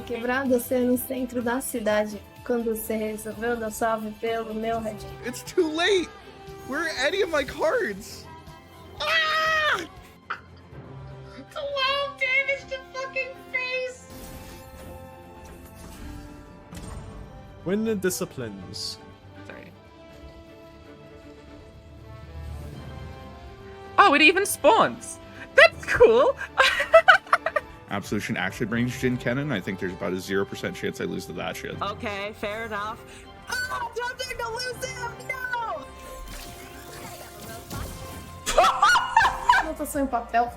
tinha quebrado você no centro da cidade quando você resolveu dar salve pelo meu radinho. It's too late! Where are any of my cards? Ah! 12 damage to fucking face! When the disciplines. Sorry. Oh, it even spawns! That's cool! Absolution actually brings Jin Kennen. I think there's about a 0% chance I lose to that shit. Okay, fair enough. Oh, don't think to lose him! No! Anotação em papel.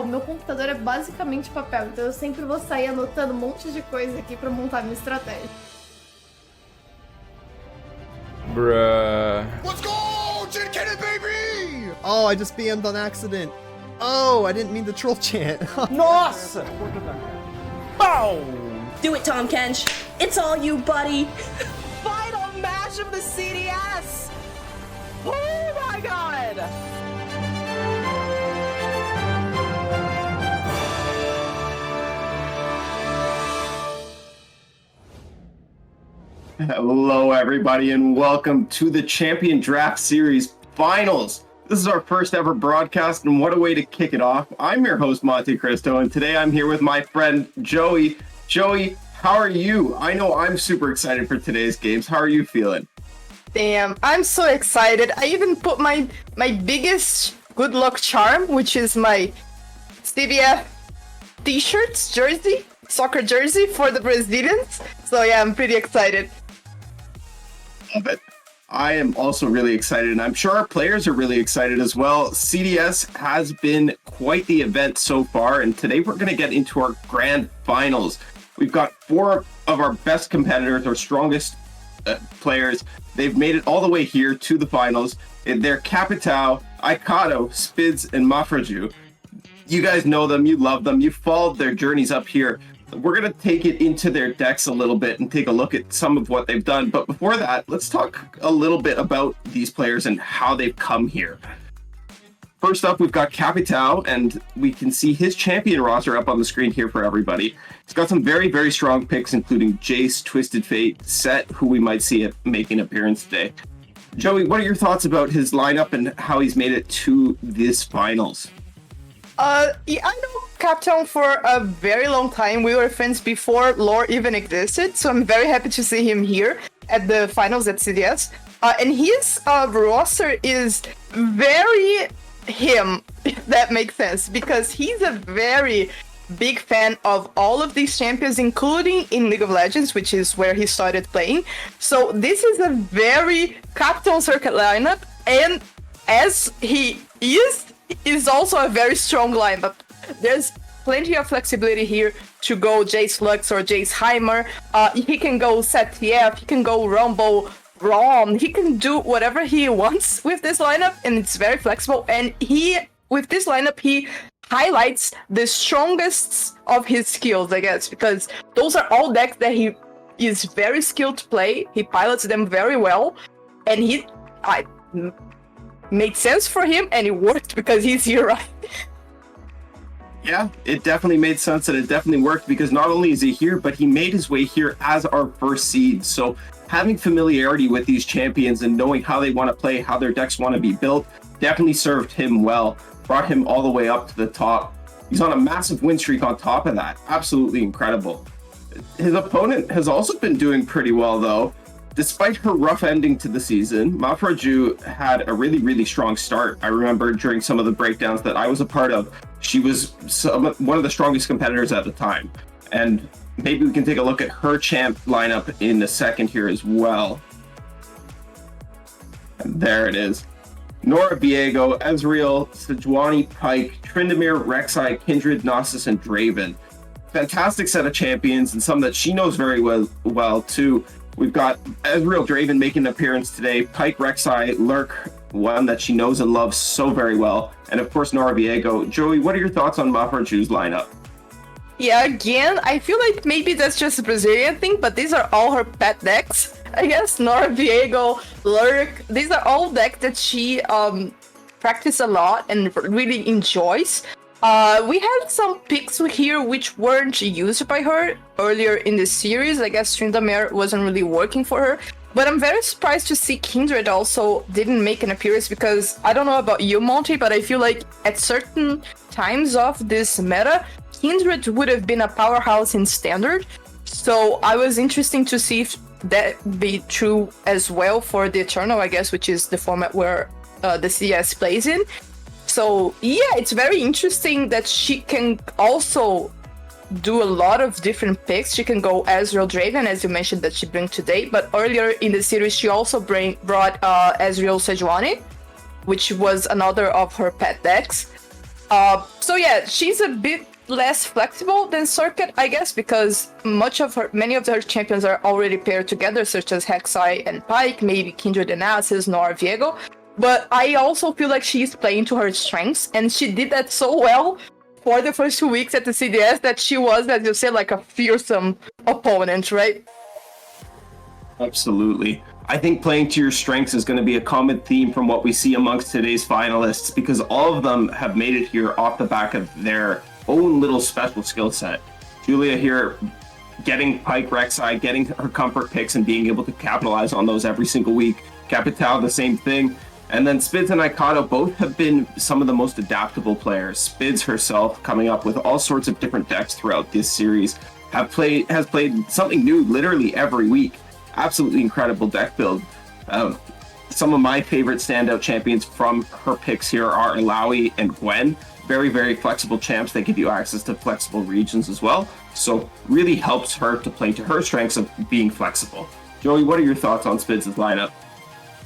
Meu computador é basicamente papel, então eu sempre vou sair anotando um monte de coisa aqui pra montar minha estratégia. Bruh. Let's go! Jin Kennen, baby! Oh, I just BM'd on accident. Oh, I didn't mean to troll chant. Nossa! Bow! Do it, Tom Kench. It's all you, buddy. Final match of the CDS! Oh my god! Hello, everybody, and welcome to the Champion Draft Series Finals. This is our first ever broadcast, and what a way to kick it off. I'm your host, Monte Cristo, and today I'm here with my friend, Joey. Joey, how are you? I know I'm super excited for today's games. How are you feeling? Damn, I'm so excited. I even put my biggest good luck charm, which is my CBF t-shirts, jersey, soccer jersey for the Brazilians. So yeah, I'm pretty excited. Love it. I am also really excited, and I'm sure our players are really excited as well. CDS has been quite the event so far, and today we're going to get into our grand finals. We've got 4 of our best competitors, our strongest players. They've made it all the way here to the finals. They're Capitao, Aikado, Spidz, and Mafraju. You guys know them, you love them, you followed their journeys up here. We're going to take it into their decks a little bit and take a look at some of what they've done. But before that, let's talk a little bit about these players and how they've come here. First up, we've got Capitao, and we can see his champion roster up on the screen here for everybody. He's got some very, very strong picks, including Jace, Twisted Fate, Set, who we might see it making an appearance today. Joey, what are your thoughts about his lineup and how he's made it to this finals? Yeah, I know Capitao for a very long time. We were friends before lore even existed, so I'm very happy to see him here at the finals at CDS. And his roster is very him, if that makes sense, because he's a very big fan of all of these champions, including in League of Legends, which is where he started playing. So this is a very Capitao circuit lineup, and as he is also a very strong lineup. There's plenty of flexibility here to go Jace Lux or Jace Heimer. He can go Set TF, he can go Rumble, Rom. He can do whatever he wants with this lineup, and it's very flexible. And with this lineup, he highlights the strongest of his skills, I guess, because those are all decks that he is very skilled to play. He pilots them very well, and made sense for him, and it worked because he's here, right? Yeah, it definitely made sense, and it definitely worked because not only is he here, but he made his way here as our first seed. So having familiarity with these champions and knowing how they want to play, how their decks want to be built, definitely served him well, brought him all the way up to the top. He's on a massive win streak on top of that. Absolutely incredible. His opponent has also been doing pretty well, though. Despite her rough ending to the season, Mafraju had a really, really strong start. I remember during some of the breakdowns that I was a part of, she was one of the strongest competitors at the time. And maybe we can take a look at her champ lineup in a second here as well. And there it is. Nora Viego, Ezreal, Sejuani, Pike, Tryndamere, Rek'Sai, Kindred, Gnosis, and Draven. Fantastic set of champions, and some that she knows very well too. We've got Ezreal Draven making an appearance today, Pike, Rek'Sai, Lurk, one that she knows and loves so very well, and of course Nora Viego. Joey, what are your thoughts on Mafraju's lineup? Yeah, again, I feel like maybe that's just a Brazilian thing, but these are all her pet decks, I guess. Nora Viego, Lurk, these are all decks that she practices a lot and really enjoys. We had some picks here which weren't used by her earlier in the series. I guess Tryndamere wasn't really working for her. But I'm very surprised to see Kindred also didn't make an appearance, because I don't know about you, Monty, but I feel like at certain times of this meta, Kindred would have been a powerhouse in Standard. So I was interested to see if that be true as well for the Eternal, I guess, which is the format where the CS plays in. So yeah, it's very interesting that she can also do a lot of different picks. She can go Ezreal Draven, as you mentioned that she bring today, but earlier in the series she also brought Ezreal Sejuani, which was another of her pet decks. So yeah, she's a bit less flexible than Circuit, I guess, because many of her champions are already paired together, such as Hexai and Pyke, maybe Kindred and Nasus, nor Viego. But I also feel like she's playing to her strengths, and she did that so well for the first 2 weeks at the CDS that she was, as you say, like a fearsome opponent, right? Absolutely. I think playing to your strengths is going to be a common theme from what we see amongst today's finalists, because all of them have made it here off the back of their own little special skill set. Julia here getting Pyke Rek'Sai, getting her comfort picks and being able to capitalize on those every single week. Capitao, the same thing. And then Spidz and Aikado both have been some of the most adaptable players. Spidz herself, coming up with all sorts of different decks throughout this series, has played something new literally every week. Absolutely incredible deck build. Some of my favorite standout champions from her picks here are Illaoi and Gwen. Very, very flexible champs. They give you access to flexible regions as well. So really helps her to play to her strengths of being flexible. Joey, what are your thoughts on Spidz's lineup?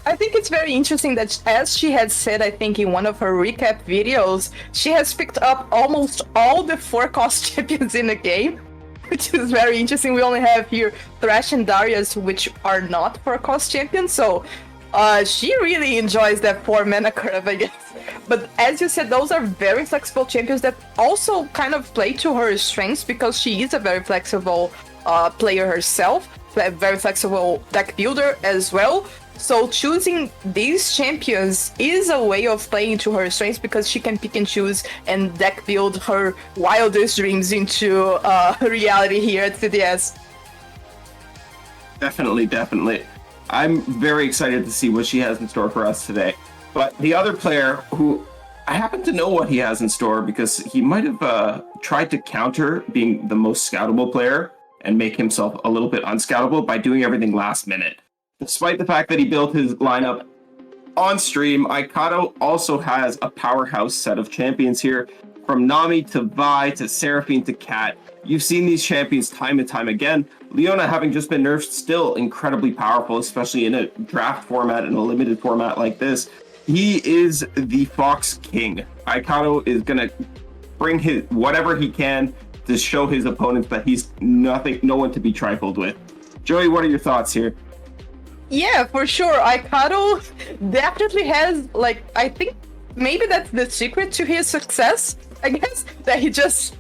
I think it's very interesting that, as she had said, I think in one of her recap videos, she has picked up almost all the 4-cost champions in the game, which is very interesting. We only have here Thresh and Darius, which are not 4-cost champions, so she really enjoys that 4-mana curve, I guess. But as you said, those are very flexible champions that also kind of play to her strengths, because she is a very flexible player herself, a very flexible deck builder as well. So choosing these champions is a way of playing to her strengths, because she can pick and choose and deck build her wildest dreams into reality here at CDS. Definitely. I'm very excited to see what she has in store for us today. But the other player who I happen to know what he has in store, because he might have tried to counter being the most scoutable player and make himself a little bit unscoutable by doing everything last minute. Despite the fact that he built his lineup on stream, Aikado also has a powerhouse set of champions here. From Nami to Vi to Seraphine to Cat. You've seen these champions time and time again. Leona, having just been nerfed, still incredibly powerful, especially in a draft format and a limited format like this. He is the Fox King. Aikado is going to bring his whatever he can to show his opponents that he's no one to be trifled with. Joey, what are your thoughts here? Yeah, for sure. Aikado definitely has, like, I think maybe that's the secret to his success, I guess, that he just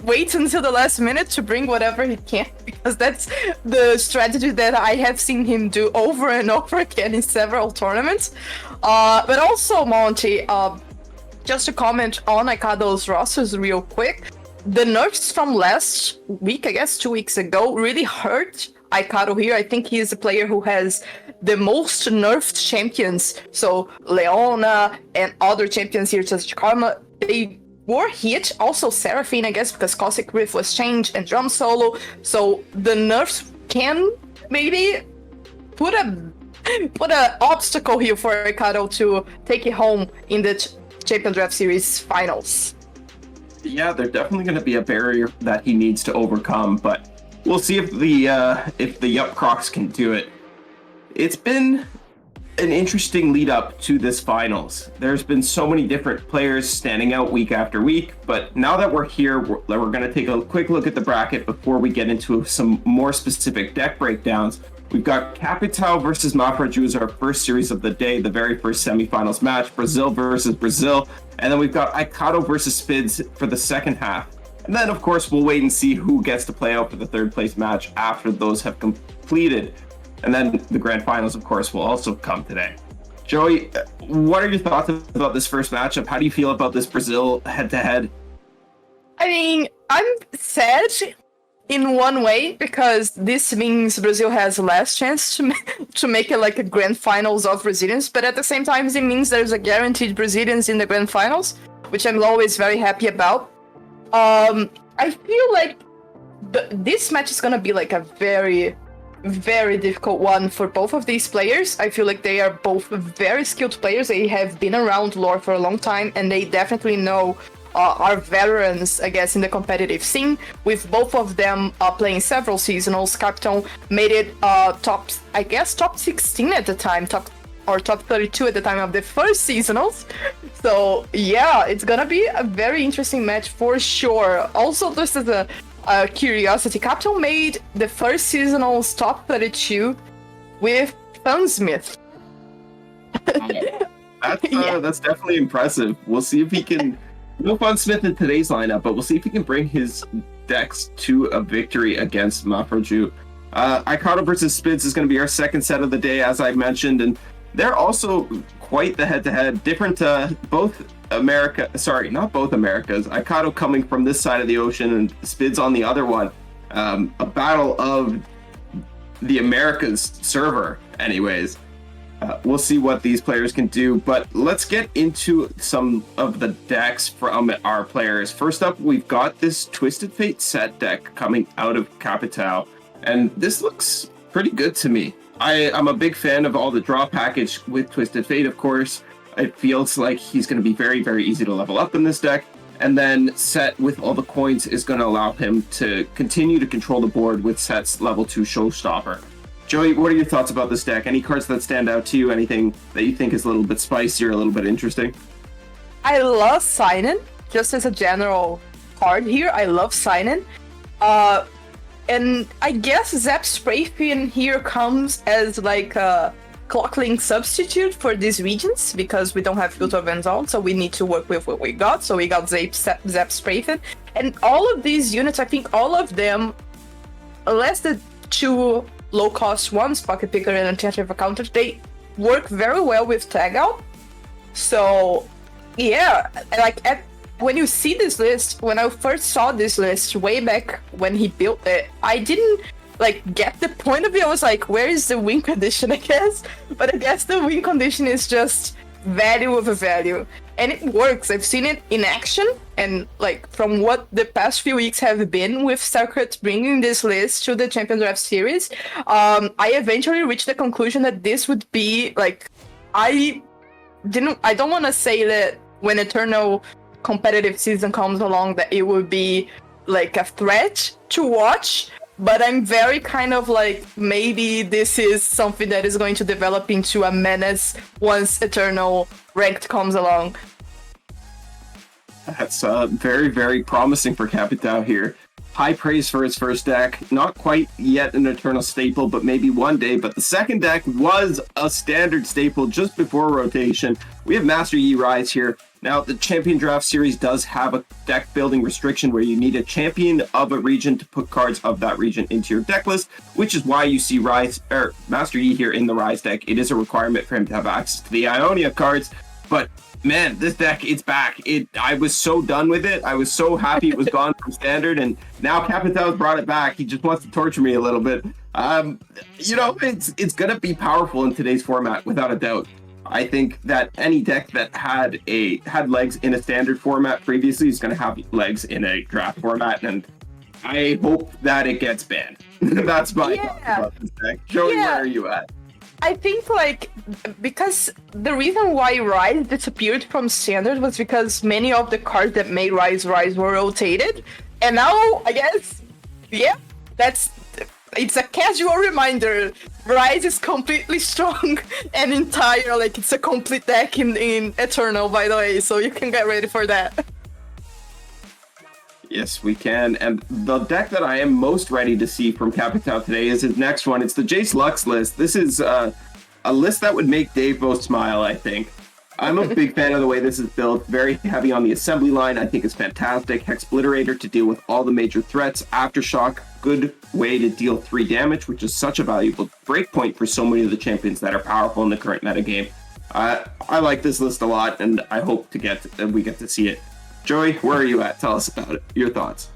waits until the last minute to bring whatever he can, because that's the strategy that I have seen him do over and over again in several tournaments. But also, Monty, just to comment on Aikado's rosters real quick, the nerfs from last week, I guess 2 weeks ago, really hurt Aikado here. I think he is a player who has the most nerfed champions. So Leona and other champions here, such as Karma, they were hit. Also Seraphine, I guess, because Cosmic Rift was changed and Drum Solo. So the nerfs can maybe put a obstacle here for Aikado to take it home in the Champion Draft Series finals. Yeah, there's definitely going to be a barrier that he needs to overcome, but we'll see if the Yup Crocs can do it. It's been an interesting lead up to this finals. There's been so many different players standing out week after week, but now that we're here, we're going to take a quick look at the bracket before we get into some more specific deck breakdowns. We've got Capitao versus Mafraju as our first series of the day, the very first semifinals match, Brazil versus Brazil, and then we've got Aikado versus Spidz for the second half. And then, of course, we'll wait and see who gets to play out for the third place match after those have completed. And then the grand finals, of course, will also come today. Joey, what are your thoughts about this first matchup? How do you feel about this Brazil head-to-head? I mean, I'm sad in one way because this means Brazil has less chance to make it like a grand finals of Brazilians, but at the same time it means there's a guaranteed Brazilians in the grand finals, which I'm always very happy about. I feel like this match is gonna be like a very, very difficult one for both of these players. I feel like they are both very skilled players. They have been around lore for a long time, and they definitely know are veterans, I guess, in the competitive scene. With both of them playing several seasonals, Capitao made it top 16 at the time, top 32 at the time of the first seasonals. So yeah, it's gonna be a very interesting match for sure. Also, just as a curiosity, Capitao made the first seasonals top 32 with Funsmith. That's definitely impressive. We'll see if he can. No Funsmith in today's lineup, but we'll see if he can bring his decks to a victory against Mafraju. Aikado versus Spidz is going to be our second set of the day, as I mentioned, and they're also quite the head-to-head. Different, not both Americas. Aikado coming from this side of the ocean and Spidz on the other one. A battle of the Americas server, anyways. We'll see what these players can do, but let's get into some of the decks from our players. First up, we've got this Twisted Fate set deck coming out of Capitao, and this looks pretty good to me. I'm a big fan of all the draw package with Twisted Fate, of course. It feels like he's going to be very, very easy to level up in this deck, and then Set with all the coins is going to allow him to continue to control the board with Set's level 2 Showstopper. Joey, what are your thoughts about this deck? Any cards that stand out to you? Anything that you think is a little bit spicy or a little bit interesting? I love Signin, just as a general card here. I love Signin. And I guess Zap Sprayfin here comes as like a Clocklink substitute for these regions because we don't have Filter of Enzal, so we need to work with what we got. So we got Zap Sprayfin. And all of these units, I think all of them, unless the two low-cost ones, Pocket Picker and Enchanted Counter, they work very well with Tag Out. So, yeah, like when you see this list, when I first saw this list way back when he built it, I didn't like get the point of it. I was like, where is the win condition, I guess? But I guess the win condition is just value over value. And it works. I've seen it in action, and like from what the past few weeks have been with Starcraft bringing this list to the Champion Draft Series, I eventually reached the conclusion that this would be like, I don't want to say that when Eternal competitive season comes along that it would be like a threat to watch, but I'm very kind of like, maybe this is something that is going to develop into a menace once Eternal Ranked comes along. That's very, very promising for Capitao here. High praise for his first deck. Not quite yet an Eternal staple, but maybe one day. But the second deck was a standard staple just before rotation. We have Master Yi Rise here. Now, the Champion Draft Series does have a deck building restriction where you need a champion of a region to put cards of that region into your deck list, which is why you see Master Yi here in the Rise deck. It is a requirement for him to have access to the Ionia cards, but man, this deck, it's back. I was so done with it. I was so happy it was gone from standard, and now Capitao's brought it back. He just wants to torture me a little bit. It's gonna be powerful in today's format, without a doubt. I think that any deck that had legs in a standard format previously is gonna have legs in a draft format, and I hope that it gets banned. That's my thoughts about this deck. Joey, where are you at? I think like because the reason why Rise disappeared from standard was because many of the cards that made Rise were rotated, and now I guess it's a casual reminder. Rise is completely strong and entire, like it's a complete deck in Eternal, by the way, so you can get ready for that. Yes, we can. And the deck that I am most ready to see from Capitao today is his next one. It's the Jace Lux list. This is a list that would make Dave both smile, I think. I'm a big fan of the way this is built. Very heavy on the assembly line. I think it's fantastic. Hexbliterator to deal with all the major threats. Aftershock, good way to deal 3 damage, which is such a valuable breakpoint for so many of the champions that are powerful in the current metagame. I like this list a lot, and I hope we get to see it. Joey, where are you at? Tell us about it. Your thoughts.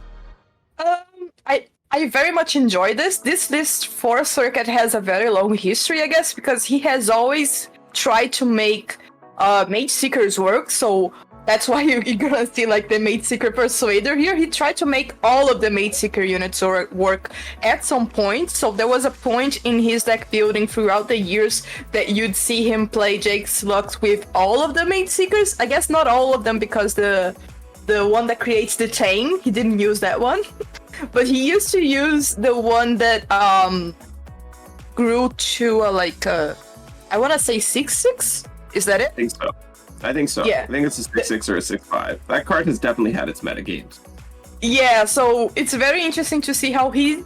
I very much enjoy this. This list for Circuit has a very long history, I guess, because he has always tried to make Mage Seekers work. So that's why you're gonna see like the Mage Seeker Persuader here. He tried to make all of the Mage Seeker units work at some point. So there was a point in his deck building throughout the years that you'd see him play Jake's Lux with all of the Mage Seekers. I guess not all of them, because the one that creates the chain, he didn't use that one. But he used to use the one that grew to I want to say 6/6. Is that it? I think so. Yeah. I think it's a 6/6 or a 6/5. That card has definitely had its meta games. Yeah, so it's very interesting to see how he,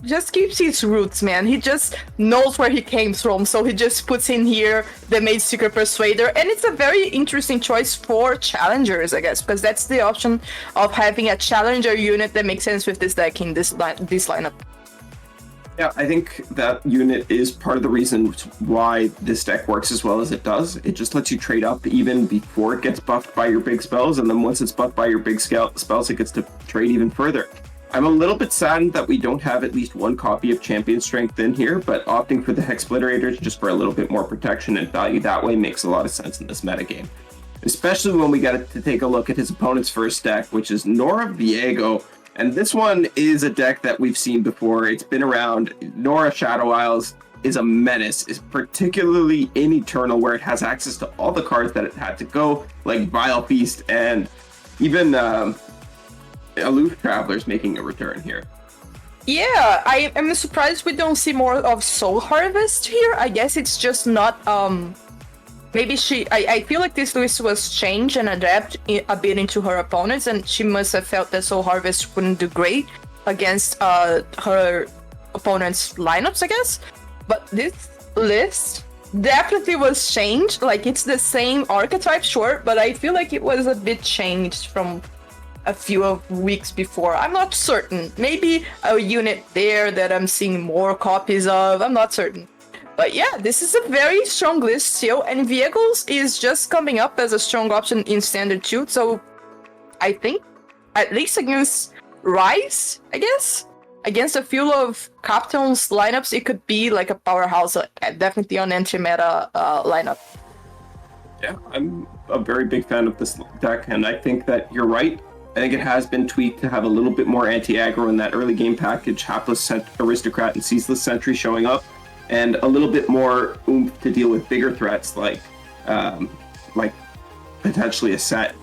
just keeps his roots, man. He just knows where he came from, so he just puts in here the Mage Seeker Persuader, and it's a very interesting choice for challengers, I guess, because that's the option of having a challenger unit that makes sense with this deck in this lineup. Yeah, I think that unit is part of the reason why this deck works as well as it does. It just lets you trade up even before it gets buffed by your big spells, and then once it's buffed by your big spells, it gets to trade even further. I'm a little bit saddened that we don't have at least one copy of Champion Strength in here, but opting for the Hexpliterators just for a little bit more protection and value that way makes a lot of sense in this metagame. Especially when we get to take a look at his opponent's first deck, which is Nora Viego. And this one is a deck that we've seen before. It's been around. Nora Shadow Isles is a menace, is particularly in Eternal, where it has access to all the cards that it had to go, like Vile Feast and even Aloof Travelers making a return here. Yeah, I am surprised we don't see more of Soul Harvest here. I guess it's just not maybe I feel like this list was changed and adapted a bit into her opponents, and she must have felt that Soul Harvest wouldn't do great against her opponent's lineups, I guess. But this list definitely was changed. Like, it's the same archetype, sure, but I feel like it was a bit changed from a few weeks before. I'm not certain. Maybe a unit there that I'm seeing more copies of. I'm not certain. But yeah, this is a very strong list still, and Viegos is just coming up as a strong option in Standard too, so I think, at least against Rise, I guess, against a few of Captain's lineups, it could be like a powerhouse, definitely on anti-meta lineup. Yeah, I'm a very big fan of this deck, and I think that you're right. I think it has been tweaked to have a little bit more anti-aggro in that early game package, Hapless Aristocrat and Ceaseless Sentry showing up, and a little bit more oomph to deal with bigger threats like potentially a set.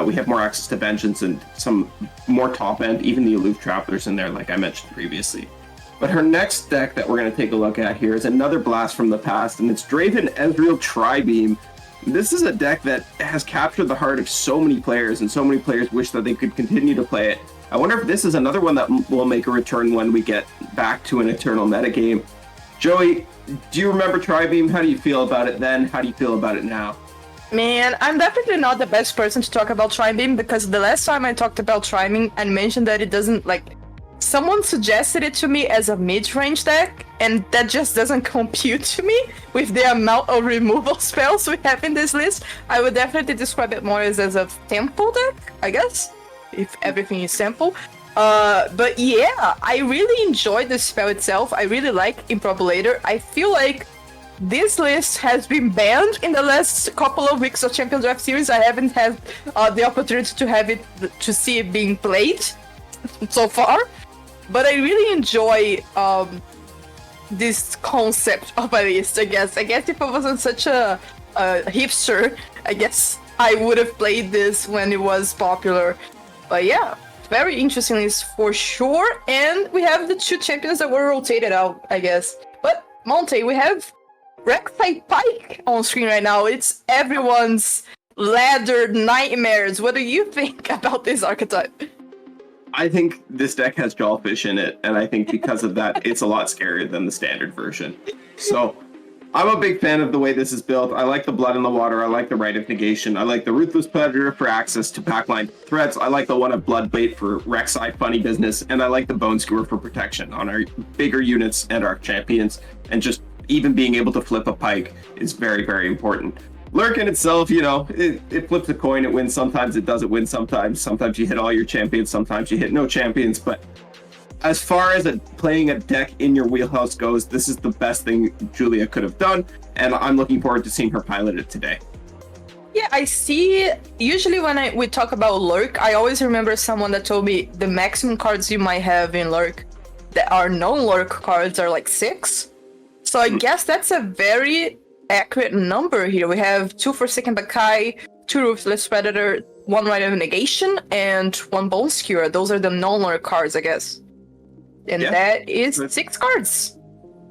We have more access to Vengeance and some more top end, even the Aloof Travelers in there, like I mentioned previously. But her next deck that we're going to take a look at here is another blast from the past, and it's Draven Ezreal Tribeam. This is a deck that has captured the heart of so many players, and so many players wish that they could continue to play it. I wonder if this is another one that will make a return when we get back to an Eternal metagame. Joey, do you remember Tribeam? How do you feel about it then? How do you feel about it now? Man, I'm definitely not the best person to talk about Tribeam, because the last time I talked about Tribeam, I mentioned that it doesn't, someone suggested it to me as a mid-range deck, and that just doesn't compute to me with the amount of removal spells we have in this list. I would definitely describe it more as a tempo deck, I guess, if everything is tempo. But yeah, I really enjoyed the spell itself. I really like Improbulator. I feel like this list has been banned in the last couple of weeks of Champions Draft Series. I haven't had the opportunity to see it being played so far. But I really enjoy this concept of a list, I guess. I guess if I wasn't such a hipster, I guess I would have played this when it was popular. But yeah, very interesting list for sure. And we have the two champions that were rotated out, I guess. But Monte, we have Rek'Sai Pike on screen right now. It's everyone's laddered nightmares. What do you think about this archetype? I think this deck has Jawfish in it, and I think because of that, it's a lot scarier than the standard version. So, I'm a big fan of the way this is built. I like the Blood in the Water, I like the Rite of Negation, I like the Ruthless Predator for access to backline threats, I like the one of Bloodbait for Rek'Sai funny business, and I like the Bone Skewer for protection on our bigger units and our champions, and just even being able to flip a Pike is very, very important. Lurk in itself, you know, it flips a coin, it wins sometimes, it doesn't win sometimes. Sometimes you hit all your champions, sometimes you hit no champions. But as far as playing a deck in your wheelhouse goes, this is the best thing Julia could have done, and I'm looking forward to seeing her pilot it today. Yeah, I see. Usually when we talk about Lurk, I always remember someone that told me the maximum cards you might have in Lurk that are non-Lurk cards are like 6. So I guess that's a very accurate number here. We have 2 Forsaken Makai, 2 Ruthless Predator, 1 Rite of Negation, and 1 Bone Skewer. Those are the non-Lurk cards, I guess. And that is 6 cards.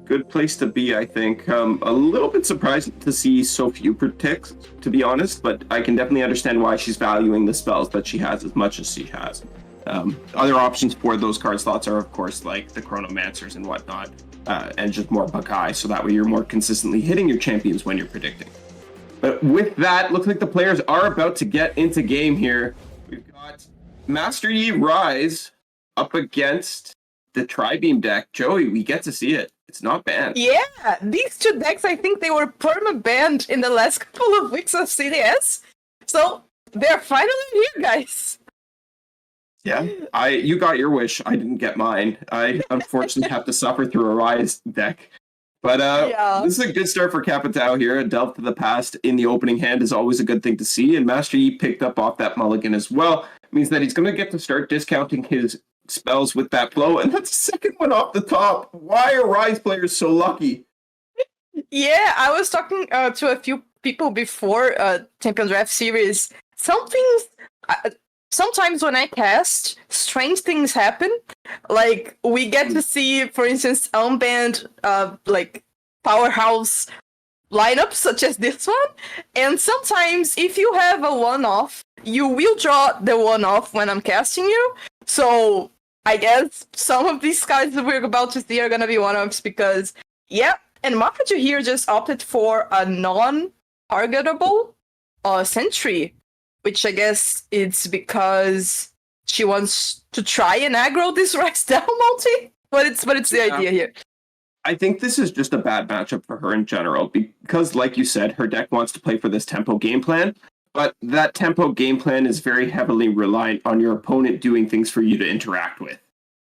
Good place to be, I think. A little bit surprised to see so few protects, to be honest, but I can definitely understand why she's valuing the spells that she has as much as she has. Other options for those card slots are, of course, like the Chronomancers and whatnot, and just more Makai, so that way you're more consistently hitting your champions when you're predicting. But with that, looks like the players are about to get into game here. We've got Master Yi Rise up against the Tri-Beam deck. Joey, we get to see it. It's not banned. Yeah, these 2 decks, I think they were perma-banned in the last couple of weeks of CDS. So they're finally here, guys. Yeah, you got your wish. I didn't get mine. I unfortunately have to suffer through a Rise deck. But This is a good start for Capitao here. A delve to the past in the opening hand is always a good thing to see. And Master Yi picked up off that mulligan as well. It means that he's going to get to start discounting his spells with that blow. And that's the second one off the top. Why are Rise players so lucky? Yeah, I was talking to a few people before Champion Draft Series. Sometimes when I cast, strange things happen. Like, we get to see, for instance, unbanned, like, powerhouse lineups such as this one. And sometimes, if you have a one-off, you will draw the one-off when I'm casting you. So, I guess some of these cards that we're about to see are gonna be one-offs because, and Mafraju here just opted for a non-targetable Sentry, which I guess it's because she wants to try and aggro this Rex down multi. But it's the idea here. I think this is just a bad matchup for her in general because, like you said, her deck wants to play for this tempo game plan. But that tempo game plan is very heavily reliant on your opponent doing things for you to interact with.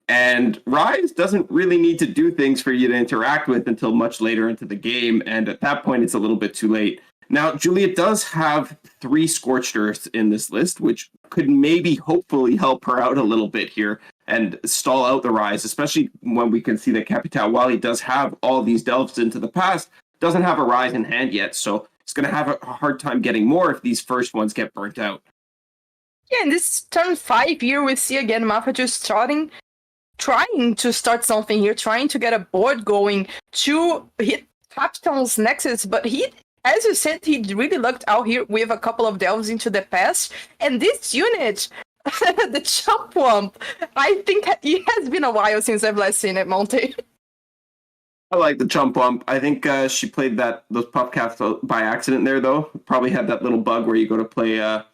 And Rise doesn't really need to do things for you to interact with until much later into the game. And at that point, it's a little bit too late. Now, Julia does have 3 Scorched Earths in this list, which could maybe hopefully help her out a little bit here and stall out the Rise, especially when we can see that Capitao, while he does have all these delves into the past, doesn't have a Rise in hand yet. So he's going to have a hard time getting more if these first ones get burnt out. Yeah, in this turn 5 here, we see again Mafraju trying to start something here, trying to get a board going to hit Capitao's Nexus, but as you said, he really lucked out here with a couple of delves into the past. And this unit, the Chump Wump, I think it has been a while since I've last seen it, Monte. I like the Chump Wump. I think she played those puff caps by accident there, though. Probably had that little bug where you go to play a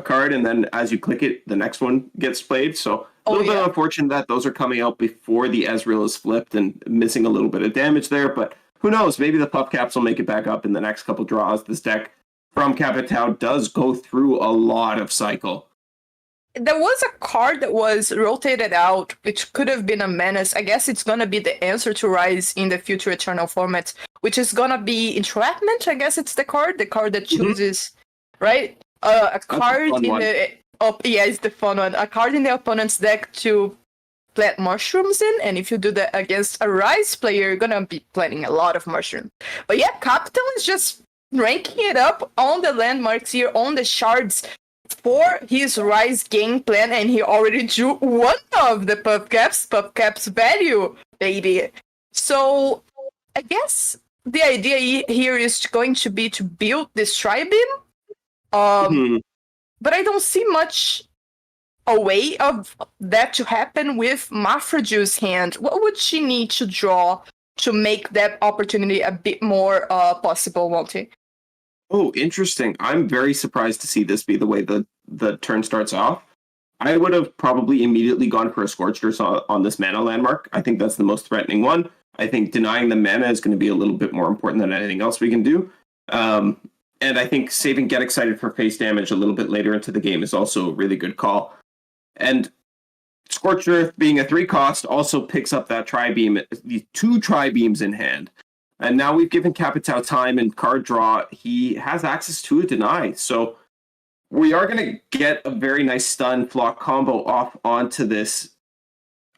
card, and then as you click it, the next one gets played. So a little bit unfortunate that those are coming out before the Ezreal is flipped and missing a little bit of damage there, but who knows? Maybe the puff caps will make it back up in the next couple draws. This deck from Capitao does go through a lot of cycle. There was a card that was rotated out, which could have been a menace. I guess it's going to be the answer to Rise in the future Eternal formats, which is going to be Entrapment. I guess it's the card that chooses, right? A card in the... it's the fun one. A card in the opponent's deck to plant mushrooms in, and if you do that against a Rise player, you're gonna be planting a lot of mushrooms. But yeah, Capitao is just ranking it up on the landmarks here, on the shards for his Rise game plan, and he already drew one of the puff caps value, baby. So I guess the idea here is going to be to build this Tri-Beam, but I don't see much a way of that to happen with Mafraju's hand. What would she need to draw to make that opportunity a bit more possible, Monty? Oh, interesting. I'm very surprised to see this be the way the turn starts off. I would have probably immediately gone for a Scorched Earth on this mana landmark. I think that's the most threatening one. I think denying the mana is going to be a little bit more important than anything else we can do. And I think saving Get Excited for face damage a little bit later into the game is also a really good call. And Scorched Earth, being a 3-cost, also picks up that Tri-Beam, the 2 Tri-Beams in hand. And now we've given Capitao time and card draw. He has access to a Deny. So we are going to get a very nice stun flock combo off onto this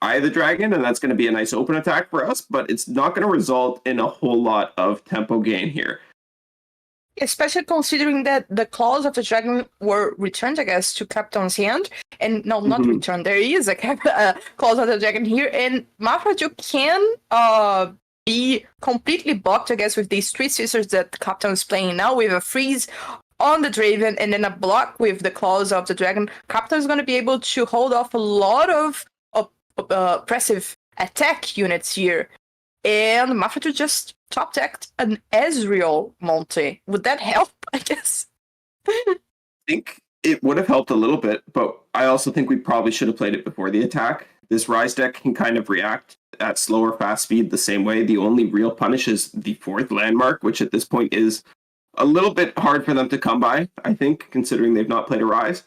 Eye of the Dragon, and that's going to be a nice open attack for us, but it's not going to result in a whole lot of tempo gain here. Especially considering that the claws of the dragon were returned, I guess, to Captain's hand. And no, not returned. There is a claws of the dragon here. And Mafraju can be completely blocked, I guess, with these 3 sisters that Captain is playing now, with a freeze on the Draven and then a block with the claws of the dragon. Captain is going to be able to hold off a lot of oppressive attack units here. And Mafraju just top decked an Ezreal Monte. Would that help, I guess? I think it would have helped a little bit, but I also think we probably should have played it before the attack. This Rise deck can kind of react at slower fast speed the same way. The only real punish is the 4th landmark, which at this point is a little bit hard for them to come by, I think, considering they've not played a Rise.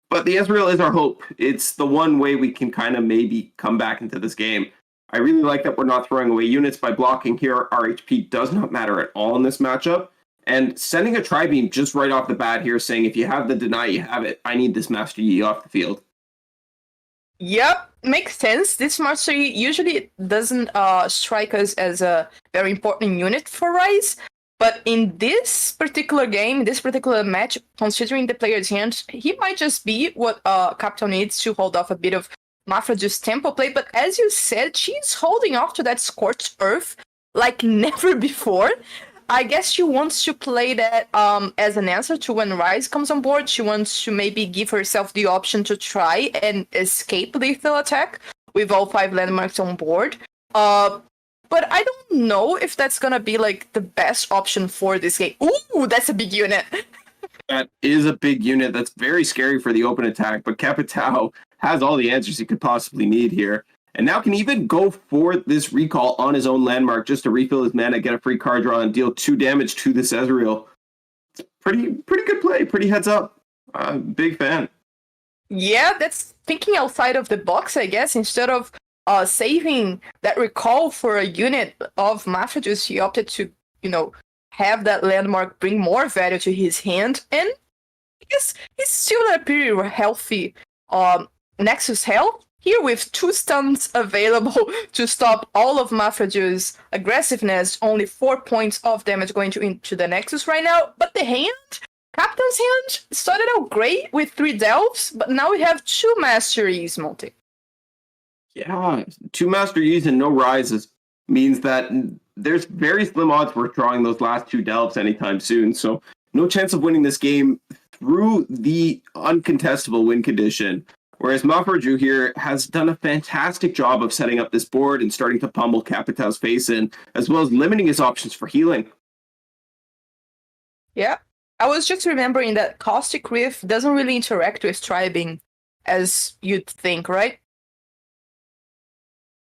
But the Ezreal is our hope. It's the one way we can kind of maybe come back into this game. I really like that we're not throwing away units by blocking here. Our HP does not matter at all in this matchup. And sending a Tri-Beam just right off the bat here, saying if you have the Deny, you have it. I need this Master Yi off the field. Yep, makes sense. This Master Yi usually doesn't strike us as a very important unit for Rise. But in this particular game, this particular match, considering the player's hand, he might just be what Capitao needs to hold off a bit of Mafraju's tempo play. But as you said, she's holding off to that Scorched Earth like never before. I guess she wants to play that as an answer to when Rise comes on board. She wants to maybe give herself the option to try and escape lethal attack with all 5 landmarks on board. But I don't know if that's gonna be like the best option for this game. Ooh, that's a big unit. That is a big unit. That's very scary for the open attack, but Capitao has all the answers he could possibly need here. And now can even go for this recall on his own landmark just to refill his mana, get a free card draw, and deal 2 damage to this Ezreal. It's pretty good play, pretty heads up. Big fan. Yeah, that's thinking outside of the box, I guess. Instead of saving that recall for a unit of Mafraju's, he opted to, have that landmark bring more value to his hand. And I guess he's still a pretty healthy Nexus Hell here with 2 stuns available to stop all of Mafraju's aggressiveness. Only 4 points of damage going into the Nexus right now. But the hand, Captain's hand, started out great with 3 Delves, but now we have 2 Master Yis, Monty. Yeah, 2 Master Yis and no Rises means that there's very slim odds we're drawing those last 2 Delves anytime soon. So no chance of winning this game through the uncontestable win condition. Whereas Mafraju here has done a fantastic job of setting up this board and starting to pummel Capitao's face in, as well as limiting his options for healing. Yeah, I was just remembering that Caustic Rift doesn't really interact with Tri-Beam as you'd think, right?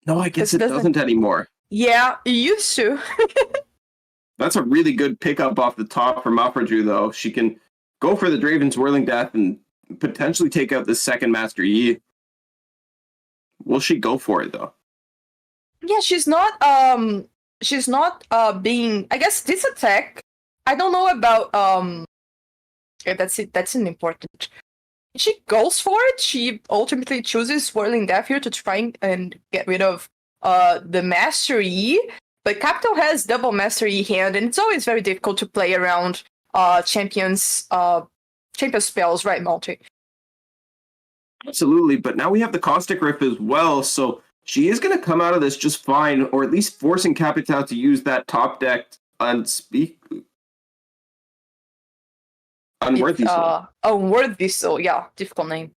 No, I guess it doesn't anymore. Yeah, it used to. That's a really good pickup off the top for Mafraju, though. She can go for the Draven's Whirling Death and potentially take out the second Master Yi. Will she go for it, though? Yeah, she's not being, I guess this attack, I don't know about yeah, that's an important. She goes for it. She ultimately chooses Whirling Death here to try and get rid of the Master Yi. But Capitao has double Master Yi hand, and it's always very difficult to play around champion spells, right, Multi? Absolutely, but now we have the Caustic Rift as well, so she is going to come out of this just fine, or at least forcing Capitao to use that top deck Unworthy Soul. Unworthy Soul, yeah, difficult name.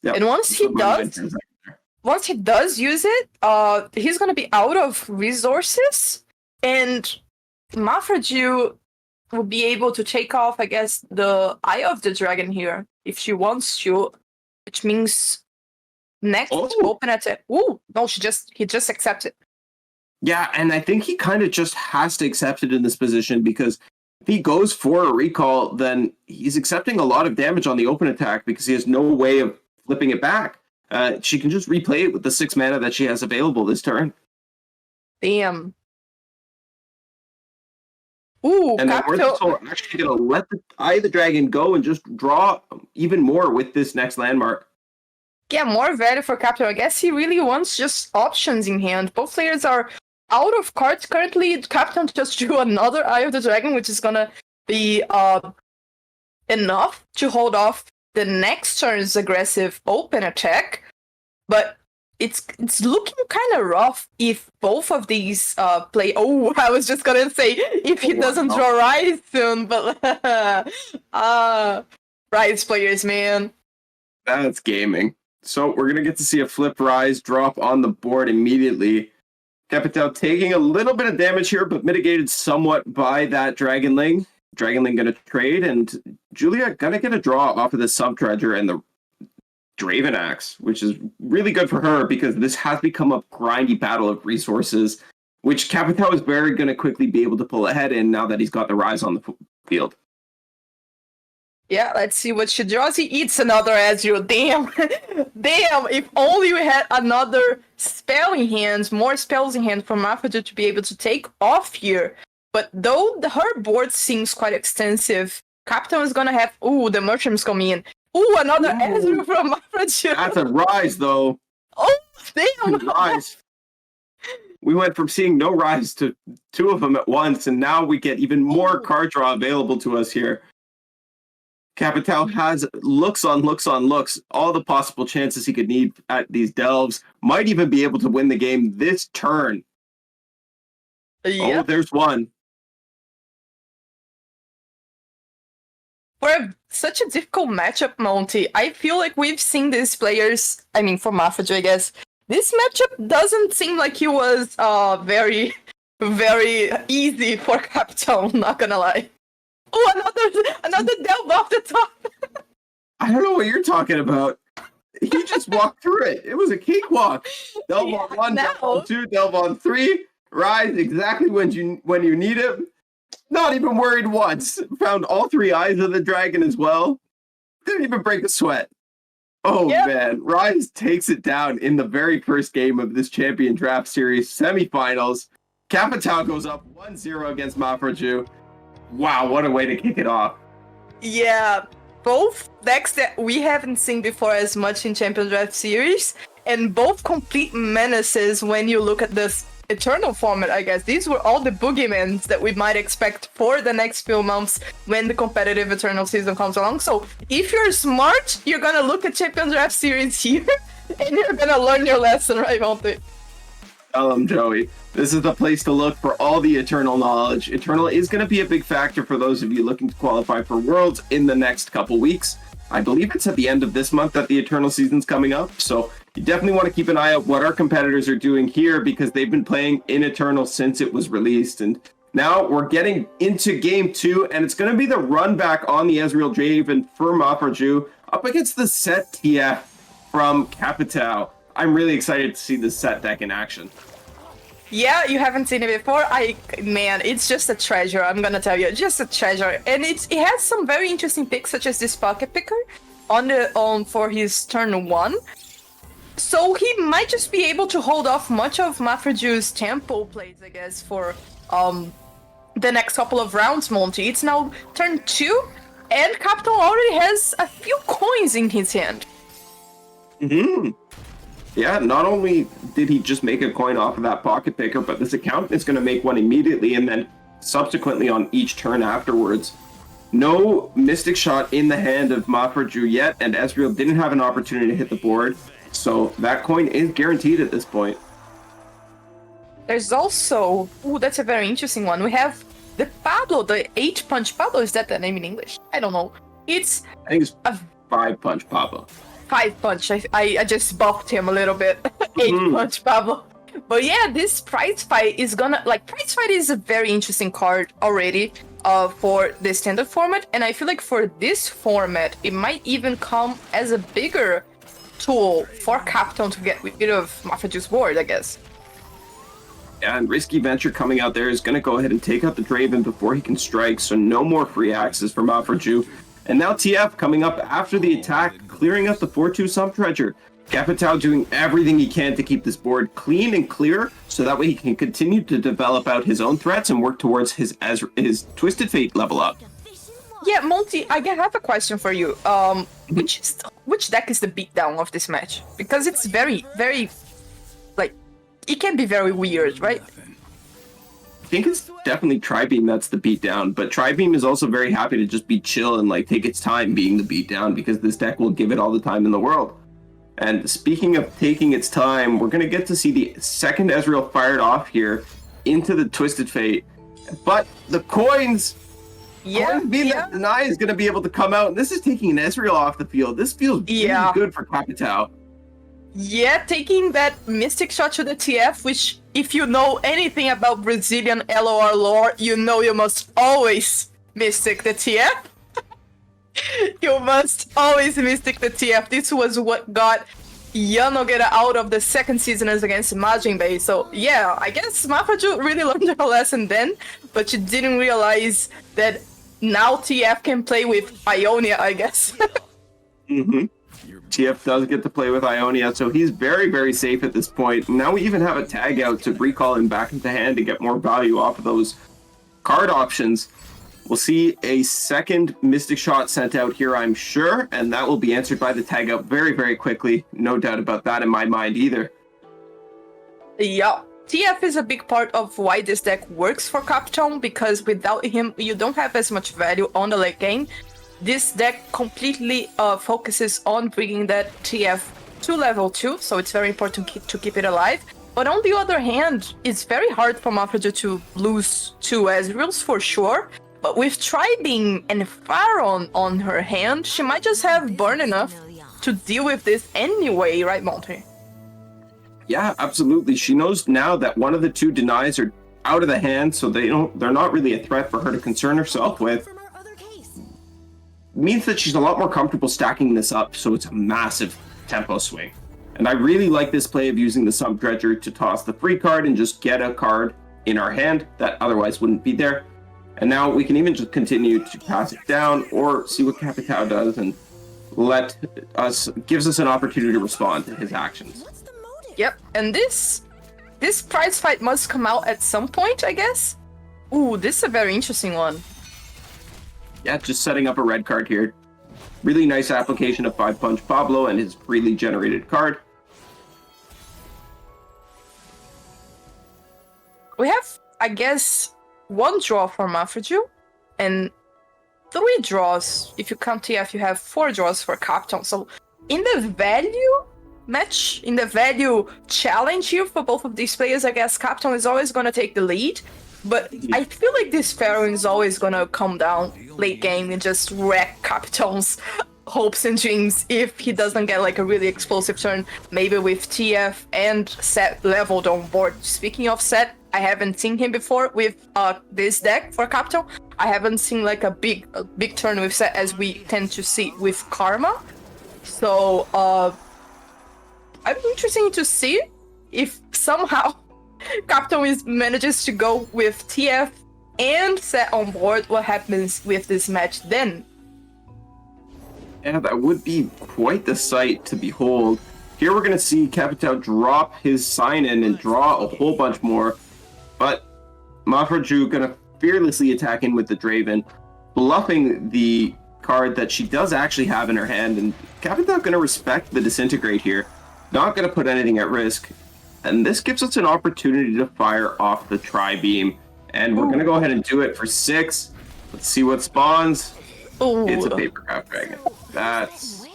Yep. And once he does use it, he's gonna be out of resources, and Mafraju will be able to take off, I guess, the Eye of the Dragon here if she wants to, which means next open attack. Ooh, no, he just accepted. Yeah, and I think he kind of just has to accept it in this position because If he goes for a recall, then he's accepting a lot of damage on the open attack because he has no way of flipping it back. She can just replay it with the 6 mana that she has available this turn. Damn. Ooh, and then we're actually going to let the Eye of the Dragon go and just draw even more with this next landmark. Yeah, more value for Capitao. I guess he really wants just options in hand. Both players are out of cards currently. Capitao just drew another Eye of the Dragon, which is gonna be enough to hold off the next turn's aggressive open attack. But it's looking kind of rough if both of these play. Oh, I was just gonna say if he doesn't draw Rise soon, but Rise players, man. That's gaming. So we're going to get to see a flip Rise drop on the board immediately. Capitao taking a little bit of damage here, but mitigated somewhat by that Dragonling. Dragonling going to trade, and Julia going to get a draw off of the Sub-Dredger and the Draven Axe, which is really good for her because this has become a grindy battle of resources, which Capitao is very going to quickly be able to pull ahead in now that he's got the Rise on the field. Yeah, let's see what she draws. He eats another Ezreal. Damn. Damn, if only we had another spell in hand, more spells in hand for Mafraju to be able to take off here. But though her board seems quite extensive, Capitao is going to have... Ooh, the Merchants come in. Ooh, another Ezreal from Mafraju. That's a Rise, though. Oh, damn. Rise. We went from seeing no Rise to 2 of them at once, and now we get even more card draw available to us here. Capitao has looks on looks, all the possible chances he could need at these delves. Might even be able to win the game this turn. Yep. Oh, there's one. For such a difficult matchup, Monty, I feel like we've seen these players, I mean, for Mafraju, I guess. This matchup doesn't seem like it was very, very easy for Capitao, not gonna lie. Oh, another delve off the top. I don't know what you're talking about. He just walked through it. It was a cakewalk. Delve on 1, delve on 2, delve on 3. Rise exactly when you need it. Not even worried once. Found all 3 Eyes of the Dragon as well. Didn't even break a sweat. Oh, man. Rise takes it down in the very first game of this Champion Draft Series semifinals. Capitao goes up 1-0 against Mafraju. Wow, what a way to kick it off. Yeah, both decks that we haven't seen before as much in Champion Draft Series, and both complete menaces when you look at this Eternal format, I guess. These were all the boogeymen that we might expect for the next few months when the competitive Eternal season comes along. So if you're smart, you're gonna look at Champion Draft Series here, and you're gonna learn your lesson, right, Monty? Tell him, Joey. This is the place to look for all the Eternal knowledge. Eternal is going to be a big factor for those of you looking to qualify for Worlds in the next couple weeks. I believe it's at the end of this month that the Eternal season's coming up, so you definitely want to keep an eye out what our competitors are doing here because they've been playing in Eternal since it was released. And now we're getting into Game 2, and it's going to be the run back on the Ezreal Draven for Mafraju up against the set TF from Capitao. I'm really excited to see this set deck in action. Yeah, you haven't seen it before. Man, it's just a treasure. I'm gonna tell you, just a treasure. And it has some very interesting picks, such as this Pocket Picker for his turn 1. So he might just be able to hold off much of Mafraju's tempo plays, I guess, for the next couple of rounds, Monty. It's now turn 2, and Capitao already has a few coins in his hand. Yeah, not only did he just make a coin off of that Pocket Picker, but this account is going to make one immediately and then subsequently on each turn afterwards. No Mystic Shot in the hand of Mafraju yet, and Ezreal didn't have an opportunity to hit the board, so that coin is guaranteed at this point. There's also... Ooh, that's a very interesting one. We have the Pablo, the 8-punch Pablo. Is that the name in English? I don't know. I think it's 5-punch Pablo. 5-punch. I just buffed him a little bit. 8-punch Pablo. But yeah, this Prize Fight is gonna... Prize Fight is a very interesting card already for the standard format. And I feel like for this format, it might even come as a bigger tool for Capitao to get rid of Mafraju's board, I guess. And Risky Venture coming out there is going to go ahead and take out the Draven before he can strike, so no more free axes for Mafraju. And now TF coming up after the attack, clearing up the 4-2 Sump Treasure. Capitao doing everything he can to keep this board clean and clear, so that way he can continue to develop out his own threats and work towards his Twisted Fate level up. Yeah, Monty, I have a question for you. Which deck is the beatdown of this match? Because it's very, very, like, it can be very weird, right? I think it's definitely Tribeam that's the beatdown, but Tribeam is also very happy to just be chill and like take its time being the beatdown, because this deck will give it all the time in the world. And speaking of taking its time, we're going to get to see the second Ezreal fired off here into the Twisted Fate. But the coins that Deny is going to be able to come out, and this is taking an Ezreal off the field. This feels really good for Capitao. Yeah, taking that Mystic Shot to the TF, which, if you know anything about Brazilian LOR lore, you know you must always Mystic the TF. You must always Mystic the TF. This was what got Yanogera out of the second seasoners against Majin Bay. So yeah, I guess Mafraju really learned her lesson then, but she didn't realize that now TF can play with Ionia, I guess. TF does get to play with Ionia, so he's very, very safe at this point. Now we even have a tag out to recall him back into hand to get more value off of those card options. We'll see a second Mystic Shot sent out here, I'm sure, and that will be answered by the tag out very, very quickly. No doubt about that in my mind either. Yeah, TF is a big part of why this deck works for Capitao, because without him, you don't have as much value on the late game. This deck completely focuses on bringing that TF to level 2, so it's very important to keep it alive. But on the other hand, it's very hard for Mafraju to lose 2 Ezreals for sure. But with Tribeam and Pharaon on her hand, she might just have burn enough to deal with this anyway, right, Monty? Yeah, absolutely. She knows now that one of the 2 denies are out of the hand, so they're not really a threat for her to concern herself with. Means that she's a lot more comfortable stacking this up, so it's a massive tempo swing. And I really like this play of using the Sump Dredger to toss the free card and just get a card in our hand that otherwise wouldn't be there. And now we can even just continue to pass it down or see what Capitao does and gives us an opportunity to respond to his actions. Yep, and this prize fight must come out at some point, I guess? Ooh, this is a very interesting one. Yeah, just setting up a red card here. Really nice application of 5-Punch Pablo and his freely generated card. We have, I guess, 1 draw for Mafraju, and 3 draws. If you count TF, you have 4 draws for Capitao. So in the value match, in the value challenge here for both of these players, I guess Capitao is always going to take the lead. But I feel like this Pharaoh is always going to come down late game and just wreck Capitao's hopes and dreams if he doesn't get like a really explosive turn, maybe with TF and Set leveled on board. Speaking of Set, I haven't seen him before with this deck for Capitao. I haven't seen like a big turn with Set as we tend to see with Karma. So I'm interested to see if somehow Capitao manages to go with TF and Set on board. What happens with this match then? Yeah, that would be quite the sight to behold. Here we're going to see Capitao drop his sign-in and draw a whole bunch more. But Mafraju going to fearlessly attack in with the Draven, bluffing the card that she does actually have in her hand. And Capitao going to respect the Disintegrate here. Not going to put anything at risk. And this gives us an opportunity to fire off the Tri-Beam. And we're going to go ahead and do it for 6. Let's see what spawns. Ooh. It's a Paper Craft Dragon. That's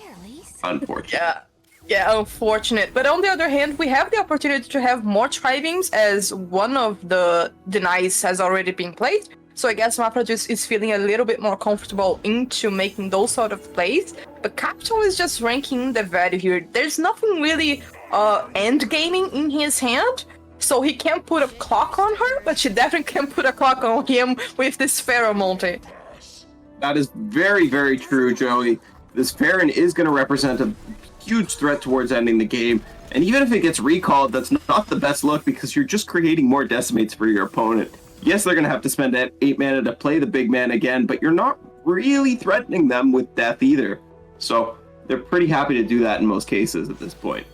unfortunate. Yeah, unfortunate. But on the other hand, we have the opportunity to have more Tri-Beams as one of the denies has already been played. So I guess Mafraju is feeling a little bit more comfortable into making those sort of plays. But Capitao is just ranking the value here. There's nothing really end gaming in his hand. So he can't put a clock on her, but she definitely can put a clock on him with this Pharaoh Monte. That is very, very true, Joey. This Farron is going to represent a huge threat towards ending the game. And even if it gets recalled, that's not the best look because you're just creating more decimates for your opponent. Yes, they're going to have to spend 8 mana to play the big man again, but you're not really threatening them with death either. So they're pretty happy to do that in most cases at this point.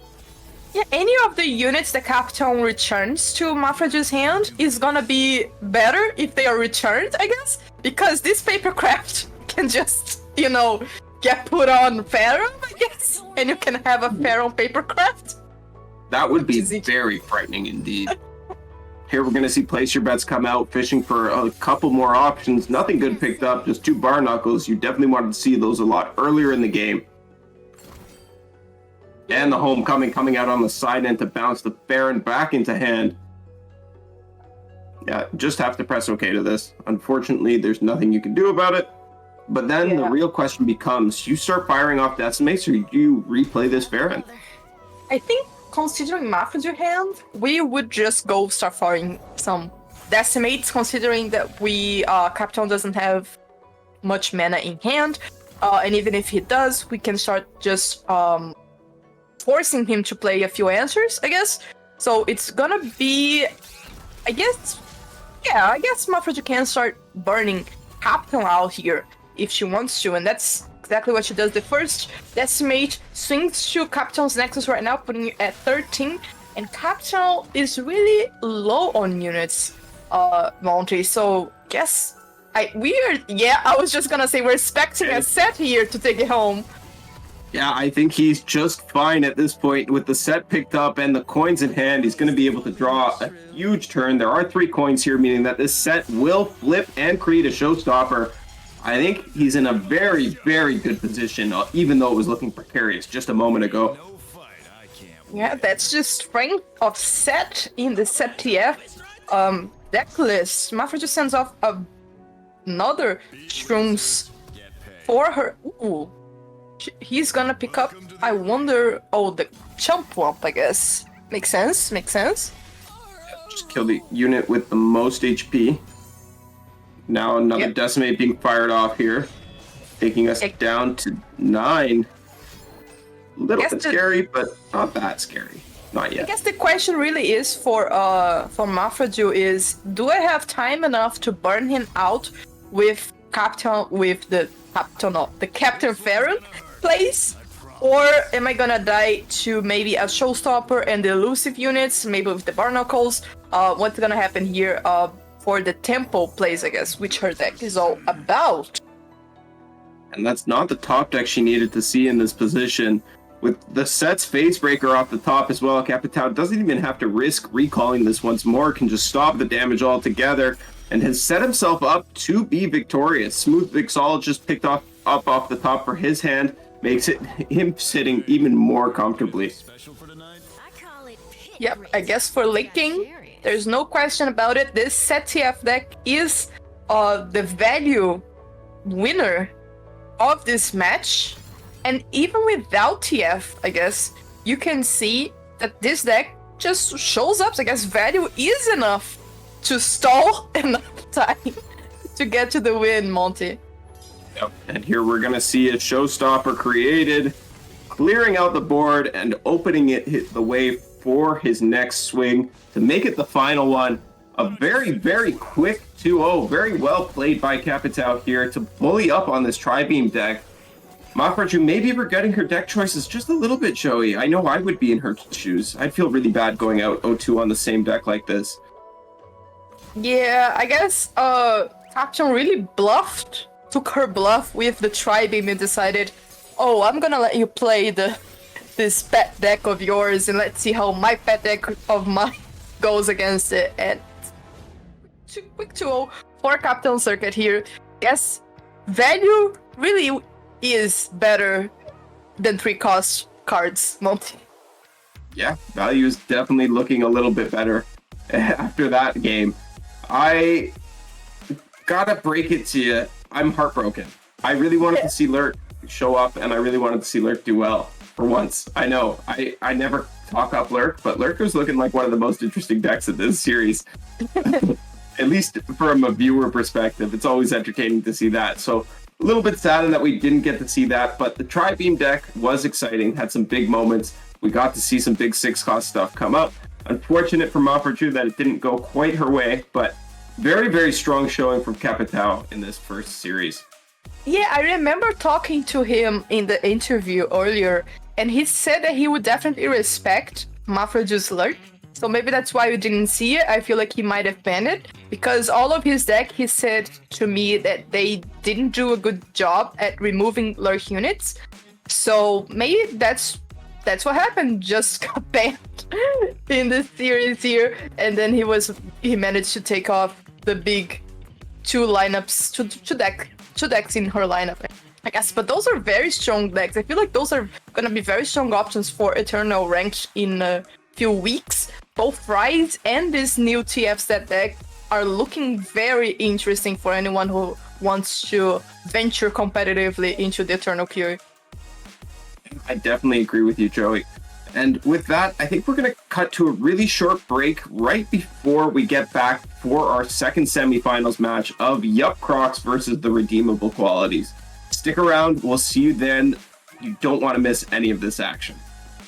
Yeah, any of the units that Capitao returns to Mafraju's hand is gonna be better if they are returned, I guess, because this papercraft can just, you know, get put on Pharaoh, I guess, and you can have a Pharaoh papercraft. That would be very frightening indeed. Here we're going to see Place Your Bets come out, fishing for a couple more options. Nothing good picked up, just 2 bar knuckles. You definitely wanted to see those a lot earlier in the game. And the Homecoming coming out on the side end to bounce the Baron back into hand. Yeah, just have to press OK to this. Unfortunately, there's nothing you can do about it. But then the real question becomes, you start firing off decimates or do you replay this Baron? I think considering Mafraju's hand, we would just go start firing some decimates, considering that Capitao doesn't have much mana in hand. And even if he does, we can start just forcing him to play a few answers, I guess. So it's gonna be, I guess Mafraju can start burning Capitao out here if she wants to, and that's exactly what she does. The first decimate swings to Capitao's Nexus right now, putting it at 13, and Capitao is really low on units, Monty, so I was just gonna say we're expecting a set here to take it home. Yeah, I think he's just fine at this point with the set picked up and the coins in hand. He's going to be able to draw a huge turn. There are 3 coins here, meaning that this set will flip and create a showstopper. I think he's in a very, very good position, even though it was looking precarious just a moment ago. Yeah, that's just strength of set in the set TF deck list. Mafraju sends off another Shrooms for her. Ooh. He's gonna pick up, I wonder, the Chump Wump, I guess. Makes sense. Just kill the unit with the most HP. Now another Decimate being fired off here, taking us down to 9. A little bit scary, but not that scary. Not yet. I guess the question really is for Mafraju is, do I have time enough to burn him out with Capitao, with the Captain Pharaoh place? Or am I gonna die to maybe a Showstopper and the elusive units, maybe with the Barnacles? What's gonna happen here for the Temple plays, I guess, which her deck is all about? And that's not the top deck she needed to see in this position. With the set's Facebreaker off the top as well, Capitao doesn't even have to risk recalling this once more, can just stop the damage altogether, and has set himself up to be victorious. Smooth Vixologist picked up off the top for his hand, makes it him sitting even more comfortably. Yep, I guess for linking, there's no question about it. This set TF deck is the value winner of this match. And even without TF, I guess, you can see that this deck just shows up. So I guess value is enough to stall enough time to get to the win, Monty. Yep. And here we're going to see a showstopper created, clearing out the board and opening it the way for his next swing to make it the final one. A very, very quick 2-0. Very well played by Capitao here to bully up on this Tri-Beam deck. Mafraju may be regretting her deck choices just a little bit, Joey. I know I would be in her shoes. I'd feel really bad going out 0-2 on the same deck like this. Yeah, I guess Capitao really took her bluff with the Tri-Beam and decided, oh, I'm gonna let you play this pet deck of yours and let's see how my pet deck of mine goes against it. And quick 2-0 for Capitao Circuit here. Yes, value really is better than 3-cost cards, Monty. Yeah, value is definitely looking a little bit better after that game. I gotta break it to you. I'm heartbroken. I really wanted to see Lurk show up, and I really wanted to see Lurk do well for once. I know I never talk up Lurk, but Lurk was looking like one of the most interesting decks in this series. At least from a viewer perspective, it's always entertaining to see that. So a little bit saddened that we didn't get to see that, but the Tri-Beam deck was exciting, had some big moments. We got to see some big 6-cost stuff come up. Unfortunate for Mafraju that it didn't go quite her way, but very, very strong showing from Capitao in this first series. Yeah, I remember talking to him in the interview earlier, and he said that he would definitely respect Mafraju's lurk. So maybe that's why we didn't see it. I feel like he might have banned it, because all of his deck, he said to me that they didn't do a good job at removing lurk units. So maybe that's what happened. Just got banned in this series here, and then he managed to take off the big two decks in her lineup, I guess. But those are very strong decks. I feel like those are gonna be very strong options for Eternal rank in a few weeks. Both Rise and this new TF set deck are looking very interesting for anyone who wants to venture competitively into the Eternal queue. I definitely agree with you, Joey. And with that, I think we're going to cut to a really short break right before we get back for our second semifinals match of Yup Crocs versus the Redeemable Qualities. Stick around. We'll see you then. You don't want to miss any of this action.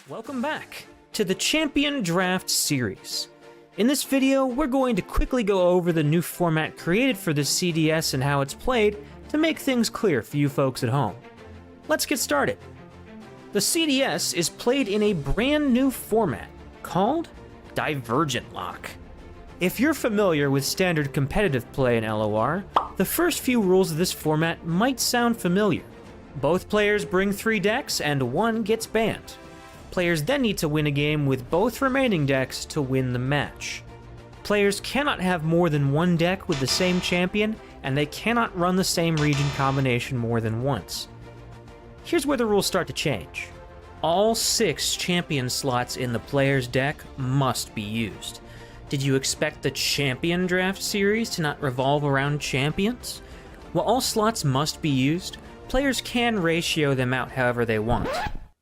Welcome back to the Champion Draft Series. In this video, we're going to quickly go over the new format created for the CDS and how it's played to make things clear for you folks at home. Let's get started. The CDS is played in a brand new format called Divergent Lock. If you're familiar with standard competitive play in LOR, the first few rules of this format might sound familiar. Both players bring 3 decks and one gets banned. Players then need to win a game with both remaining decks to win the match. Players cannot have more than one deck with the same champion, and they cannot run the same region combination more than once. Here's where the rules start to change. All 6 champion slots in the player's deck must be used. Did you expect the Champion Draft series to not revolve around champions? While all slots must be used, players can ratio them out however they want.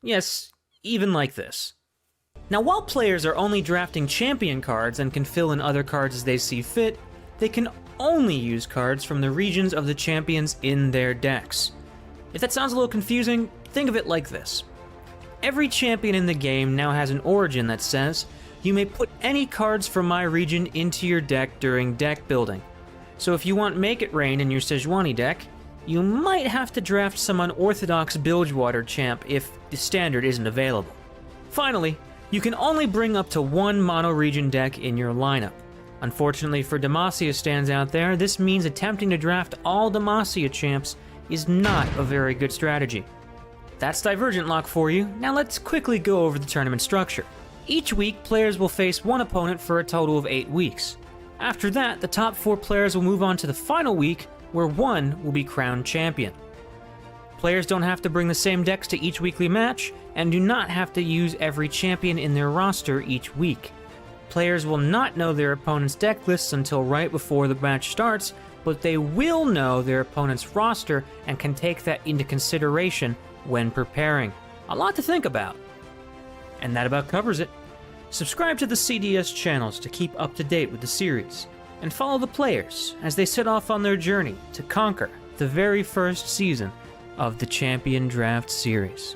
Yes, even like this. Now, while players are only drafting champion cards and can fill in other cards as they see fit, they can only use cards from the regions of the champions in their decks. If that sounds a little confusing, think of it like this. Every champion in the game now has an origin that says, you may put any cards from my region into your deck during deck building. So if you want Make It Rain in your Sejuani deck, you might have to draft some unorthodox Bilgewater champ if the standard isn't available. Finally, you can only bring up to 1 mono-region deck in your lineup. Unfortunately for Demacia stands out there, this means attempting to draft all Demacia champs is not a very good strategy. That's Divergent Lock for you. Now let's quickly go over the tournament structure. Each week, players will face one opponent for a total of 8 weeks. After that, the top 4 players will move on to the final week, where one will be crowned champion. Players don't have to bring the same decks to each weekly match, and do not have to use every champion in their roster each week. Players will not know their opponent's deck lists until right before the match starts, but they will know their opponent's roster and can take that into consideration when preparing. A lot to think about. And that about covers it. Subscribe to the CDS channels to keep up to date with the series, and follow the players as they set off on their journey to conquer the very first season of the Champion Draft Series.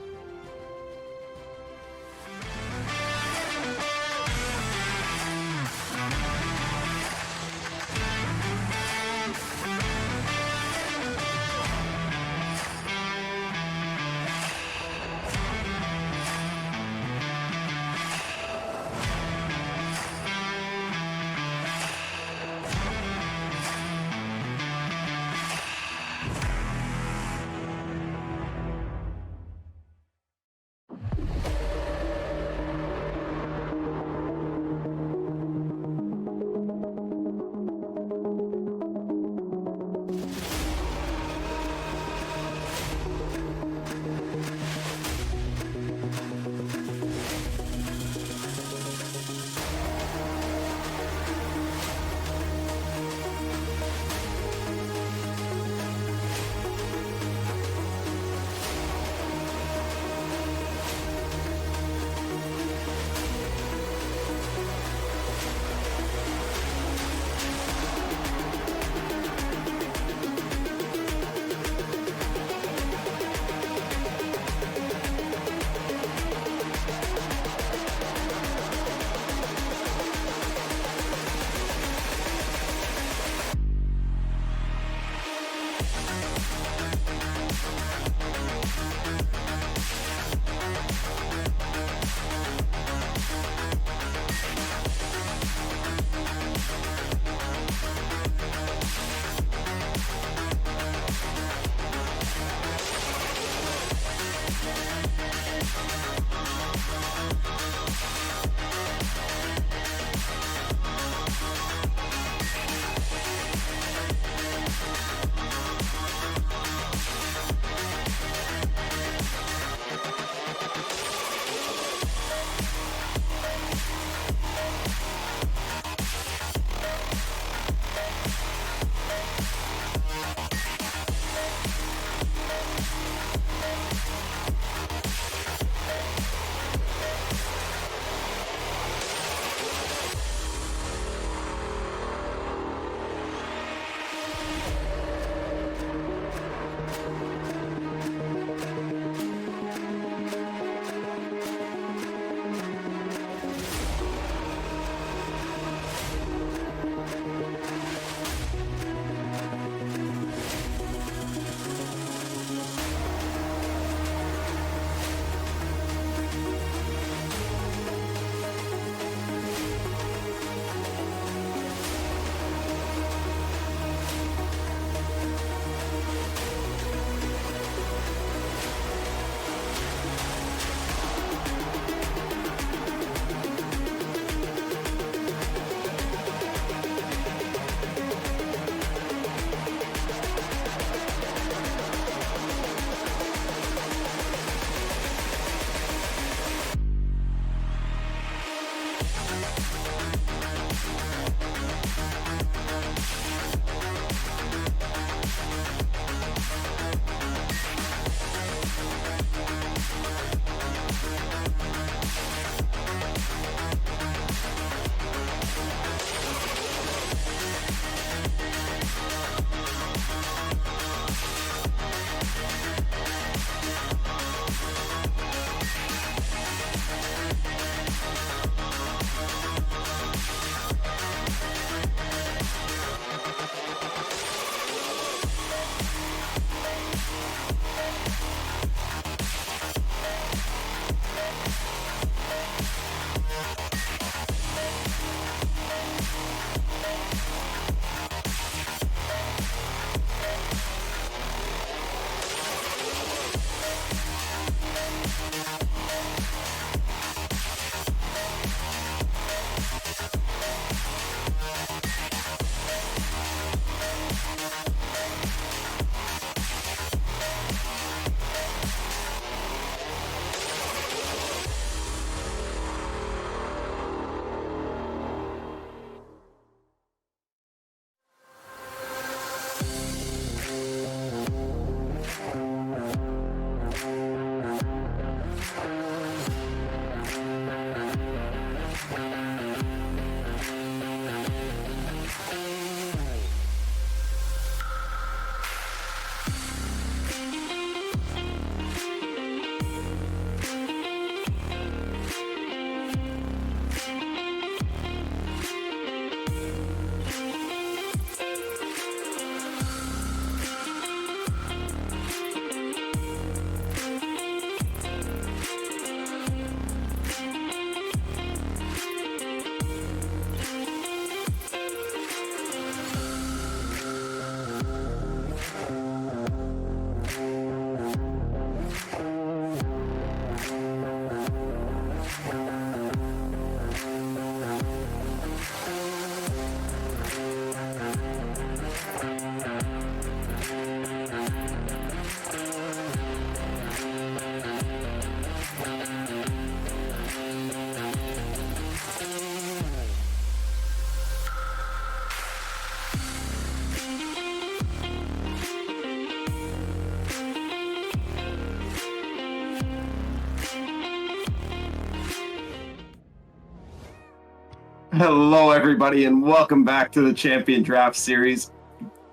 Hello, everybody, and welcome back to the Champion Draft Series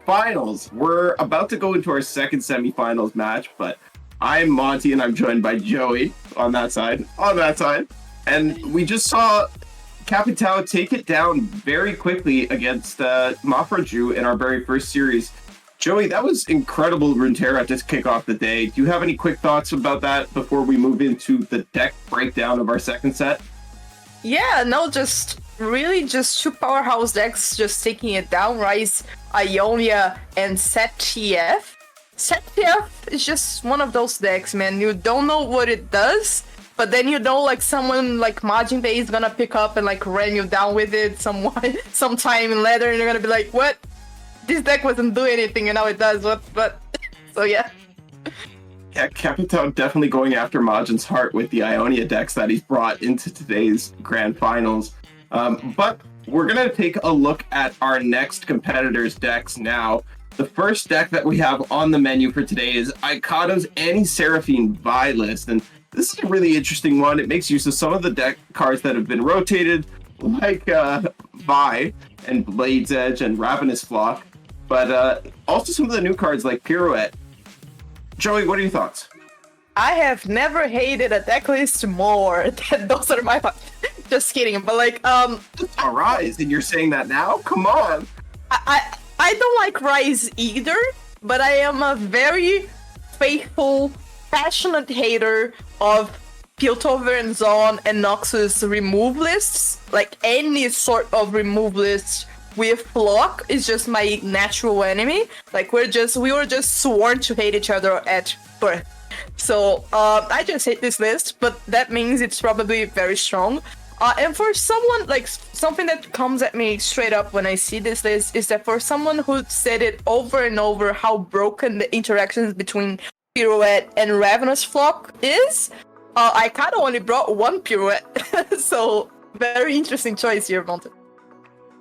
Finals. We're about to go into our second semifinals match, but I'm Monty, and I'm joined by Joey on that side. And we just saw Capitao take it down very quickly against Mafraju in our very first series. Joey, that was incredible Runeterra to kick off the day. Do you have any quick thoughts about that before we move into the deck breakdown of our second set? Yeah, no, just two powerhouse decks just taking it down. Rise, Ionia, and Set TF. Set TF is just one of those decks, man. You don't know what it does, but then you know, like, someone like Majin Bay is gonna pick up and like ran you down with it sometime later, and you're gonna be like, what? This deck wasn't doing anything, and now it does. What? So yeah. Yeah, Capitao definitely going after Majin's heart with the Ionia decks that he's brought into today's grand finals. But we're gonna take a look at our next competitors' decks now. The first deck that we have on the menu for today is Aikado's Anti-Seraphine Vi list, and this is a really interesting one. It makes use of some of the deck cards that have been rotated, like Vi and Blade's Edge and Ravenous Flock, but also some of the new cards like Pirouette. Joey, what are your thoughts? I have never hated a deck list more. Those are my thoughts. Just kidding, but like, Rise, and you're saying that now? Come on. I don't like Rise either, but I am a very faithful, passionate hater of Piltover and Zon and Noxus remove lists. Like, any sort of remove list with Flock is just my natural enemy. Like, we were just sworn to hate each other at birth. So I just hate this list, but that means it's probably very strong. And for someone, like, something that comes at me straight up when I see this list is that for someone who said it over and over how broken the interactions between Pirouette and Ravenous Flock is, Aikado only brought one Pirouette. So very interesting choice here, Monty.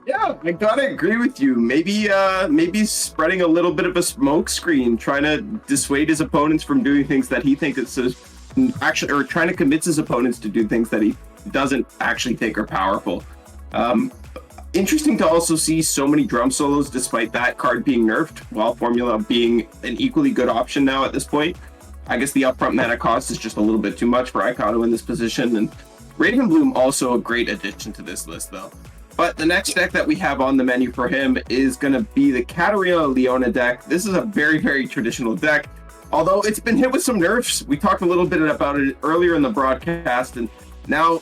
Yeah, I gotta agree with you. Maybe spreading a little bit of a smoke screen, trying to dissuade his opponents from doing things that he thinks is actually, or trying to convince his opponents to do things that he doesn't actually think are powerful. Interesting to also see so many drum solos despite that card being nerfed, while Formula being an equally good option now at this point. I guess the upfront mana cost is just a little bit too much for Aikado in this position, and Ravenbloom also a great addition to this list though. But the next deck that we have on the menu for him is going to be the Katarina Leona deck. This is a very, very traditional deck, although it's been hit with some nerfs. We talked a little bit about it earlier in the broadcast, and now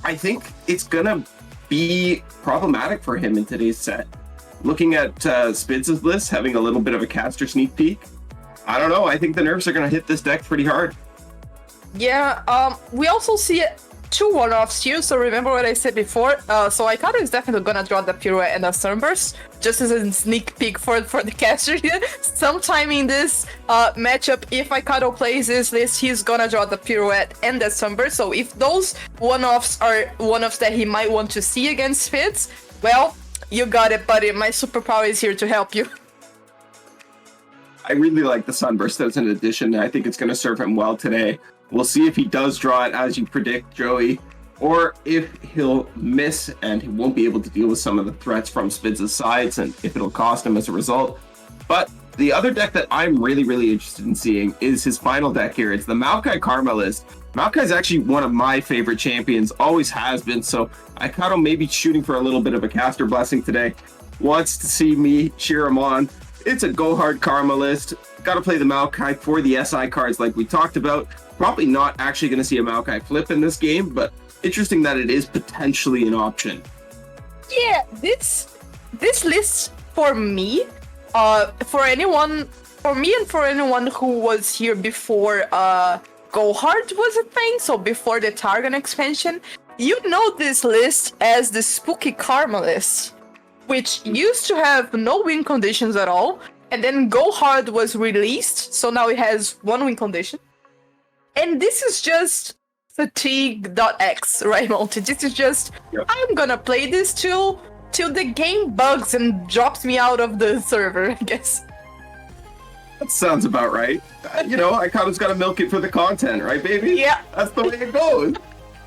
I think it's going to be problematic for him in today's set. Looking at Spidz's list, having a little bit of a caster sneak peek, I don't know. I think the nerfs are going to hit this deck pretty hard. Yeah, we also see two one-offs here, so remember what I said before. So Aikado is definitely gonna draw the Pirouette and the Sunburst, just as a sneak peek for the caster here. Sometime in this matchup, if Aikado plays this list, he's gonna draw the Pirouette and the Sunburst. So if those one-offs are one-offs that he might want to see against Spidz, well, you got it, buddy. My superpower is here to help you. I really like the Sunburst as an addition. I think it's going to serve him well today. We'll see if he does draw it as you predict, Joey, or if he'll miss and he won't be able to deal with some of the threats from Spidz's sides and if it'll cost him as a result. But the other deck that I'm really, really interested in seeing is his final deck here. It's the Maokai Karma list. Maokai is actually one of my favorite champions, always has been, so Aikado may be shooting for a little bit of a caster blessing today. Wants to see me cheer him on. It's a go hard Karma list. Got to play the Maokai for the SI cards like we talked about. Probably not actually going to see a Maokai flip in this game, but interesting that it is potentially an option. Yeah, this list for me, for anyone who was here before Go Hard was a thing, so before the Targon expansion, you know this list as the Spooky Karma list, which used to have no win conditions at all, and then Go Hard was released, so now it has one win condition. And this is just fatigue.x, right, Monty? This is just, yep. I'm gonna play this till the game bugs and drops me out of the server, I guess. That sounds about right. You know, Aikado's gotta milk it for the content, right, baby? Yeah. That's the way it goes.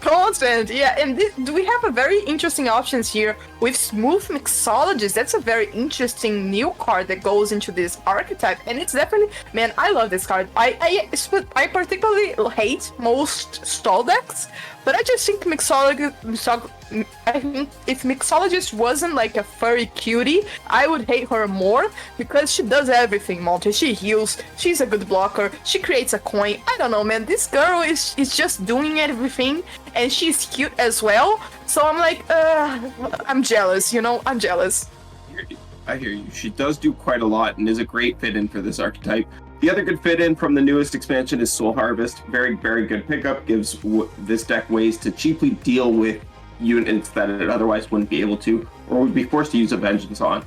Constant, yeah, and we have a very interesting options here with Smooth Mixologist. That's a very interesting new card that goes into this archetype, and it's definitely, man, I love this card. I particularly hate most stall decks, but I just think I think if Mixologist wasn't like a furry cutie, I would hate her more, because she does everything, Monty. She heals, she's a good blocker, she creates a coin. I don't know, man, this girl is just doing everything, and she's cute as well. So I'm like, I'm jealous, you know? I'm jealous. I hear you. She does do quite a lot and is a great fit-in for this archetype. The other good fit-in from the newest expansion is Soul Harvest. Very, very good pickup. Gives this deck ways to cheaply deal with units that it otherwise wouldn't be able to, or would be forced to use a Vengeance on.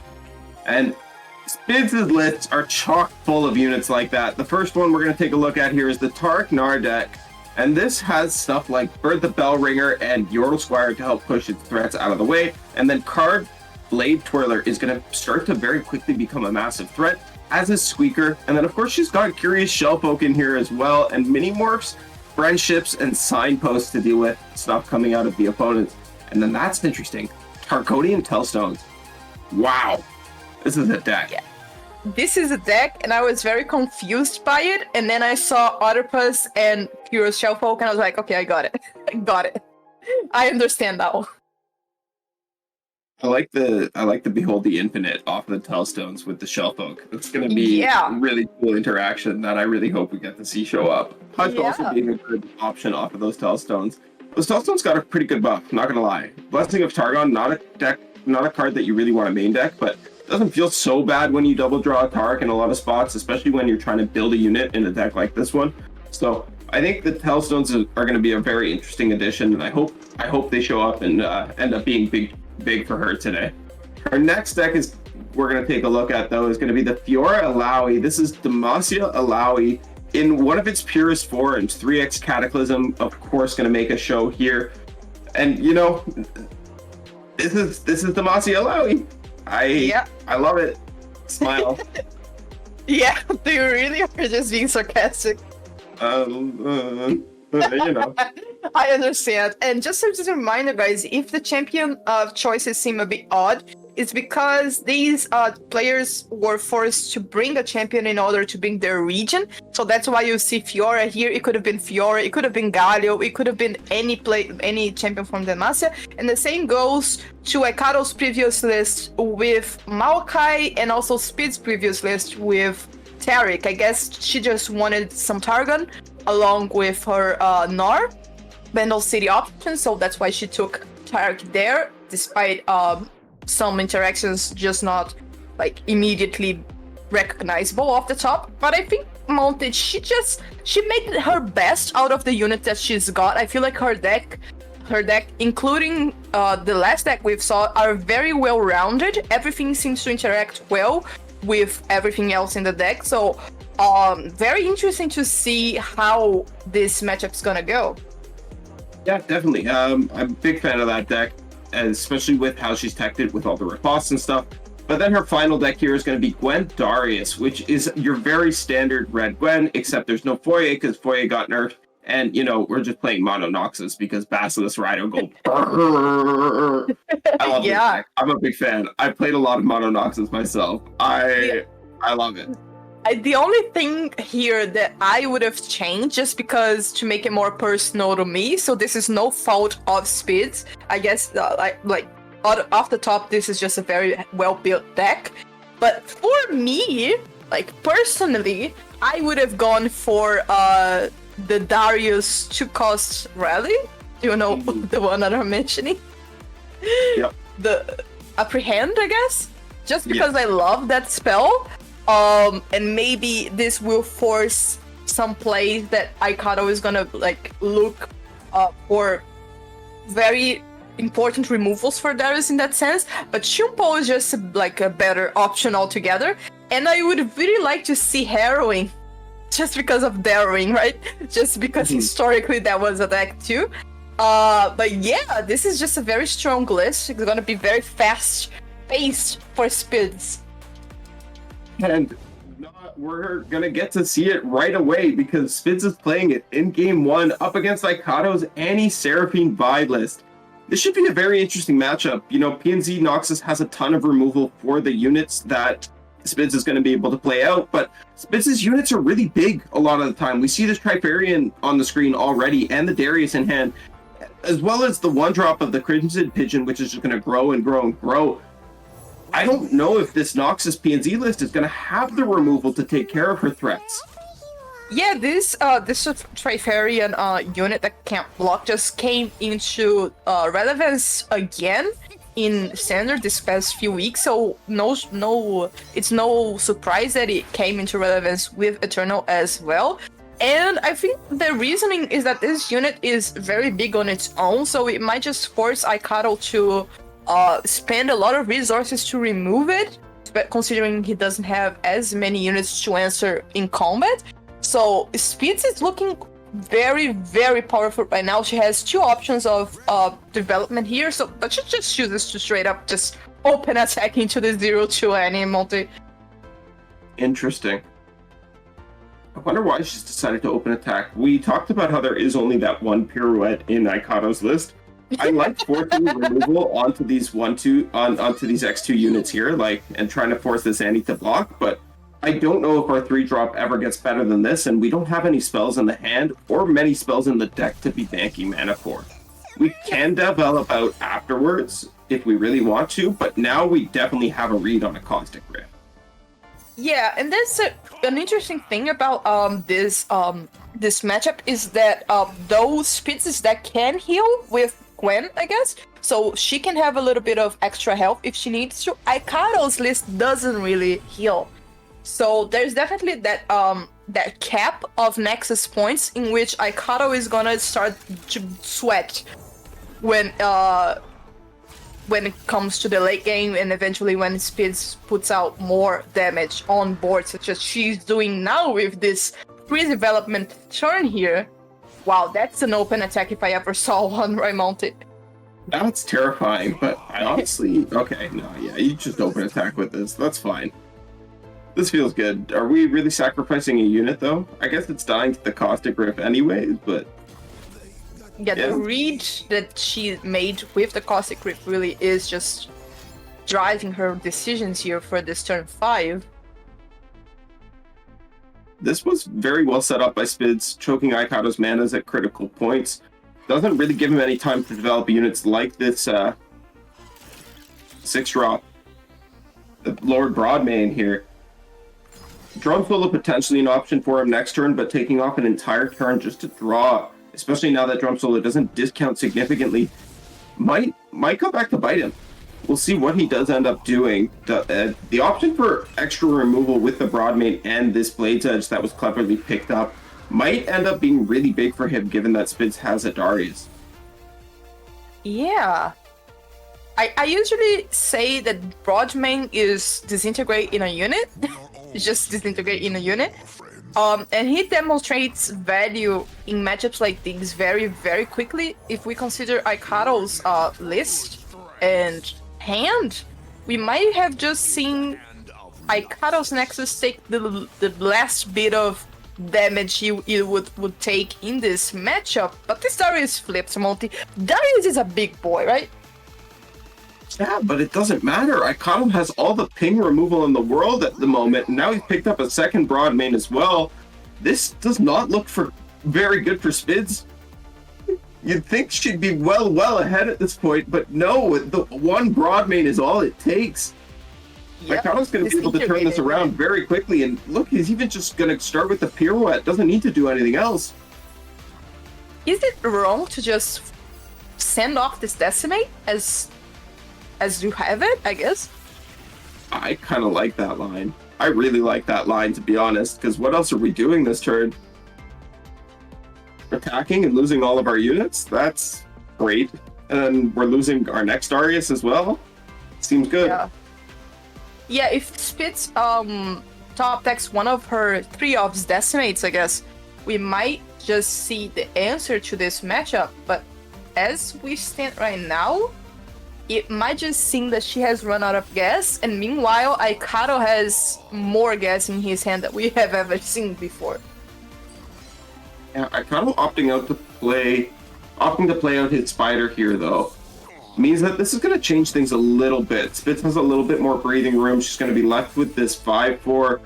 And Spidz' lists are chock full of units like that. The first one we're going to take a look at here is the Tarek Nar deck. And this has stuff like Bird the Bellringer and Yordle Squire to help push its threats out of the way. And then Card Blade Twirler is going to start to very quickly become a massive threat, as is Squeaker. And then, of course, she's got Curious Shellpoke in here as well, and Mini Morphs, Friendships, and Signposts to deal with stuff coming out of the opponents. And then that's interesting. Tarkodian Tellstones. Wow. This is a deck. Yeah. This is a deck, and I was very confused by it, and then I saw Otterpus and Curious Shellpoke, and I was like, okay, I got it. I got it. I understand now. I like the Behold the Infinite off the Tellstones with the Shellpoke. It's going to be a really cool interaction that I really hope we get to see show up. Hush also being a good option off of those Tellstones. Those Tellstones got a pretty good buff, not gonna lie. Blessing of Targon, not a card that you really want to main deck, but doesn't feel so bad when you double draw a Tarek in a lot of spots, especially when you're trying to build a unit in a deck like this one. So I think the Tellstones are going to be a very interesting addition, and I hope they show up and end up being big for her today. Our next deck we're going to take a look at, though, is going to be the Fiora Alawi. This is Demacia Alawi in one of its purest forms. 3x Cataclysm, of course, going to make a show here. And, you know, this is Demacia Alawi. I love it. Smile. Yeah, they really are just being sarcastic. You know. I understand. And just as a reminder, guys, if the champion choices seem a bit odd, it's because these players were forced to bring a champion in order to bring their region. So that's why you see Fiora here. It could have been Fiora, it could have been Galio, it could have been any champion from Demacia. And the same goes to Aikado's previous list with Maokai, and also Spidz' previous list with Tarek. I guess she just wanted some Targon along with her Nar, Bandle City option, so that's why she took Tarek there, despite some interactions just not like immediately recognizable off the top. But I think Montage, she made her best out of the unit that she's got. I feel like her deck, including the last deck we saw, are very well rounded. Everything seems to interact well with everything else in the deck. So very interesting to see how this matchup's gonna go. Yeah, definitely. I'm a big fan of that deck, especially with how she's teched it with all the riposts and stuff. But then her final deck here is going to be Gwen Darius, which is your very standard red Gwen, except there's no Foyer because Foyer got nerfed. And, you know, we're just playing Mono Noxus because Basilisk Rider go brrrr. I love this deck. I'm a big fan. I played a lot of Mono Noxus myself. I love it. The only thing here that I would have changed, just because to make it more personal to me, so this is no fault of Spidz. I guess, like off the top, this is just a very well-built deck. But for me, like personally, I would have gone for the Darius 2-cost rally. Do you know the one that I'm mentioning? Yep. The Apprehend, I guess? Just because I love that spell. And maybe this will force some plays that Aikado is gonna like look for very important removals for Darius in that sense. But Shumpo is just like a better option altogether. And I would really like to see Harrowing, just because of Darrowing, right? Just because historically that was a deck too. But yeah, this is just a very strong list. It's gonna be very fast-paced for Spidz. And we're gonna get to see it right away because Spidz is playing it in game 1 up against Aikado's Anti-Seraphine Vi list. This should be a very interesting matchup. You know, PNZ Noxus has a ton of removal for the units that Spidz is going to be able to play out, but Spidz's units are really big a lot of the time. We see this Trifarian on the screen already and the Darius in hand, as well as the 1-drop of the Crimson Pigeon, which is just going to grow and grow and grow. I don't know if this Noxus PNZ list is going to have the removal to take care of her threats. Yeah, this Trifarian unit that can't block just came into relevance again in Standard this past few weeks, so it's no surprise that it came into relevance with Eternal as well. And I think the reasoning is that this unit is very big on its own, so it might just force Aikado to spend a lot of resources to remove it, but considering he doesn't have as many units to answer in combat. So Spidz is looking very, very powerful right now. She has 2 options of development here, so but she just chooses to straight up just open attack into the 0-2 any multi. Interesting. I wonder why she's decided to open attack. We talked about how there is only that one pirouette in Aikado's list. I like forcing removal onto these onto these X2 units here, and trying to force this Annie to block, but I don't know if our 3-drop ever gets better than this, and we don't have any spells in the hand or many spells in the deck to be banking mana for. We can develop out afterwards if we really want to, but now we definitely have a read on a Caustic Rift. Yeah, and that's an interesting thing about this matchup is that those Spidzes that can heal with Gwen, I guess, so she can have a little bit of extra health if she needs to. Aikado's list doesn't really heal. So there's definitely that cap of Nexus points in which Aikado is gonna start to sweat when it comes to the late game, and eventually when Spidz puts out more damage on board, such as she's doing now with this pre-development turn here. Wow, that's an open attack if I ever saw one, Raimonte. That's terrifying, but I honestly... Okay, no, yeah, you just open attack with this. That's fine. This feels good. Are we really sacrificing a unit, though? I guess it's dying to the Caustic Rift anyways, but... Yeah, the read that she made with the Caustic Rift really is just driving her decisions here for this turn 5. This was very well set up by Spidz, choking Aikado's manas at critical points. Doesn't really give him any time to develop units like this 6-drop. The Lord Broadmane here. Drum solo potentially an option for him next turn, but taking off an entire turn just to draw, especially now that drum solo doesn't discount significantly, might come back to bite him. We'll see what he does end up doing. The option for extra removal with the Broadmane and this Blade's Edge that was cleverly picked up might end up being really big for him, given that Spidz has a Darius. Yeah. I usually say that Broadmane is disintegrate in a unit. Just disintegrate in a unit. And he demonstrates value in matchups like these very, very quickly. If we consider Aikado's list and hand, we might have just seen Aikado's Nexus take the last bit of damage he would take in this matchup. But this Darius flips, Monty. Darius is a big boy, right? Yeah, but it doesn't matter. Aikado has all the ping removal in the world at the moment, and now he's picked up a second Broadmane as well. This does not look very good for Spidz. You'd think she'd be well ahead at this point, but no, the one Broadmane is all it takes. Yep. Aikado's going to be able to turn this around very quickly, and look, he's even just going to start with the pirouette. Doesn't need to do anything else. Is it wrong to just send off this Decimate as you have it, I guess? I kind of like that line. I really like that line, to be honest, because what else are we doing this turn? Attacking and losing all of our units? That's great. And we're losing our next Darius as well? Seems good. Yeah, if Spidz top decks one of her 3-offs Decimates, I guess, we might just see the answer to this matchup. But as we stand right now, it might just seem that she has run out of gas, and meanwhile, Aikado has more gas in his hand that we have ever seen before. Yeah, Aikado opting to play out his spider here, though, means that this is going to change things a little bit. Spidz has a little bit more breathing room. She's going to be left with this 5-4.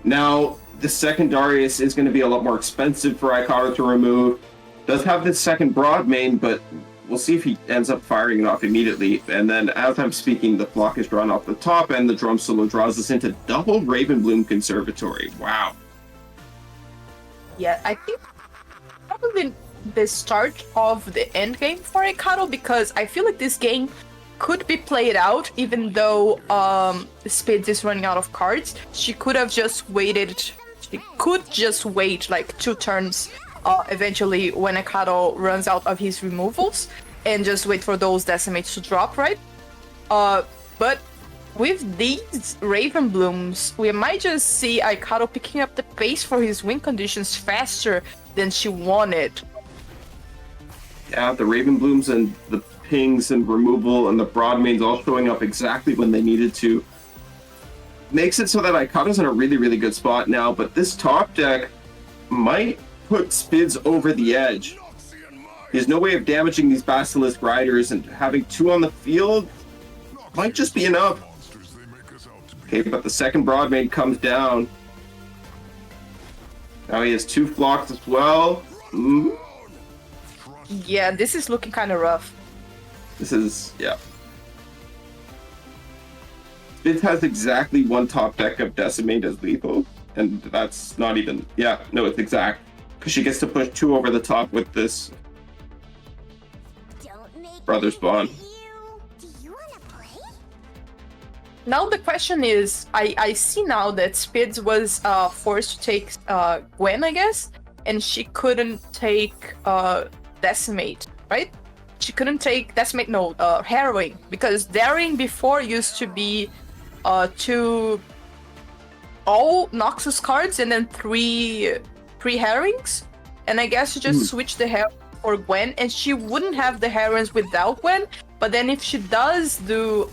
Now, the second Darius is going to be a lot more expensive for Aikado to remove. Does have this second broad main, but we'll see if he ends up firing it off immediately. And then, as I'm speaking, the flock is drawn off the top, and the drum solo draws us into double Ravenbloom Conservatory. Wow. Yeah, I think probably the start of the end game for Aikado, because I feel like this game could be played out even though Spidz is running out of cards. She could have just waited. She could just wait like 2 turns eventually when Aikado runs out of his removals and just wait for those decimates to drop, right? But with these Raven Blooms, we might just see Aikado picking up the pace for his win conditions faster than she wanted. Yeah, the Raven Blooms and the pings and removal and the broad mains all showing up exactly when they needed to. Makes it so that Aikado's in a really, really good spot now, but this top deck might put Spidz over the edge. There's no way of damaging these Basilisk Riders, and having 2 on the field might just be enough. Okay, but the second broad main comes down. Now he has 2 flocks as well. Yeah, this is looking kind of rough. This is, yeah. Spidz has exactly 1 top deck of Decimate as lethal, and that's not even, yeah, no, it's exact. Because she gets to push 2 over the top with this Brothers Bond. Now the question is, I see now that Spidz was forced to take Gwen, I guess, and she couldn't take Decimate, right? She couldn't take Decimate, no, Harrowing, because Daring before used to be 2 all Noxus cards and then 3 Harrowings, and I guess she just switched the Harrowing for Gwen, and she wouldn't have the Harrowings without Gwen, but then if she does do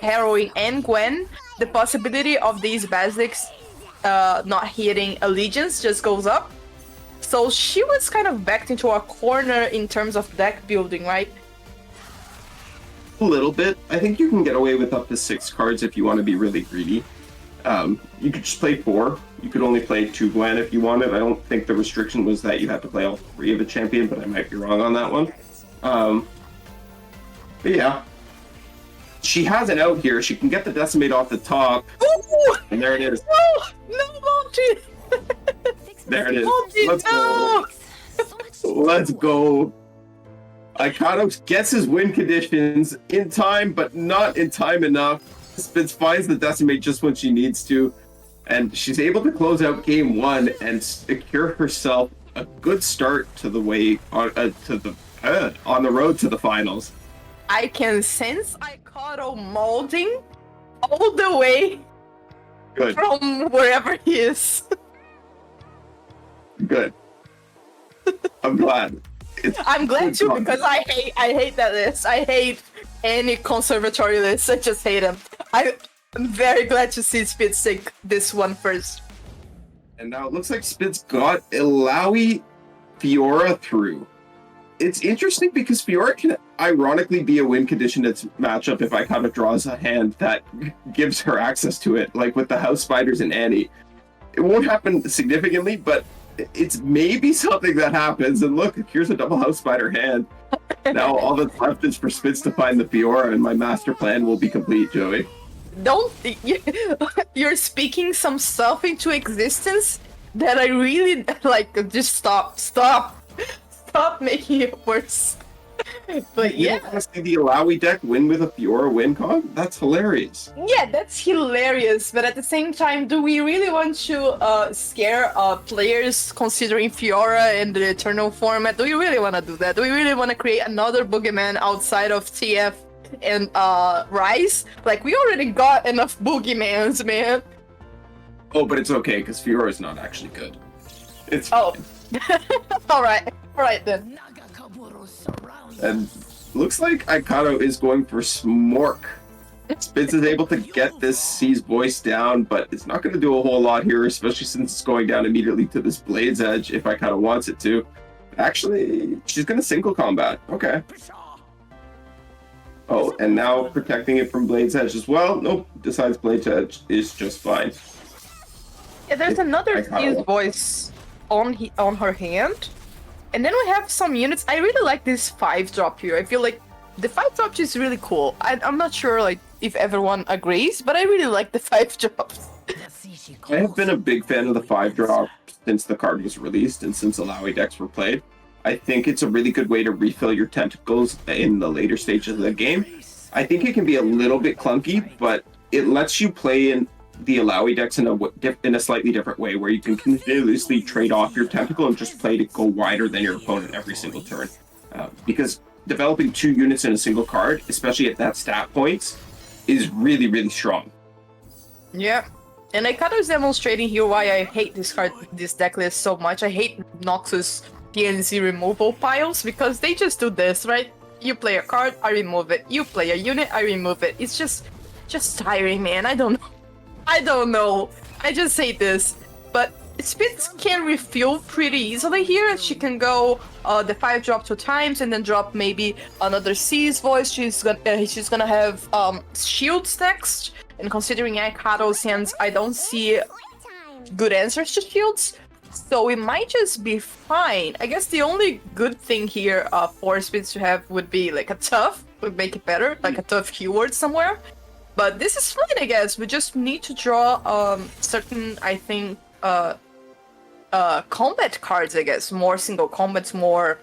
Harrowing and Gwen, the possibility of these Basilics not hitting Allegiance just goes up. So she was kind of backed into a corner in terms of deck building, right? A little bit. I think you can get away with up to 6 cards if you want to be really greedy. You could just play 4. You could only play 2 Gwen if you wanted. I don't think the restriction was that you had to play all 3 of a champion, but I might be wrong on that one. But yeah. She has an out here. She can get the Decimate off the top. Ooh! And there it is. No, Monty! There it is. Monty, Let's no! go. Let's go. Aikado gets his win conditions in time, but not in time enough. Spidz finds the Decimate just when she needs to, and she's able to close out game 1 and secure herself a good start to the way on the road to the finals. I can sense Aikado molding all the way Good. from wherever he is. Good. I'm glad. I'm glad too, because I hate that list. I hate any conservatory list. I just hate them. I'm very glad to see Spidz take this one first. And now it looks like Spidz got Illaoi Fiora through. It's interesting because Fiora can ironically be a win condition matchup if Aikado draws a hand that gives her access to it, like with the House Spiders and Annie. It won't happen significantly, but it's maybe something that happens. And look, here's a double House Spider hand. Now all that's left is for Spidz to find the Fiora, and my master plan will be complete, Joey. You're speaking some stuff into existence that I really like. Just stop making it worse. But You yeah, want to see the Illaoi deck win with a Fiora win con? That's hilarious. yeah, that's hilarious. But at the same time, do we really want to scare players considering Fiora and the Eternal format? Do we really want to do that? Do we really want to create another boogeyman outside of TF and Rise? Like, we already got enough boogeymans, man. Oh, but it's okay because Fiora is not actually good. It's Oh, all right then. And Looks like Aikado is going for Smork. Spidz is able to get this C's voice down, but it's not going to do a whole lot here, especially since it's going down immediately to this Blade's Edge if Aikado wants it to. Actually, she's going to single combat. Okay. Oh, and now protecting it from Blade's Edge as well. Nope, decides Blade's Edge is just fine. Yeah, there's another C's voice on her hand. And then we have some units. I really like this 5-drop here. I feel like the 5-drop is really cool. I'm not sure like if everyone agrees, but I really like the 5-drops. I have been a big fan of the 5-drop since the card was released and since Alawi decks were played. I think it's a really good way to refill your tentacles in the later stages of the game. I think it can be a little bit clunky, but it lets you play in the Alawi decks in a slightly different way, where you can continuously trade off your tentacle and just play to go wider than your opponent every single turn. Because developing 2 units in a single card, especially at that stat points, is really, really strong. Yeah. And Aikado is demonstrating here why I hate this deck list so much. I hate Noxus PNC removal piles, because they just do this, right? You play a card, I remove it. You play a unit, I remove it. It's just tiring, man. I don't know. I just hate this. But Spidz can refuel pretty easily here. She can go the 5-drop 2 times and then drop maybe another C's voice. She's gonna have shields next. And considering Aikado's hands, I don't see good answers to shields. So we might just be fine. I guess the only good thing here for Spidz to have would be like a tough, would make it better, like a tough keyword somewhere. But this is fine, I guess. We just need to draw certain, I think, combat cards, I guess. More single combats, more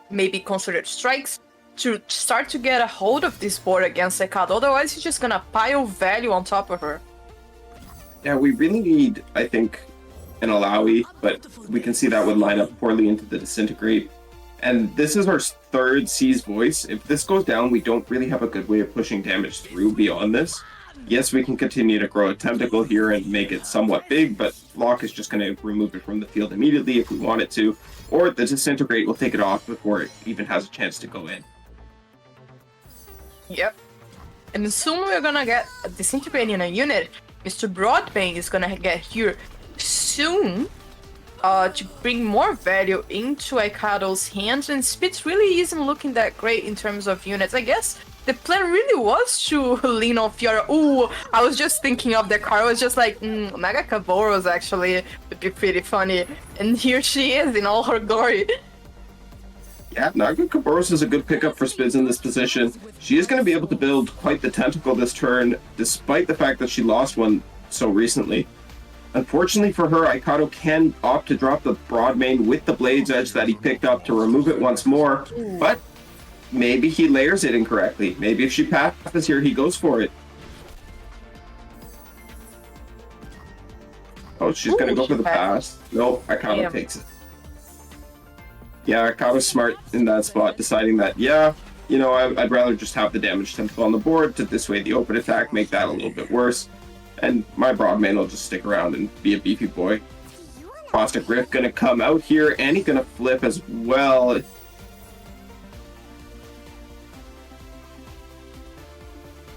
maybe considered strikes, to start to get a hold of this board against Aikado. Otherwise, he's just gonna pile value on top of her. Yeah, we really need, I think, an Alawi, but we can see that would line up poorly into the Disintegrate. And this is our 3rd C's voice. If this goes down, we don't really have a good way of pushing damage through beyond this. Yes, we can continue to grow a Tentacle here and make it somewhat big, but Lock is just going to remove it from the field immediately if we want it to, or the Disintegrate will take it off before it even has a chance to go in. Yep. And soon we're gonna get a Disintegrate in a unit. Mr. Broadbane is gonna get here soon to bring more value into Aikado's hands, and Spidz really isn't looking that great in terms of units. I guess the plan really was to lean on Fiora. Ooh, I was just thinking of the card. I was just like, Mega Kaboros actually would be pretty funny. And here she is in all her glory. Yeah, Naga Kaboros is a good pickup for Spidz in this position. She is going to be able to build quite the Tentacle this turn, despite the fact that she lost one so recently. Unfortunately for her, Aikado can opt to drop the Broadmane with the Blade's Edge that he picked up to remove it once more, but maybe he layers it incorrectly. Maybe if she passes here, he goes for it. Oh, she's going to go for the pass. Nope, Aikado takes it. Yeah, Aikado's smart in that spot, deciding that, yeah, you know, I'd rather just have the damage tentacle on the board to dissuade the open attack, make that a little bit worse. And my Broadmane will just stick around and be a beefy boy. Caustic Rift gonna come out here, and he's gonna flip as well.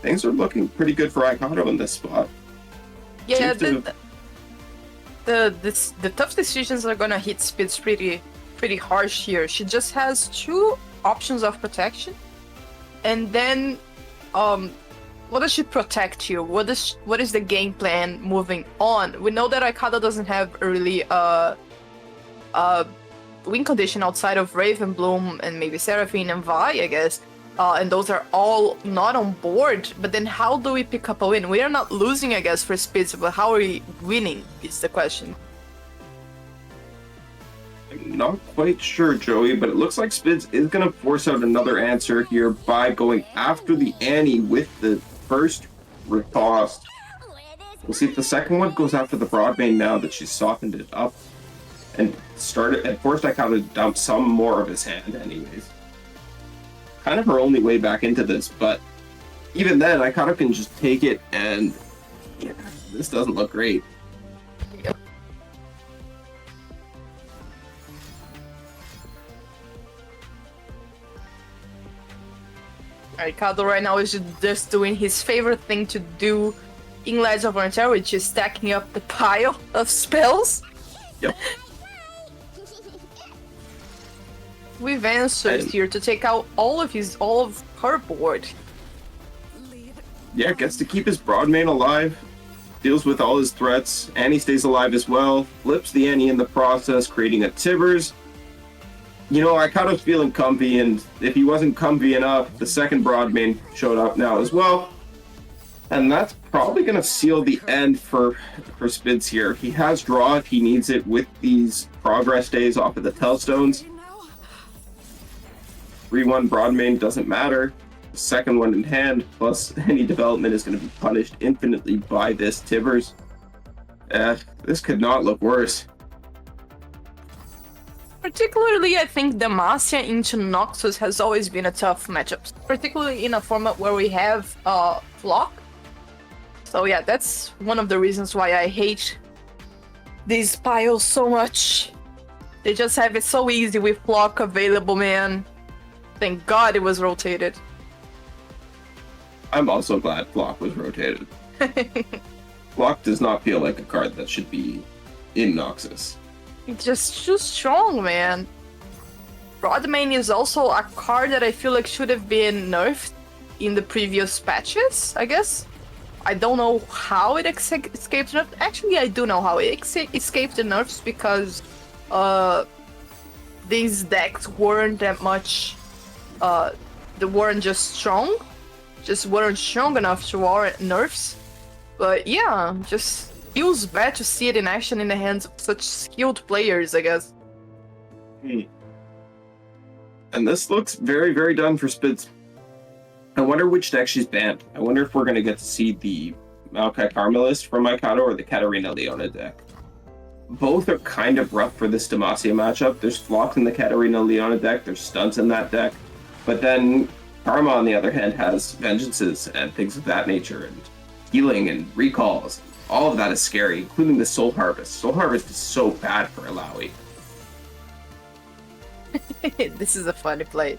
Things are looking pretty good for Aikado in this spot. Yeah, the tough decisions are gonna hit Spidz pretty harsh here. She just has 2 options of protection, and then what does she protect here? What is the game plan moving on? We know that Aikado doesn't have a really win condition outside of Ravenbloom and maybe Seraphine and Vi, I guess. And those are all not on board. But then how do we pick up a win? We are not losing, I guess, for Spidz, but how are we winning is the question. I'm not quite sure, Joey, but it looks like Spidz is going to force out another answer here by going after the Annie with the first riposte. We'll see if the second one goes after the Broadmane now that she's softened it up and forced Aikado to dump some more of his hand anyways. Kind of her only way back into this, but even then, Aikado can just take it, and yeah, this doesn't look great. Aikado right now is just doing his favorite thing to do in Legends of Runeterra, which is stacking up the pile of spells. Yep. With answers here to take out all of her board. Yeah, gets to keep his Broadmane alive, deals with all his threats. Annie stays alive as well, flips the Annie in the process, creating a Tibbers. You know, Aikado's feeling comfy, and if he wasn't comfy enough, the second Broadmane showed up now as well. And that's probably going to seal the end for Spidz here. He has draw if he needs it with these progress days off of the Tellstones. 3-1 Broadmane doesn't matter. The second one in hand, plus any development is going to be punished infinitely by this Tibbers. This could not look worse. Particularly, I think Demacia into Noxus has always been a tough matchup. Particularly in a format where we have Flock. So yeah, that's one of the reasons why I hate these piles so much. They just have it so easy with Flock available, man. Thank God it was rotated. I'm also glad Flock was rotated. Flock does not feel like a card that should be in Noxus. It's just too strong, man. Broadmane is also a card that I feel like should have been nerfed in the previous patches, I guess. I don't know how it escaped nerfs. Actually, I do know how it escaped the nerfs because these decks weren't that much. They weren't just weren't strong enough to warrant nerfs. But yeah, just feels bad to see it in action in the hands of such skilled players, I guess. And this looks very, very done for Spidz. I wonder which deck she's banned. I wonder if we're going to get to see the Maokai Carmelist from Aikado or the Katarina Leona deck. Both are kind of rough for this Demacia matchup. There's Flock in the Katarina Leona deck, there's stunts in that deck. But then Karma, on the other hand, has vengeances and things of that nature, and healing and recalls. All of that is scary, including the Soul Harvest. Soul Harvest is so bad for Alawi. This is a funny play.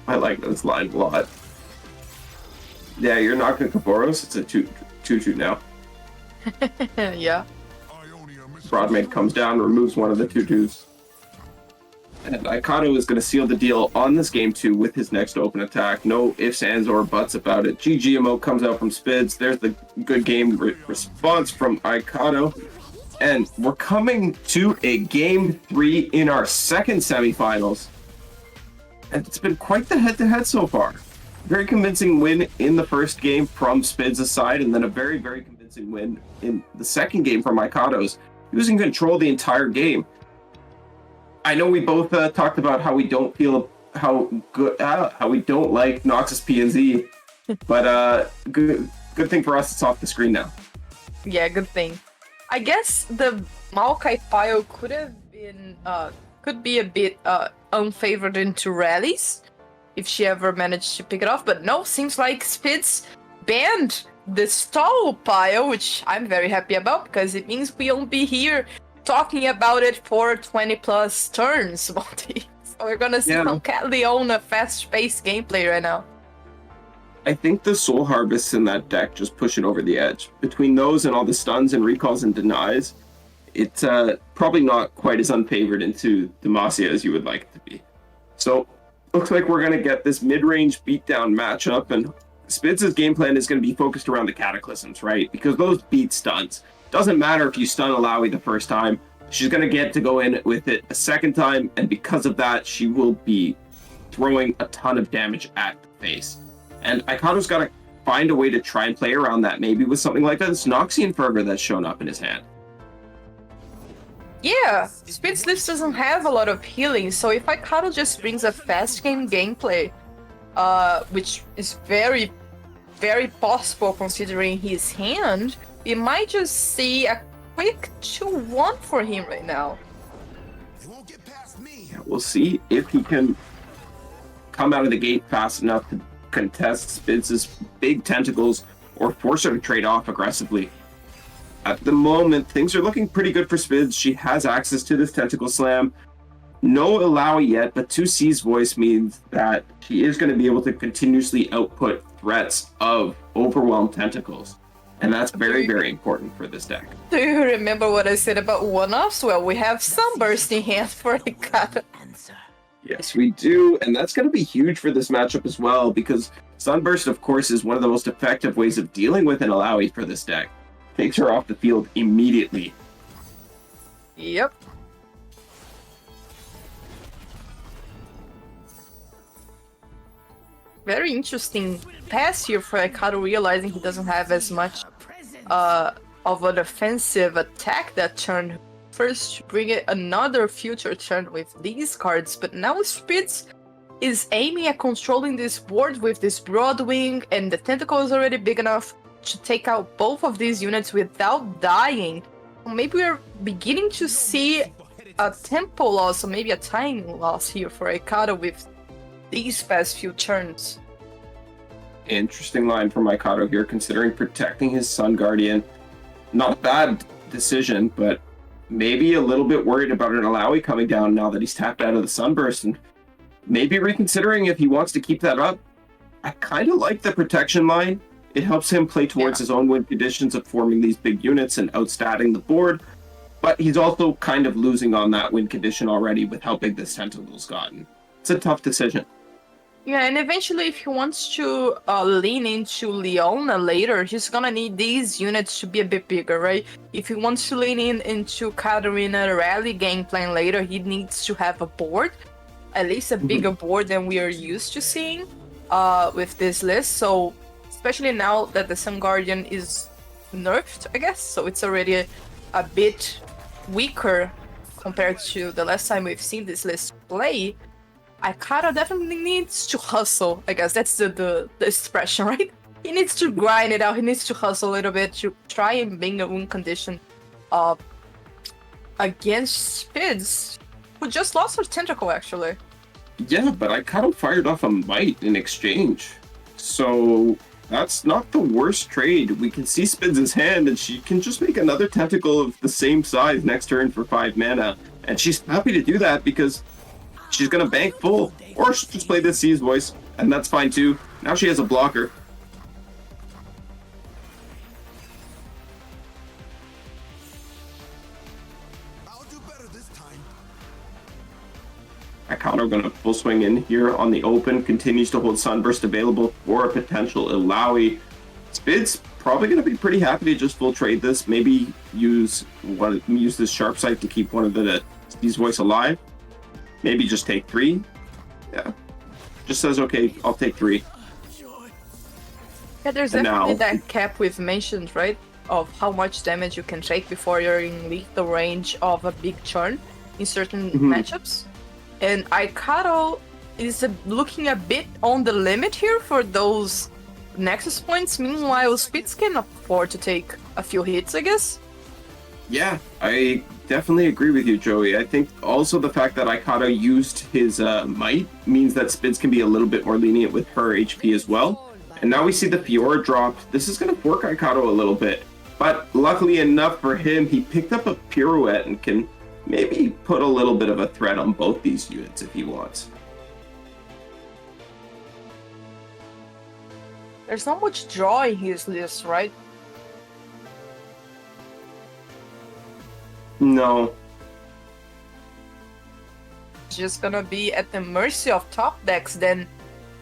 I like this line a lot. Yeah, you're not going to Kaboros. It's a 2-2 now. Yeah. Broadmane comes down, removes one of the 2-2s. And Aikado is going to seal the deal on this game 2 with his next open attack. No ifs, ands, or buts about it. GG emote comes out from Spidz. There's the good game response from Aikado. And we're coming to a game 3 in our second semifinals. And it's been quite the head-to-head so far. Very convincing win in the first game from Spidz's side, and then a very, very convincing win in the second game from Aikado's. He was in control the entire game. I know we both talked about how we don't feel how we don't like Noxus PNZ, but good thing for us, it's off the screen now. Yeah, good thing. I guess the Maokai file could have been could be a bit unfavored into rallies if she ever managed to pick it off, but no, seems like Spidz banned the stall pile, which I'm very happy about because it means we won't be here talking about it for 20 plus turns. So we're gonna see some Cat Leona fast-paced gameplay right now. I think the Soul Harvests in that deck just push it over the edge. Between those and all the stuns and recalls and denies, it's probably not quite as unfavored into Demacia as you would like it to be. So looks like we're gonna get this mid-range beatdown matchup, and Spidz's game plan is going to be focused around the Cataclysms, right? Because those beat stuns. Doesn't matter if you stun Alawi the first time, she's going to get to go in with it a second time, and because of that, she will be throwing a ton of damage at the face. And Aikado's got to find a way to try and play around that, maybe with something like this Noxian Fervor that's shown up in his hand. Yeah, Spidz List doesn't have a lot of healing, so if Aikado just brings a fast game gameplay, which is very, very possible considering his hand, we might just see a quick 2-1 for him right now. Yeah, we'll see if he can come out of the gate fast enough to contest Spidz's big tentacles or force her to trade off aggressively. At the moment, things are looking pretty good for Spidz. She has access to this Tentacle Slam. No Alawi yet, but 2 C's voice means that she is going to be able to continuously output threats of overwhelmed tentacles. And that's very, very important for this deck. Do you remember what I said about one-offs? Well, we have Sunburst in hand for Aikado. Yes, we do, and that's going to be huge for this matchup as well, because Sunburst, of course, is one of the most effective ways of dealing with an Alawi for this deck. Takes her off the field immediately. Yep. Very interesting pass here for Aikado, realizing he doesn't have as much of an offensive attack that turn. First, bring it another future turn with these cards, but now Spidz is aiming at controlling this board with this Broadwing, and the tentacle is already big enough to take out both of these units without dying. Maybe we're beginning to see a tempo loss, or maybe a time loss here for Aikado with these past few turns. Interesting line from Aikado here, considering protecting his Sun Guardian. Not a bad decision, but maybe a little bit worried about an Alawi coming down now that he's tapped out of the Sunburst, and maybe reconsidering if he wants to keep that up. I kind of like the protection line. It helps him play towards his own win conditions of forming these big units and outstatting the board, but he's also kind of losing on that win condition already with how big this tentacle's gotten. It's a tough decision. Yeah, and eventually if he wants to lean into Leona later, he's gonna need these units to be a bit bigger, right? If he wants to lean into Katarina rally game plan later, he needs to have a board, at least a bigger board than we are used to seeing with this list. So especially now that the Sun Guardian is nerfed, I guess, so it's already a bit weaker compared to the last time we've seen this list play. Aikado definitely needs to hustle, I guess that's the expression, right? He needs to grind it out, he needs to hustle a little bit to try and bring a win condition against Spidz, who just lost her tentacle actually. Yeah, but Aikado fired off a Might in exchange. So that's not the worst trade. We can see Spidz's hand, and she can just make another tentacle of the same size next turn for 5 mana. And she's happy to do that because she's going to bank full, or she'll just play this C's voice, and that's fine too. Now she has a blocker. I'll do better this time. Aikado going to full swing in here on the open, continues to hold Sunburst available for a potential Ilawi. Spidz probably going to be pretty happy to just full trade this, maybe use this Sharp Sight to keep one of the C's voice alive. Maybe just take 3. Yeah. Just says, okay, I'll take 3. Yeah, there's And definitely now- that cap we've mentioned, right? Of how much damage you can take before you're in lethal range of a big churn in certain matchups. And Aikado is looking a bit on the limit here for those Nexus points. Meanwhile, Spidz can afford to take a few hits, I guess. Yeah, I definitely agree with you, Joey. I think also the fact that Aikado used his Might means that Spidz can be a little bit more lenient with her HP as well. And now we see the Fiora drop. This is going to fork Aikado a little bit. But luckily enough for him, he picked up a Pirouette and can maybe put a little bit of a threat on both these units if he wants. There's not much draw in his list, right? No. Just gonna be at the mercy of top decks then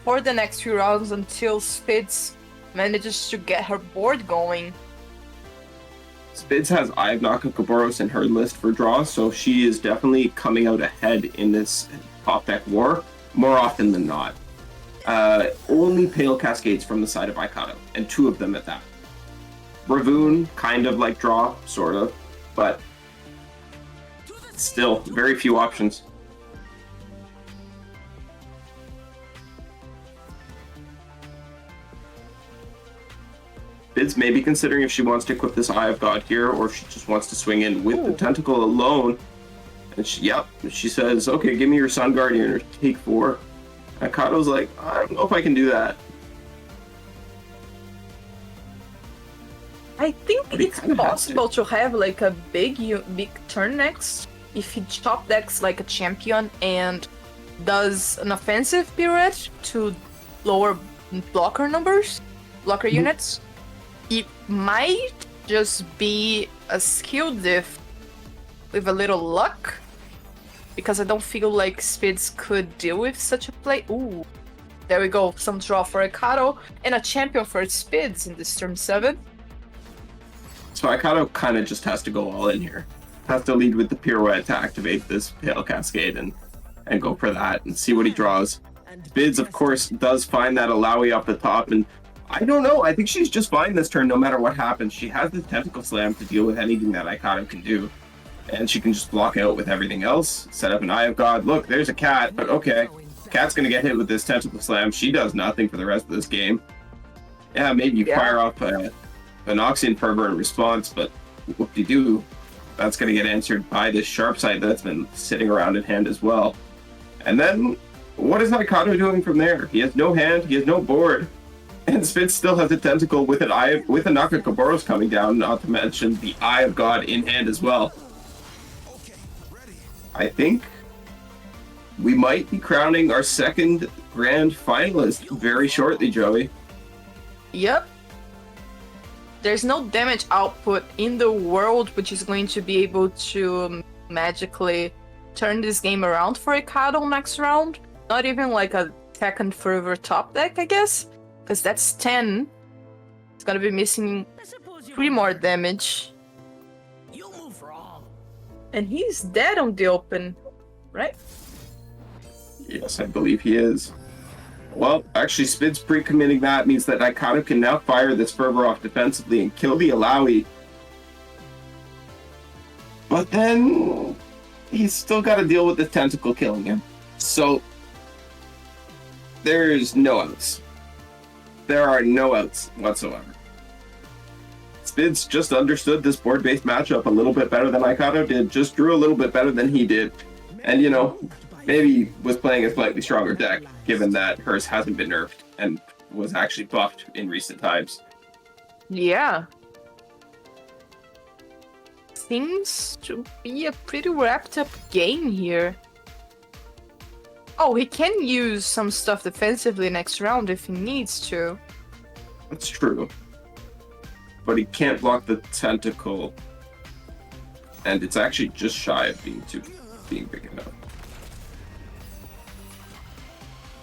for the next few rounds until Spidz manages to get her board going. Spidz has Eye of Nakakoboros in her list for draws, so she is definitely coming out ahead in this top deck war more often than not. Only Pale Cascades from the side of Aikado, and 2 of them at that. Ravoon, kind of like draw, sort of, but still, very few options. Spidz may be considering if she wants to equip this Eye of God here, or if she just wants to swing in with the Tentacle alone. And she says, okay, give me your Sun Guardian or take 4. Aikado's like, I don't know if I can do that. I think it's possible to have like a big turn next if he top decks like a champion and does an offensive pirouette to lower blocker units, it might just be a skill diff with a little luck, because I don't feel like Spidz could deal with such a play. Ooh, there we go. Some draw for Aikado and a champion for Spidz in this turn 7. So Aikado kind of just has to go all in here. Has to lead with the pirouette to activate this Pale Cascade and go for that and see what he draws. Spidz, of course, does find that Alawi up the top, and I don't know. I think she's just fine this turn no matter what happens. She has the Tentacle Slam to deal with anything that Aikado can do. And she can just block out with everything else. Set up an Eye of God. Look, there's a cat, but okay. Cat's gonna get hit with this Tentacle Slam. She does nothing for the rest of this game. Yeah, maybe you fire off an Oxian Fervor in response, but whoop-de-doo. That's gonna get answered by this Sharp Sight that's been sitting around in hand as well. And then, what is Aikado doing from there? He has no hand, he has no board. And Spidz still has a Tentacle with a Nakakaboros coming down, not to mention the Eye of God in hand as well. I think we might be crowning our second grand finalist very shortly, Joey. Yep. There's no damage output in the world which is going to be able to magically turn this game around for Aikado next round. Not even like a second Fervor top deck, I guess. Because that's 10. It's gonna be missing 3 more damage. And he's dead on the open, right? Yes, I believe he is. Well, actually, Spidz pre-committing that means that Aikado can now fire this Fervor off defensively and kill the Alawi. But then he's still got to deal with the Tentacle killing him. So there's no outs. There are no outs whatsoever. Spidz just understood this board-based matchup a little bit better than Aikado did, just drew a little bit better than he did. And, you know, maybe was playing a slightly stronger deck, given that hers hasn't been nerfed and was actually buffed in recent times. Yeah. Seems to be a pretty wrapped up game here. Oh, he can use some stuff defensively next round if he needs to. That's true. But he can't block the Tentacle. And it's actually just shy of being big enough.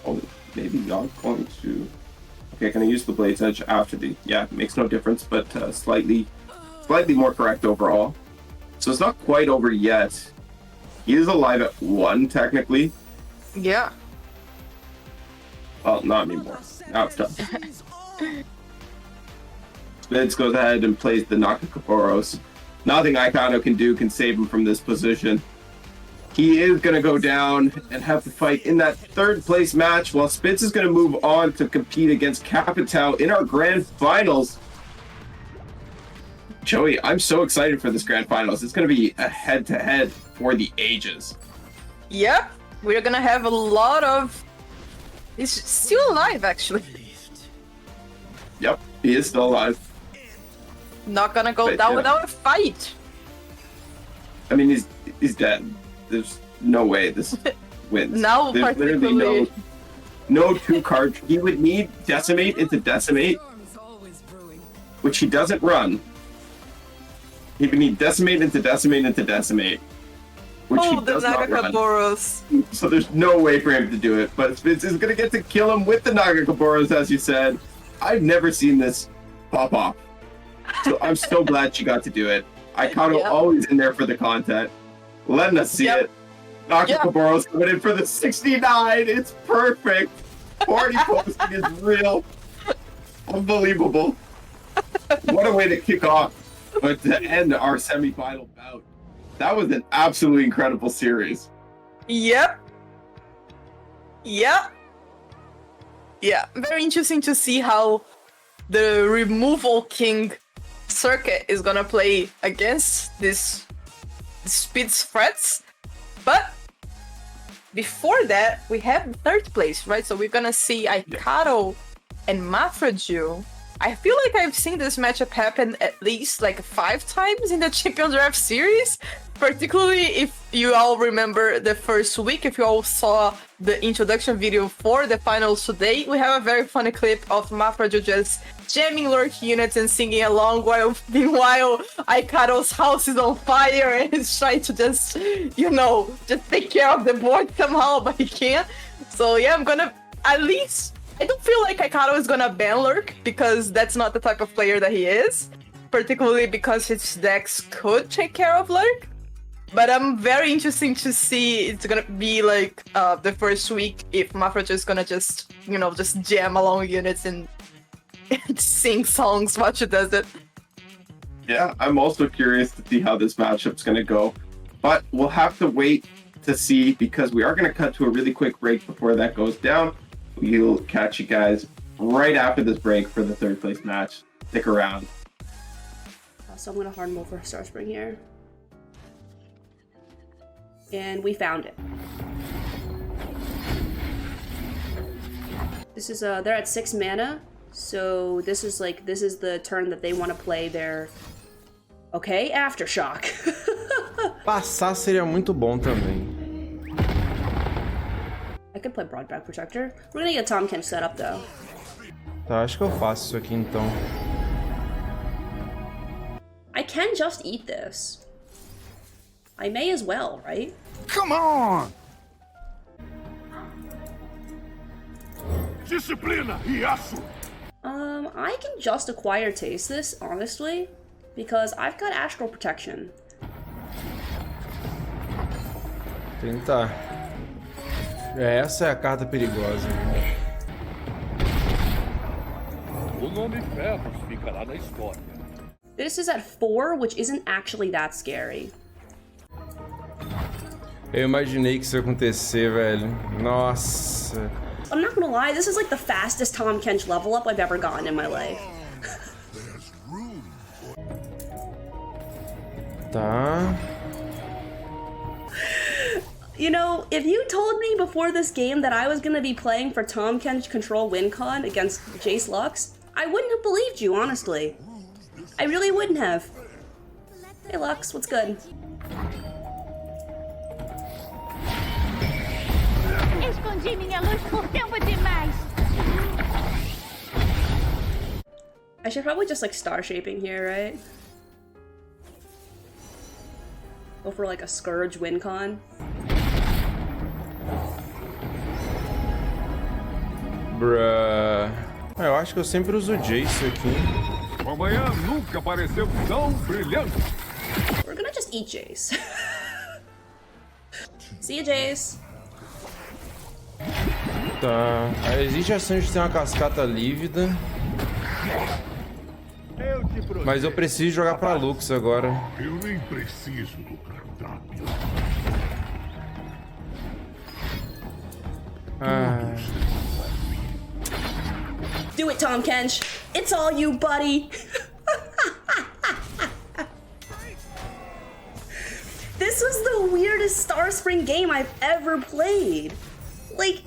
Oh, maybe not going to... Okay, can I use the Blade's Edge after the... Yeah, makes no difference, but slightly more correct overall. So it's not quite over yet. He is alive at 1, technically. Yeah. Well, not anymore. Now it's done. Spidz goes ahead and plays the Nakakaboros. Nothing Aikado can do can save him from this position. He is going to go down and have to fight in that third place match, while Spidz is going to move on to compete against Capitao in our grand finals. Joey, I'm so excited for this grand finals. It's going to be a head-to-head for the ages. Yep, we're going to have a lot of... He's still alive, actually. Yep, he is still alive. Not gonna go down without a fight. I mean, he's dead. There's no way this wins. Now, there's literally no 2-card. He would need Decimate into Decimate, which he doesn't run. He would need Decimate into Decimate into Decimate, which he does not run. So there's no way for him to do it. But Spidz is gonna get to kill him with the Nakakaboros, as you said. I've never seen this pop off. So I'm so glad she got to do it. Aikado always in there for the content. Letting us see it. Nakakaboros coming in for the 69. It's perfect. Party posting is real. Unbelievable. What a way to kick off, but to end our semifinal bout. That was an absolutely incredible series. Yep. Yeah, very interesting to see how the Removal King circuit is gonna play against this Spidz threats. But before that, we have third place, right? So we're gonna see Aikado and Mafraju I feel like I've seen this matchup happen at least like 5 times in the Champion Draft series. Particularly if you all remember the first week, if you all saw the introduction video for the finals today, we have a very funny clip of Mafraju just jamming lurk units and singing along while meanwhile Aikado's house is on fire and he's trying to just, you know, just take care of the board somehow, but he can't. So yeah, I'm gonna at least, I don't feel like Aikado is gonna ban lurk because that's not the type of player that he is, particularly because his decks could take care of lurk. But I'm very interested to see it's gonna be like the first week if Mafraju is gonna just, you know, just jam along units and sing songs while she does it. Yeah, I'm also curious to see how this matchup's gonna go. But we'll have to wait to see because we are gonna cut to a really quick break before that goes down. We'll catch you guys right after this break for the third place match. Stick around. So I'm gonna hard mode for Star Spring here. And we found it. This is they're at 6 mana, so this is the turn that they want to play their Aftershock. Passar seria muito bom também. I could play Broadback Protector. We're gonna get Tom Kench set up though. Tá, acho que eu faço isso aqui então. I can just eat this. I may as well, right? Come on! Disciplina, Yasu! I can just acquire Taste this, honestly, because I've got Astral Protection. Tentar. Essa é a carta perigosa. O nome Ferros ficará na história. This is at 4, which isn't actually that scary. Eu imaginei que isso ia acontecer, velho. Nossa. I'm not gonna lie, this is like the fastest Tom Kench level up I've ever gotten in my life. Tá. You know, if you told me before this game that I was gonna be playing for Tom Kench Control WinCon against Jace Lux, I wouldn't have believed you, honestly. I really wouldn't have. Hey Lux, what's good? Escondi minha luz por tempo demais. I should probably just like star shaping here, right? Go for like a Scourge WinCon. Bruh. Eu acho que eu sempre uso Jace aqui. Amanhã nunca pareceu tão brilhante. We're gonna just eat Jace. See you, Jace. Tá. Existe a chance de ter uma cascata lívida. Mas eu preciso jogar pra Lux agora. Eu nem preciso do cardápio. Do it, Tom Kench. It's all you, buddy. This was the weirdest Star Spring game I've ever played. Like...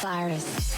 Virus.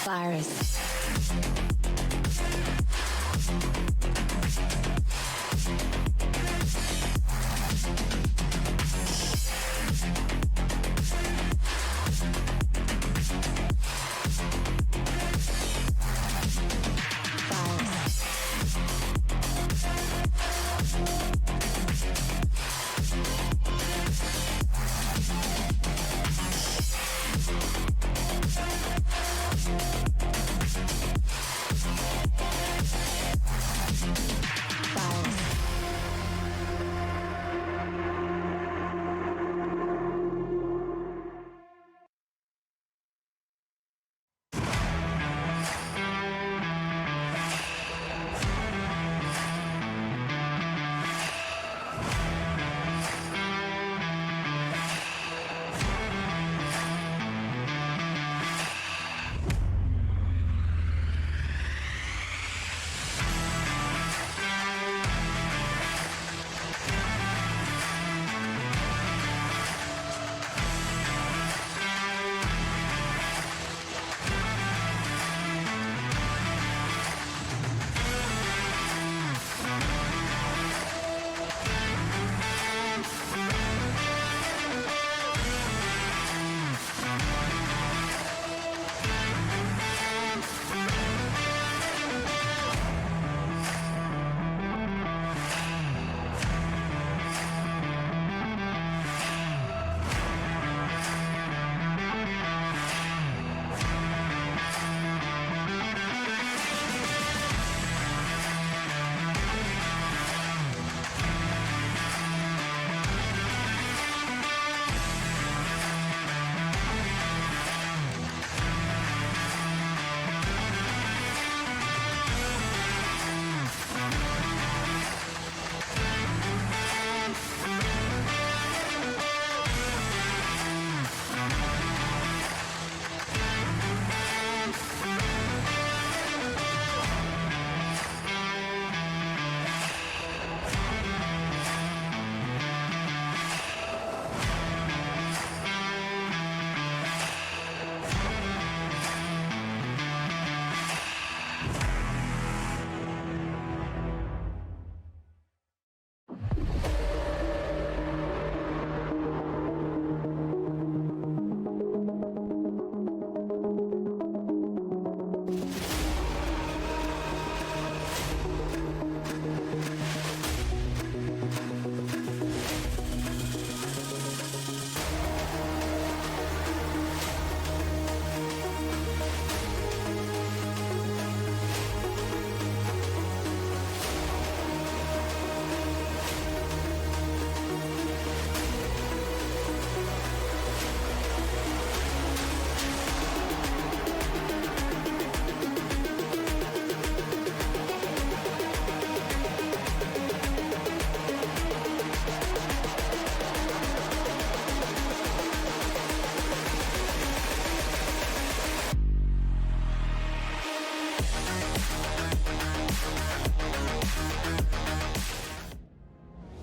Virus.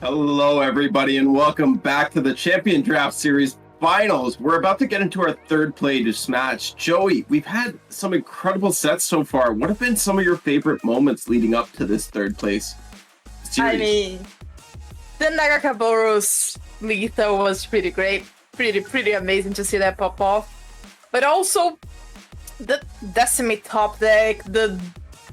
Hello, everybody, and welcome back to the Champion Draft Series Finals. We're about to get into our third place match. Joey, we've had some incredible sets so far. What have been some of your favorite moments leading up to this third place series? I mean, the Nagakaboru's lethal was pretty great. Pretty amazing to see that pop off. But also, the Decimate top deck,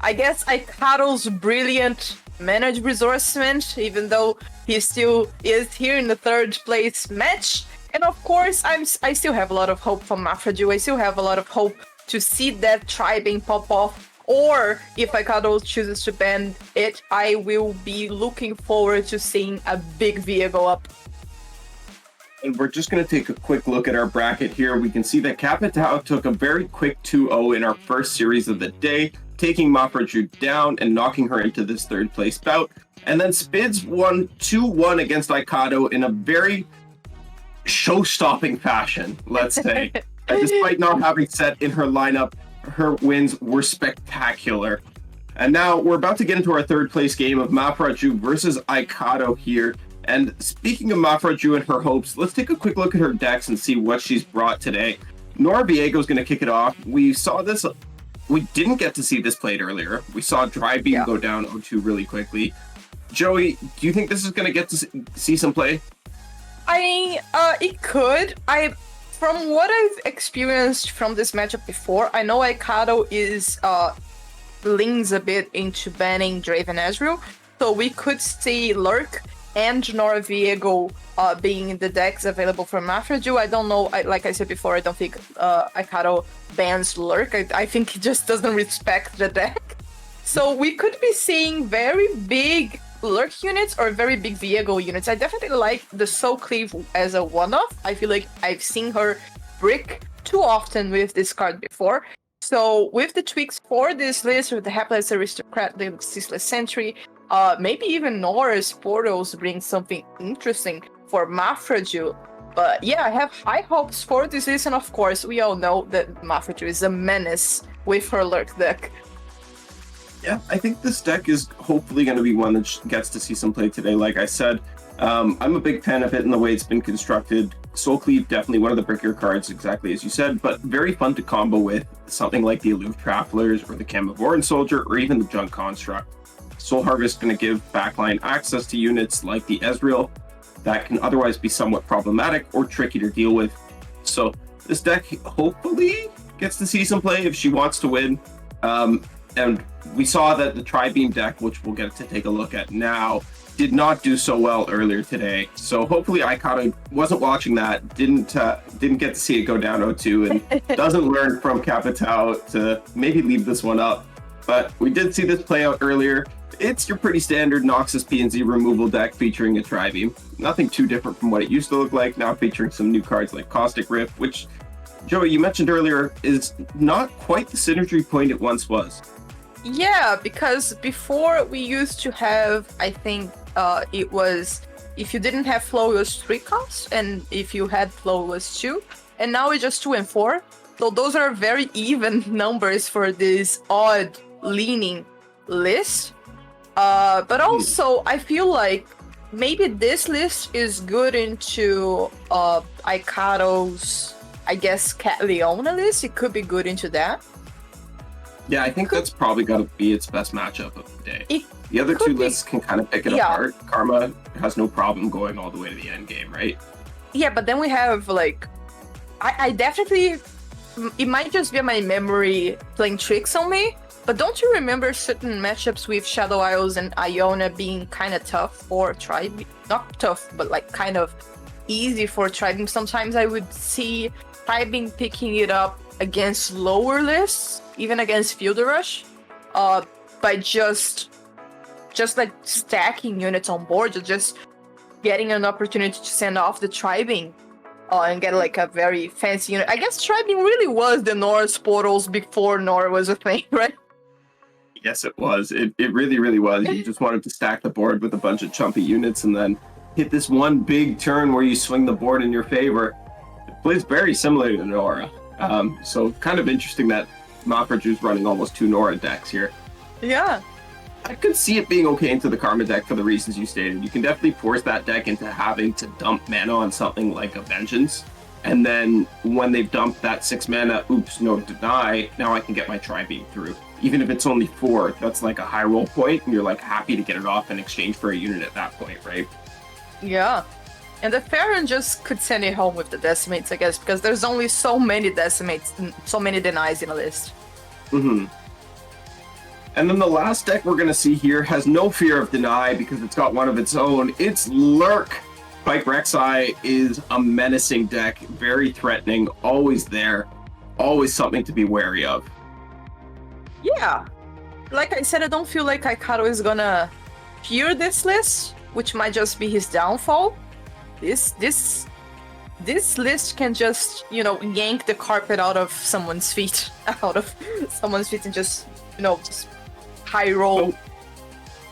I guess Aikado's brilliant managed resourcement, even though he still is here in the third place match. And of course, I still have a lot of hope for Mafraju. I still have a lot of hope to see that tribing pop off. Or if Aikado chooses to ban it, I will be looking forward to seeing a big VA go up. And we're just going to take a quick look at our bracket here. We can see that Capitao took a very quick 2-0 in our first series of the day, taking Mafraju down and knocking her into this third place bout. And then Spidz won 2-1 against Aikado in a very show-stopping fashion, let's say. And despite not having set in her lineup, her wins were spectacular. And now we're about to get into our third place game of Mafraju versus Aikado here. And speaking of Mafraju and her hopes, let's take a quick look at her decks and see what she's brought today. Nora Viego's going to kick it off. We saw this. We didn't get to see this played earlier. We saw Dry Beam go down 0-2 really quickly. Joey, do you think this is going to get to see some play? I mean, it could. From what I've experienced from this matchup before, I know Aikado leans a bit into banning Draven Ezreal, so we could see Lurk and Nora Viego being the decks available for Mafraju. I don't know, like I said before, I don't think Aikado bans Lurk. I think he just doesn't respect the deck. So we could be seeing very big Lurk units or very big Viego units. I definitely like the Soul Cleave as a one-off. I feel like I've seen her brick too often with this card before. So with the tweaks for this list, with the Hapless Aristocrat, the Ceaseless Sentry, maybe even Nora's Portals bring something interesting for Mafraju. But yeah, I have high hopes for this list, and of course, we all know that Mafraju is a menace with her Lurk deck. Yeah, I think this deck is hopefully going to be one that gets to see some play today. Like I said, I'm a big fan of it in the way it's been constructed. Soul Cleave, definitely one of the brickier cards, exactly as you said, but very fun to combo with something like the Aloof Travelers or the Camavoran Soldier or even the Junk Construct. Soul Harvest going to give backline access to units like the Ezreal that can otherwise be somewhat problematic or tricky to deal with. So this deck hopefully gets to see some play if she wants to win. And we saw that the Tri-Beam deck, which we'll get to take a look at now, did not do so well earlier today. So hopefully Aikado wasn't watching that, didn't get to see it go down 0-2, and doesn't learn from Capitao to maybe leave this one up. But we did see this play out earlier. It's your pretty standard Noxus PNZ removal deck featuring a Tri-Beam. Nothing too different from what it used to look like, now featuring some new cards like Caustic Rift, which, Joey, you mentioned earlier, is not quite the synergy point it once was. Yeah, because before we used to have, I think it was, if you didn't have Flow, it was 3 costs, and if you had Flow, it was 2, and now it's just 2 and 4. So those are very even numbers for this odd leaning list. But also, I feel like maybe this list is good into Aikado's, I guess, Cat Leona list. It could be good into that. Yeah, I think that's probably got to be its best matchup of the day. The other two lists can kind of pick it apart. Karma has no problem going all the way to the end game, right? Yeah, but then we have, like, I definitely, it might just be my memory playing tricks on me, but don't you remember certain matchups with Shadow Isles and Iona being kind of tough for Tri-Beam? Not tough, but like kind of easy for Tri-Beam. Sometimes I would see Tri-Beam picking it up against lower lists, even against Field Rush, by just like stacking units on board, or just getting an opportunity to send off the Tri-Beam and get like a very fancy unit. I guess Tri-Beam really was the Nora's Portals before Nora was a thing, right? Yes, it was. It really, really was. You just wanted to stack the board with a bunch of chumpy units and then hit this one big turn where you swing the board in your favor. It plays very similar to Nora. So kind of interesting that Mafraju's running almost 2 Nora decks here. Yeah. I could see it being okay into the Karma deck for the reasons you stated. You can definitely force that deck into having to dump mana on something like a Vengeance. And then when they've dumped that 6 mana, oops, no deny, now I can get my Tri-Beam through. Even if it's only 4, that's like a high roll point, and you're like happy to get it off in exchange for a unit at that point, right? Yeah. And the Farron just could send it home with the Decimates, I guess, because there's only so many Decimates, so many denies in a list. Mm-hmm. And then the last deck we're going to see here has no fear of deny because it's got one of its own. It's Lurk. Pike Rek'Sai is a menacing deck, very threatening, always there, always something to be wary of. Yeah. Like I said, I don't feel like Aikado is gonna fear this list, which might just be his downfall. This list can just, you know, yank the carpet out of someone's feet, and just, you know, just high roll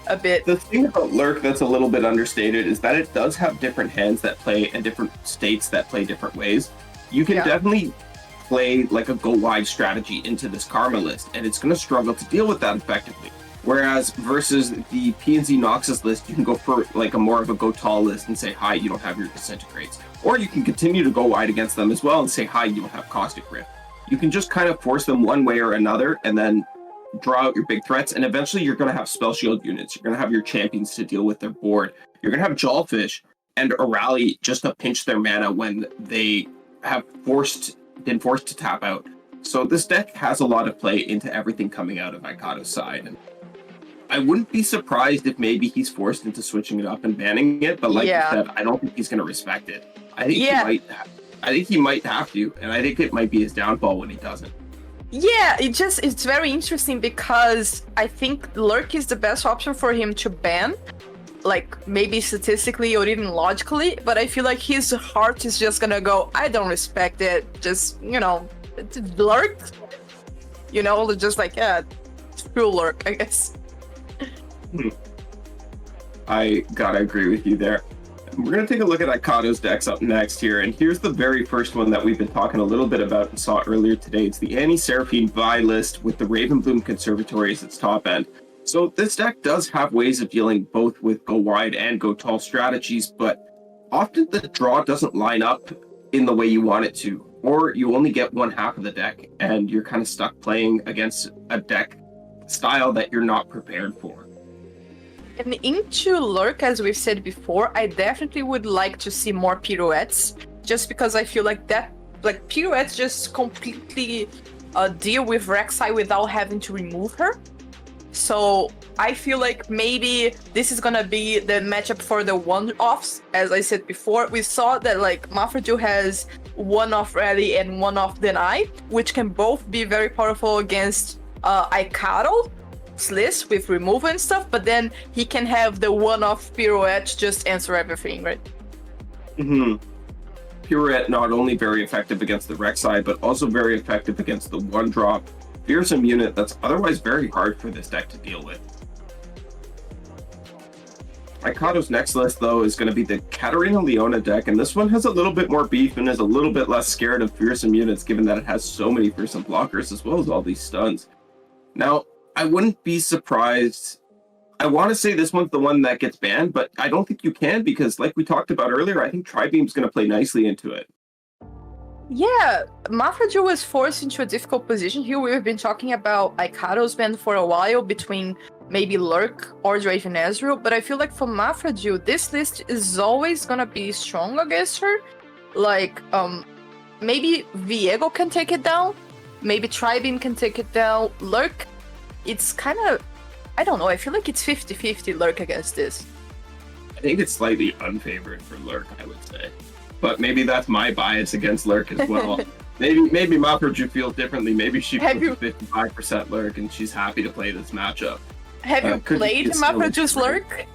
a bit. The thing about Lurk that's a little bit understated is that it does have different hands that play and different states that play different ways. You can definitely play like a go wide strategy into this Karma list, and it's going to struggle to deal with that effectively. Whereas versus the PNZ Noxus list, you can go for like a more of a go tall list and say, hi, you don't have your Disintegrates. Or you can continue to go wide against them as well and say, hi, you don't have Caustic Rift. You can just kind of force them one way or another and then draw out your big threats, and eventually you're going to have Spell Shield units. You're going to have your champions to deal with their board. You're going to have Jawfish and a Rally just to pinch their mana when they have been forced to tap out. So this deck has a lot of play into everything coming out of Aikado's side. And I wouldn't be surprised if maybe he's forced into switching it up and banning it, but like you said, I don't think he's going to respect it. I think he might have to, and I think it might be his downfall when he doesn't. Yeah, it's very interesting because I think Lurk is the best option for him to ban, like maybe statistically or even logically, but I feel like his heart is just gonna go, I don't respect it, just, you know, Lurk, you know, just like, yeah, screw Lurk, I guess. I gotta agree with you there. We're going to take a look at Aikado's decks up next here, and here's the very first one that we've been talking a little bit about and saw earlier today. It's the Anti-Seraphine Vi list with the Ravenbloom Conservatory as its top end. So this deck does have ways of dealing both with go wide and go tall strategies, but often the draw doesn't line up in the way you want it to, or you only get one half of the deck, and you're kind of stuck playing against a deck style that you're not prepared for. And into Lurk, as we've said before, I definitely would like to see more pirouettes, just because I feel like that, like pirouettes just completely deal with Rek'Sai without having to remove her. So I feel like maybe this is gonna be the matchup for the one-offs. As I said before, we saw that like Mafraju has one-off Rally and one-off Deny, which can both be very powerful against Aikado list with removal and stuff, but then he can have the one-off pirouette just answer everything, right? Pirouette not only very effective against the Rek'Sai, but also very effective against the one-drop fearsome unit that's otherwise very hard for this deck to deal with. Aikado's next list, though, is going to be the Katarina Leona deck, and this one has a little bit more beef and is a little bit less scared of fearsome units, given that it has so many fearsome blockers as well as all these stuns. Now, I wouldn't be surprised. I want to say this one's the one that gets banned, but I don't think you can because, like we talked about earlier, I think Tri-Beam's going to play nicely into it. Yeah, Mafraju was forced into a difficult position here. We've been talking about Aikado's ban for a while between maybe Lurk or Draven Ezreal, but I feel like for Mafraju, this list is always going to be strong against her. Like, maybe Viego can take it down, maybe Tri-Beam can take it down, Lurk. It's kind of, I don't know, I feel like it's 50-50 Lurk against this. I think it's slightly unfavored for Lurk, I would say. But maybe that's my bias against Lurk as well. maybe Mafraju feels differently. Maybe she feels 55% Lurk and she's happy to play this matchup. Have you played Mafraju's Lurk?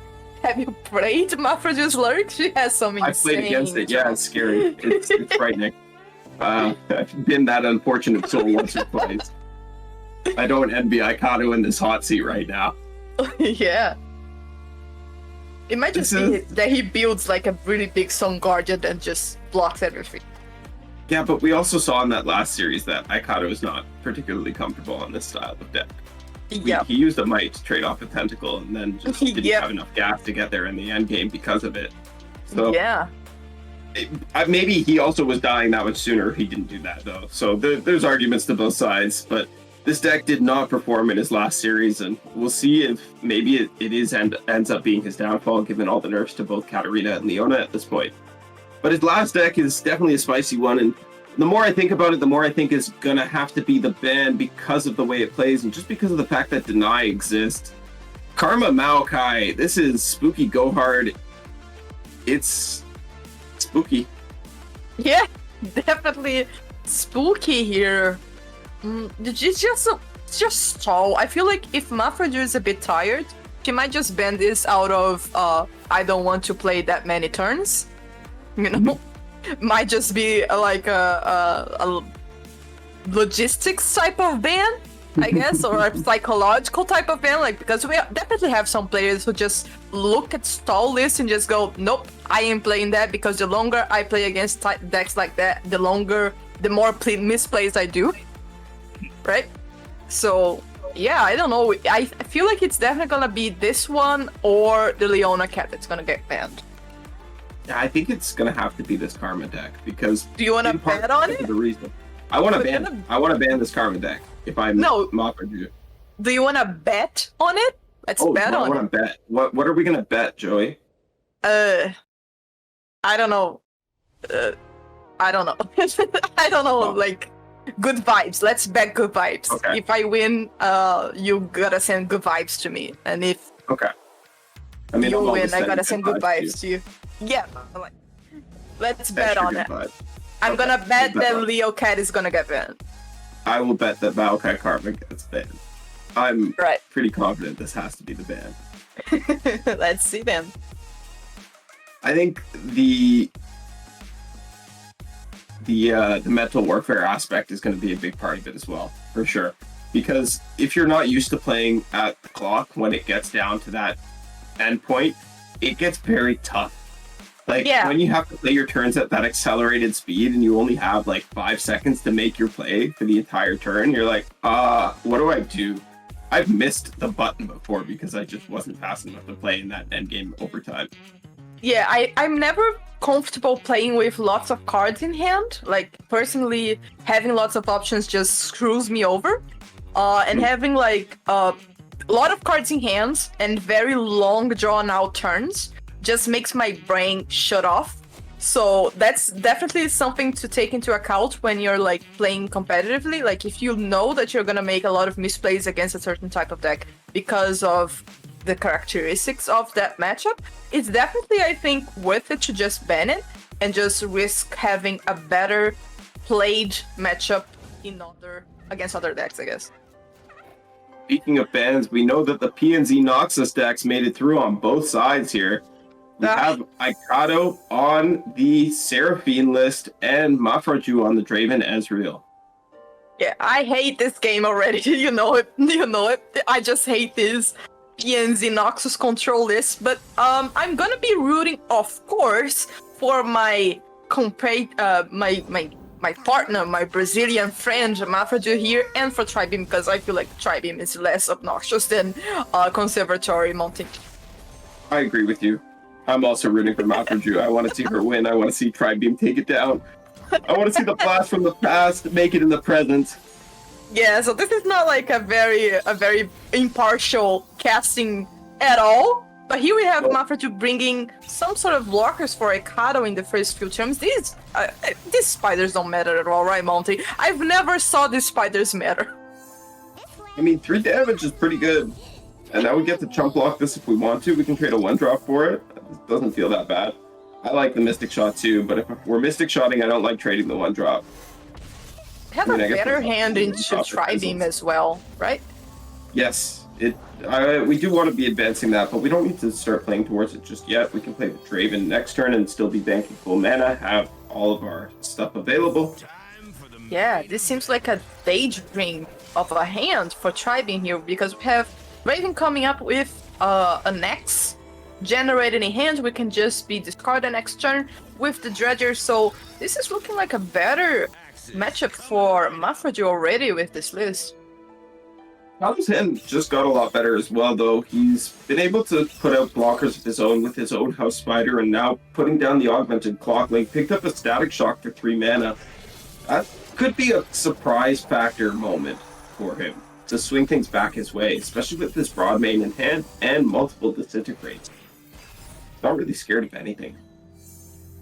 Have you played Mafraju's Lurk? She has some insane... I've played against it, yeah, it's scary. It's frightening. I've been that unfortunate soul once or twice. I don't envy Aikado in this hot seat right now. Yeah. It might just be that he builds like a really big Sun Guardian and just blocks everything. Yeah, but we also saw in that last series that Aikado is not particularly comfortable on this style of deck. Yeah. He used a Might to trade off a Tentacle and then just didn't have enough gas to get there in the end game because of it. So Yeah. Maybe he also was dying that much sooner if he didn't do that, though. So there's arguments to both sides, but this deck did not perform in his last series, and we'll see if maybe ends up being his downfall, given all the nerfs to both Katarina and Leona at this point. But his last deck is definitely a spicy one, and the more I think about it, the more I think it's gonna have to be the ban because of the way it plays, and just because of the fact that Deny exists. Karma Maokai, this is spooky go hard. It's spooky. Yeah, definitely spooky here. It's just stall. I feel like if Mafraju is a bit tired, she might just ban this out of I don't want to play that many turns. You know, might just be like a logistics type of ban, I guess, or a psychological type of ban. Like, because we definitely have some players who just look at stall lists and just go, nope, I ain't playing that, because the longer I play against decks like that, the more misplays I do. Right? So, yeah, I don't know. I feel like it's definitely gonna be this one or the Leona cat that's gonna get banned. Yeah, I think it's gonna have to be this Karma deck, because do you want to bet on it? The reason I want to ban this Karma deck if I'm Mafraju. Do you want to bet on it? Let's bet on it. I want to bet. What are we gonna bet, Joey? I don't know. I don't know. I don't know. Oh. Like, good vibes. Let's bet good vibes. Okay. If I win, you gotta send good vibes to me. And if I mean, you I'm win, always I gotta sending send good vibes to you. Yeah. Like, let's bet on it. Vibe. I'm gonna bet that Leo Cat is gonna get banned. I will bet that Maokai Karma gets banned. I'm pretty confident this has to be the ban. Let's see then. I think the mental warfare aspect is going to be a big part of it as well, for sure. Because if you're not used to playing at the clock when it gets down to that end point, it gets very tough. Like, when you have to play your turns at that accelerated speed and you only have like 5 seconds to make your play for the entire turn, you're like, what do I do? I've missed the button before because I just wasn't fast enough to play in that endgame overtime. Yeah, I'm never comfortable playing with lots of cards in hand. Like, personally, having lots of options just screws me over. And having like a lot of cards in hand and very long drawn out turns just makes my brain shut off. So that's definitely something to take into account when you're like playing competitively. Like, if you know that you're gonna make a lot of misplays against a certain type of deck because of the characteristics of that matchup, it's definitely, I think, worth it to just ban it and just risk having a better played matchup against other decks, I guess. Speaking of bans, we know that the PNZ Noxus decks made it through on both sides here. We have Aikado on the Seraphine list and Mafraju on the Draven Ezreal. Yeah, I hate this game already. You know it. I just hate this PNZ Noxus control list. But I'm gonna be rooting, of course, for my partner, my Brazilian friend Mafraju here, and for Tribeam, because I feel like Tribeam is less obnoxious than Conservatory mounting. I agree with you. I'm also rooting for Mafraju. I want to see her win. I want to see Tribeam take it down. I want to see the blast from the past make it in the present. Yeah, so this is not like a very impartial casting at all. But here we have Mafraju bringing some sort of blockers for Aikado in the first few turns. These spiders don't matter at all, right, Monty? I've never saw these spiders matter. I mean, 3 damage is pretty good. And now we get to chump block this if we want to. We can trade a 1-drop for it. It doesn't feel that bad. I like the Mystic Shot too, but if we're Mystic Shotting, I don't like trading the 1-drop. Have a better hand into Tribeam as well, right? Yes, we do want to be advancing that, but we don't need to start playing towards it just yet. We can play with Draven next turn and still be banking full mana, have all of our stuff available. Yeah, this seems like a daydream of a hand for Tribeam here, because we have Raven coming up with an X generated in hand. We can just be discarded next turn with the Dredger, so this is looking like a better matchup for Mafraju already with this list. Aikado's hand just got a lot better as well, though. He's been able to put out blockers of his own with his own House Spider, and now putting down the Augmented Clocklink, picked up a Static Shock for 3 mana. That could be a surprise factor moment for him to swing things back his way, especially with this Broadmane in hand and multiple Disintegrates. Not really scared of anything.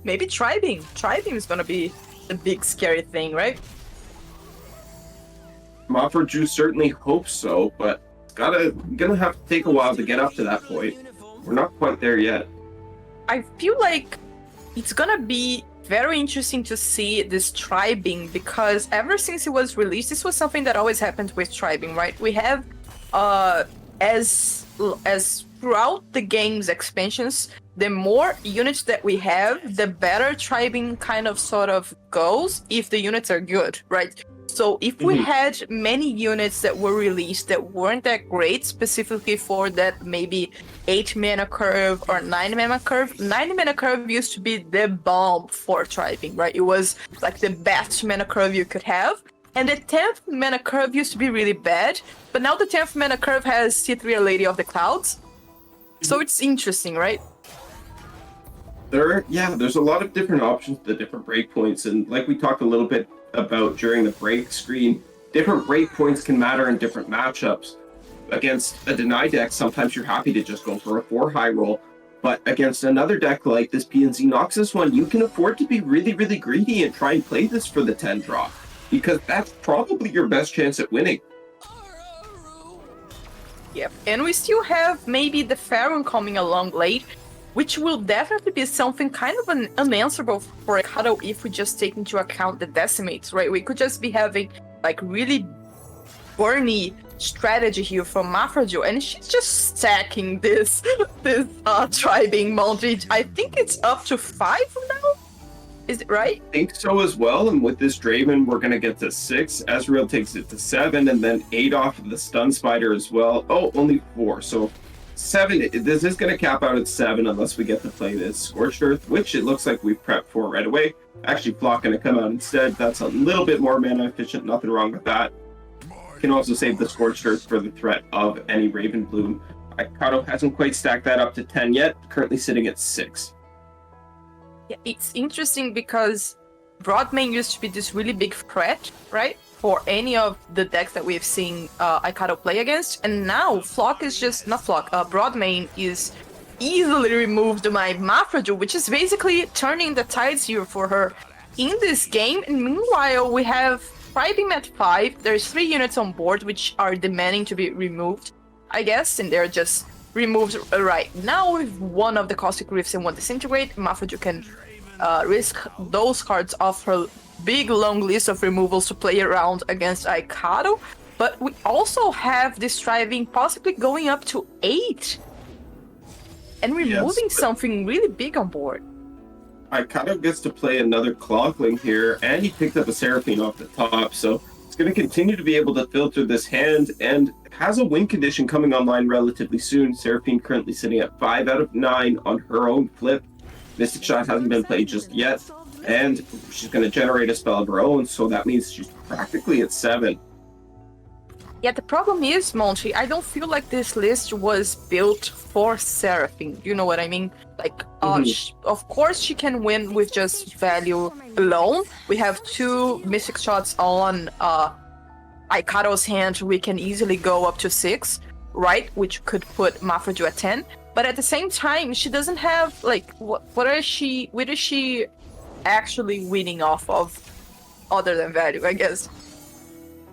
Maybe Tribing. Tribing is gonna be the big scary thing, right? Mafraju certainly hopes so, but it's gonna have to take a while to get up to that point. We're not quite there yet. I feel like it's gonna be very interesting to see this Tribing, because ever since it was released, this was something that always happened with Tribing, right? We have, as throughout the game's expansions, the more units that we have, the better Tribing kind of sort of goes if the units are good, right? So if we had many units that were released that weren't that great, specifically for that maybe 8 mana curve or 9 mana curve, 9 mana curve used to be the bomb for Tribing, right? It was like the best mana curve you could have. And the 10th mana curve used to be really bad, but now the 10th mana curve has C3 Lady of the Clouds. So it's interesting, right? There's a lot of different options, the different breakpoints, and like we talked a little bit about during the break screen, different breakpoints can matter in different matchups. Against a deny deck, sometimes you're happy to just go for a 4 high roll, but against another deck like this PNZ Noxus one, you can afford to be really, really greedy and try and play this for the 10 drop, because that's probably your best chance at winning. Yep, and we still have maybe the Pharaoh coming along late, which will definitely be something kind of unanswerable for Aikado if we just take into account the decimates, right? We could just be having like really burny strategy here from Mafraju, and she's just stacking this Tribing multi. I think it's up to 5 now? Is it right? I think so as well, and with this Draven, we're going to get to 6. Ezreal takes it to 7, and then 8 off of the Stun Spider as well. Oh, only 4, so 7, this is going to cap out at 7 unless we get to play this Scorched Earth, which it looks like we've prepped for right away. Actually, Flock going to come out instead. That's a little bit more mana efficient, nothing wrong with that. Can also save the Scorched Earth for the threat of any Raven Bloom. Aikado hasn't quite stacked that up to 10 yet, currently sitting at 6. Yeah, it's interesting because Broadmane used to be this really big threat, right? For any of the decks that we've seen Aikado play against, and now Flock is just not Flock. Broadmane is easily removed by Mafraju, which is basically turning the tides here for her in this game. And meanwhile, we have Tribing at 5. There's 3 units on board which are demanding to be removed, I guess, and they're just removed right now with one of the Caustic Rifts and one Disintegrate. Mafraju can risk those cards off her big long list of removals to play around against Aikado, but we also have this Tribing possibly going up to 8 and removing something really big on board. Aikado gets to play another Clocklink here, and he picked up a Seraphine off the top, so it's going to continue to be able to filter this hand, and has a win condition coming online relatively soon. Seraphine currently sitting at 5 out of 9 on her own flip. Mystic Shot hasn't been played just yet, and she's going to generate a spell of her own, so that means she's practically at 7. Yeah, the problem is, Monty, I don't feel like this list was built for Seraphine. You know what I mean? Like, of course she can win with just value alone. We have 2 Mystic Shots on Aikado's hand. We can easily go up to 6, right? Which could put Mafraju at 10. But at the same time, she doesn't have, like, what is she actually winning off of other than value, I guess?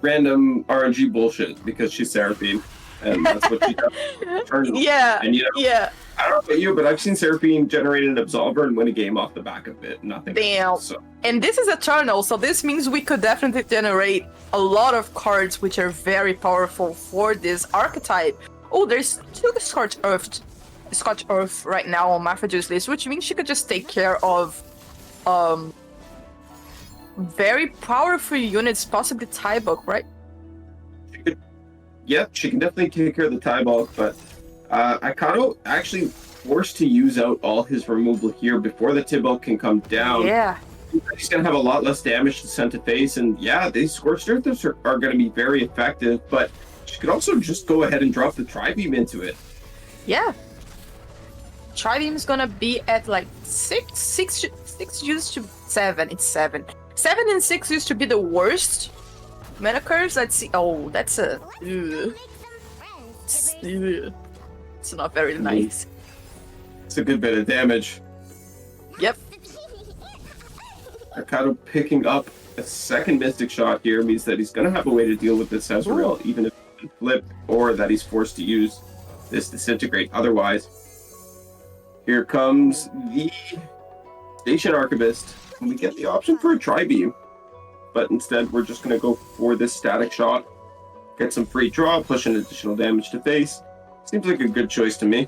Random RNG bullshit, because she's Seraphine, and that's what she does. Yeah, and, yeah. I don't know about you, but I've seen Seraphine generate an Absolver and win a game off the back of it. Nothing Damn. Else, so. And this is Eternal, so this means we could definitely generate a lot of cards which are very powerful for this archetype. Oh, there's 2 Scorched Earth right now on Mafraju's list, which means she could just take care of very powerful units, possibly Tybuk, right? She can definitely take care of the Tybuk, but Aikado actually forced to use out all his removal here before the Tybuk can come down. Yeah. He's going to have a lot less damage to send to face, and yeah, these Scorched Earths are going to be very effective, but She could also just go ahead and drop the Tri-Beam into it. Yeah. Tri-Beam's gonna be at like 6 used to 7. It's 7. 7 and 6 used to be the worst mana curves. Let's see. Oh, that's a... It's not very nice. It's a good bit of damage. Yep. Aikado picking up a second Mystic Shot here means that he's going to have a way to deal with this Ezreal, even if it's flipped, or that he's forced to use this Disintegrate otherwise. Here comes the Station Archivist, and we get the option for a Tri-Beam. But instead, we're just going to go for this Static Shot, get some free draw, push an additional damage to face. Seems like a good choice to me.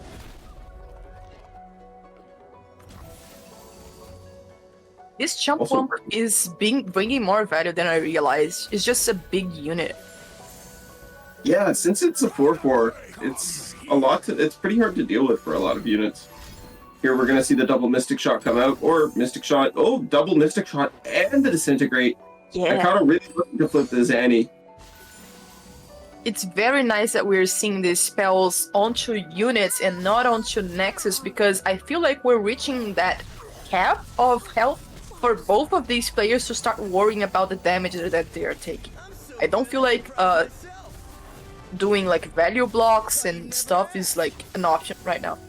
This jump bump is bringing more value than I realized. It's just a big unit. Yeah, since it's a 4/4, it's a lot to, it's pretty hard to deal with for a lot of units. Here we're gonna see the double Mystic Shot come out, or Mystic Shot, oh, double Mystic Shot and the Disintegrate. Yeah. Aikado really looking to flip the Zanny. It's very nice that we're seeing these spells onto units and not onto Nexus, because I feel like we're reaching that cap of health for both of these players to start worrying about the damage that they are taking. I don't feel like doing like value blocks and stuff is like an option right now.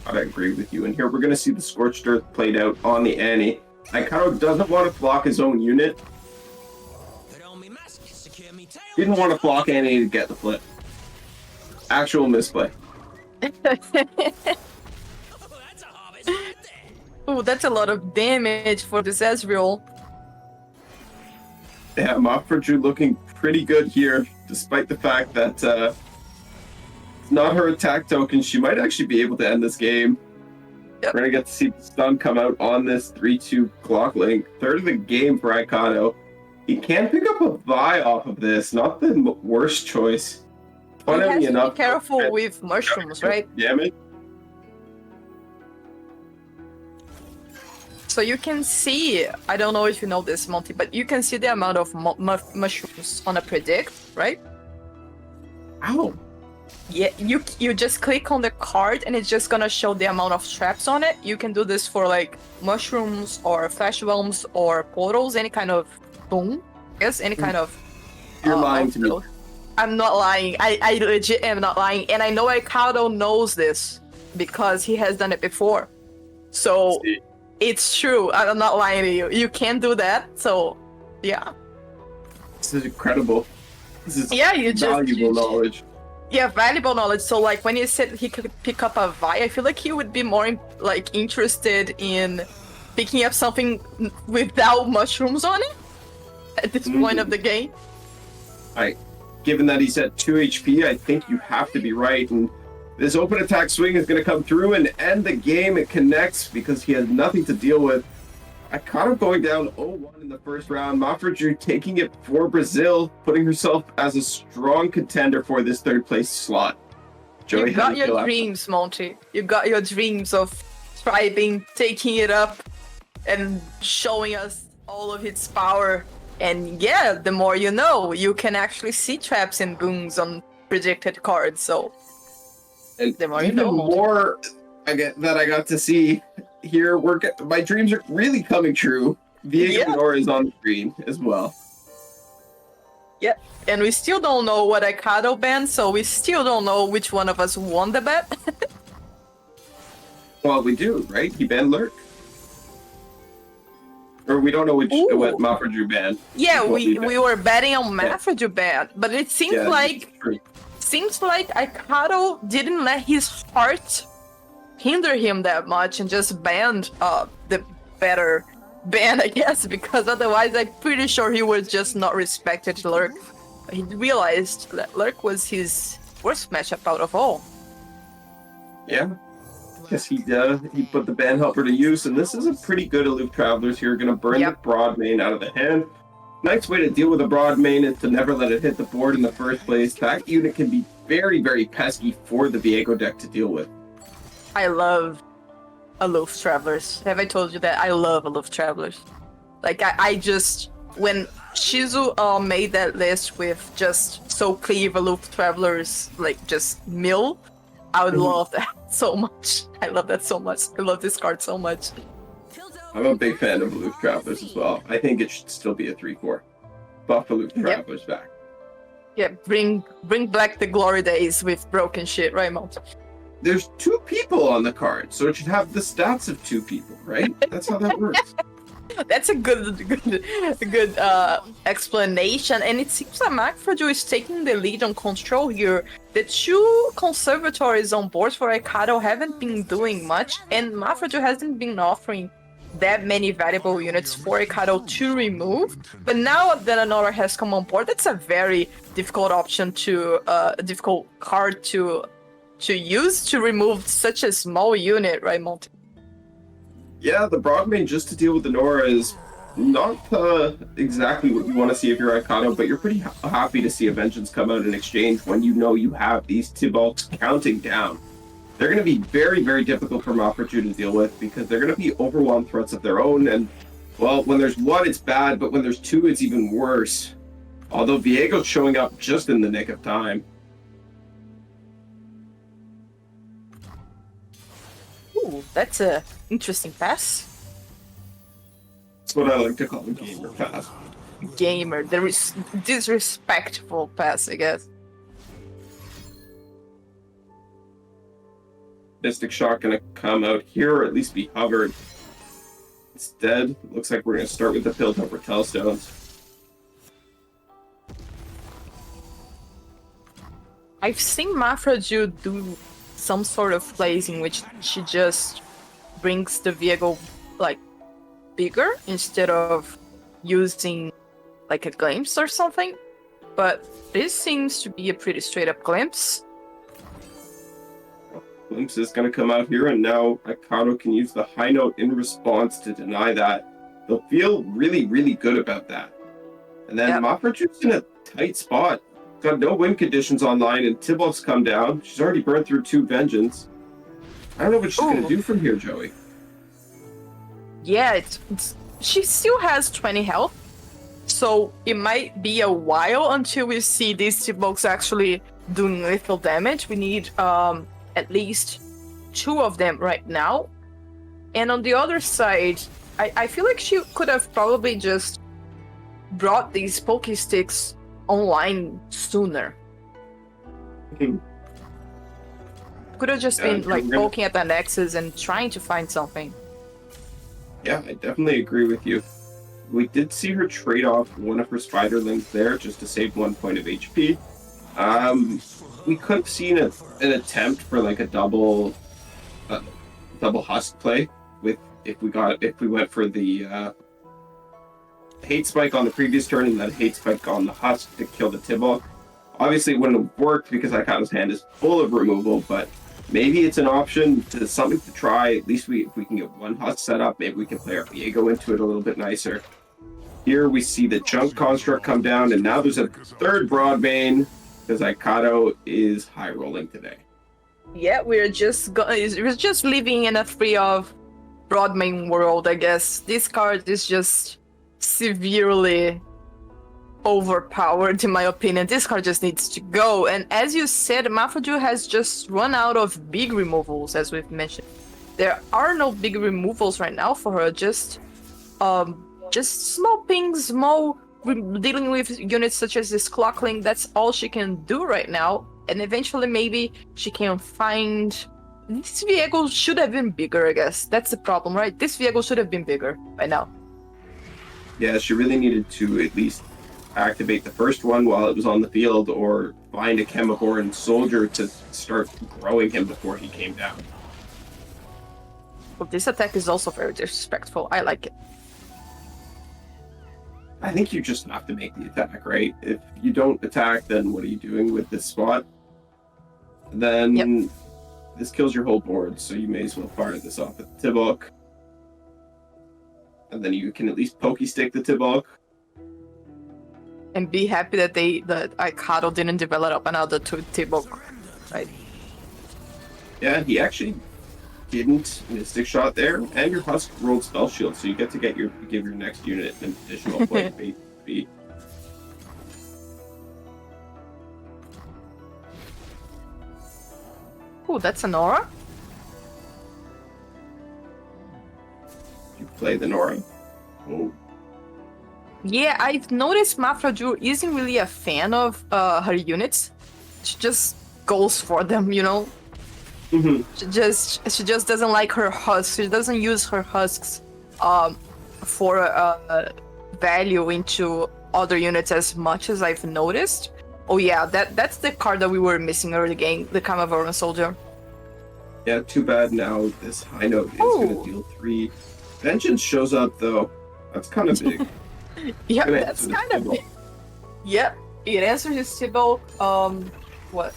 I agree with you. And here we're going to see the Scorched Earth played out on the Annie. Aikado doesn't want to block his own unit. Didn't want to block Annie to get the flip. Actual misplay. Oh, that's a lot of damage for this Ezreal. Yeah, Mafraju looking pretty good here, despite the fact that it's not her attack token. She might actually be able to end this game. Yep. We're going to get to see the stun come out on this 3-2 clock link. Third of the game for Aikado. He can pick up a Vi off of this. Not the worst choice. Funnily enough, be careful with mushrooms, right? Damage. So you can see, I don't know if you know this, Monty, but you can see the amount of mushrooms on a predict, right? Ow. Yeah, you just click on the card and it's just gonna show the amount of traps on it. You can do this for like mushrooms or flash bombs or portals, any kind of boom. Yes, any kind of... You're lying to me. I'm not lying. I legit am not lying. And I know Aikado knows this because he has done it before. So... It's true. I'm not lying to you. You can do that. So, yeah. This is incredible. This is valuable knowledge. Yeah, valuable knowledge. So, like, when you said he could pick up a Vi, I feel like he would be more, like, interested in picking up something without mushrooms on it at this point of the game. Given that he's at 2 HP, I think you have to be right. And this open attack swing is going to come through and end the game. It connects because he has nothing to deal with. Aikado going down 0-1 in the first round. Mafraju taking it for Brazil, putting herself as a strong contender for this third place slot. Joey, you got your dreams, Monty. You got your dreams of thriving, taking it up, and showing us all of its power. And yeah, the more you know, you can actually see traps and booms on predicted cards. So. And even more that I got to see here, my dreams are really coming true. Viego Ignore is on the screen as well. Yeah, and we still don't know what Aikado banned, so we still don't know which one of us won the bet. Well, we do, right? He banned Lurk. Or we don't know what Mafraju banned. Yeah, we were betting on Mafraju ban, but it seems like Aikado didn't let his heart hinder him that much and just banned the better ban, I guess, because otherwise I'm pretty sure he would just not respected Lurk. He realized that Lurk was his worst matchup out of all. Yeah. Yes, he put the ban helper to use, and this is a pretty good Aloof Travelers here. Going to burn the broad main out of the hand. Nice way to deal with a broad main is to never let it hit the board in the first place. That unit can be very, very pesky for the Viego deck to deal with. I love Aloof Travelers. Have I told you that? I love Aloof Travelers. Like, I just when Shizu made that list with just so cleave aloof travelers, like just mill, I would love that so much. I love that so much. I love this card so much. I'm a big fan of aloof travelers as well. I think it should still be a 3/4. Buff aloof travelers back. Yeah, bring back the glory days with broken shit, right, Mount? There's 2 people on the card, so it should have the stats of 2 people, right? That's how that works. That's a good explanation, and it seems like Mafraju is taking the lead on control here. The 2 conservatories on board for Aikado haven't been doing much, and Mafraju hasn't been offering that many valuable units for Aikado to remove. But now that another has come on board, that's a very difficult option to a difficult card to use to remove such a small unit, right, Monty? Yeah, the Broadmain just to deal with the Nora is not exactly what you want to see if you're Aikado, but you're pretty happy to see a Vengeance come out in exchange when you know you have these Tibalks counting down. They're going to be very, very difficult for Mafraju to deal with because they're going to be overwhelmed threats of their own. And, well, when there's 1, it's bad, but when there's 2, it's even worse. Although Viego's showing up just in the nick of time. Ooh, that's a interesting pass. That's what I like to call a gamer pass. Gamer, the disrespectful pass, I guess. Mystic Shot gonna come out here, or at least be hovered. Instead, looks like we're gonna start with the Pilled Over Telstones. I've seen Mafraju do some sort of plays in which she just brings the vehicle like bigger instead of using like a glimpse or something. But this seems to be a pretty straight up glimpse. Glimpse is going to come out here, and now Aikado can use the high note in response to deny that. They'll feel really, really good about that. And then Mafraju's in a tight spot. Got no win conditions online, and Tibalt's come down. She's already burned through 2 Vengeance. I don't know what she's going to do from here, Joey. Yeah, she still has 20 health, so it might be a while until we see these Tibalts actually doing lethal damage. We need at least 2 of them right now. And on the other side, I feel like she could have probably just brought these Poké Sticks online sooner. Could have just been like poking at the nexus and trying to find something. Yeah, I definitely agree with you. We did see her trade off one of her spiderlings there just to save 1 point of HP. We could have seen an attempt for like a double husk play with if we went for the hate spike on the previous turn and then hate spike on the husk to kill the Tibalt. Obviously it wouldn't have worked because Aikado's hand is full of removal, but maybe it's an option to something to try. At least if we can get 1 husk set up, maybe we can play our Viego into it a little bit nicer. Here we see the Junk Construct come down, and now there's a 3rd Broadmain because Aikado is high rolling today. Yeah, we're just living in a free of Broadmain world, I guess. This card is just severely overpowered, in my opinion. This card just needs to go. And as you said, Mafraju has just run out of big removals, as we've mentioned. There are no big removals right now for her. Just small pings, dealing with units such as this Clockling. That's all she can do right now. And eventually, maybe she can find. This vehicle should have been bigger, I guess. That's the problem, right? This vehicle should have been bigger by now. Yeah, she really needed to at least activate the first one while it was on the field, or find a Chemiborn soldier to start growing him before he came down. But this attack is also very disrespectful. I like it. I think you just have to make the attack, right? If you don't attack, then what are you doing with this spot? Then this kills your whole board, so you may as well fire this off at the Tibok. And then you can at least Poké Stick the Tibok. And be happy that Aikado didn't develop another Tibok, right? Yeah, he actually didn't Mystic Shot there, and your Husk rolled Spell Shield, so you get to give your next unit an additional point of be. Ooh, that's an aura. You play the Nora. Oh. Yeah, I've noticed Mafraju isn't really a fan of her units. She just goes for them, you know? Mm-hmm. She just doesn't like her husks. She doesn't use her husks for value into other units as much as I've noticed. Oh yeah, that's the card that we were missing early game, the Kamavoran Soldier. Yeah, too bad now this high note is going to deal 3. Vengeance shows up though. That's kind of big. Yeah, that's kind of big. Yep, it answers his Tibble. What?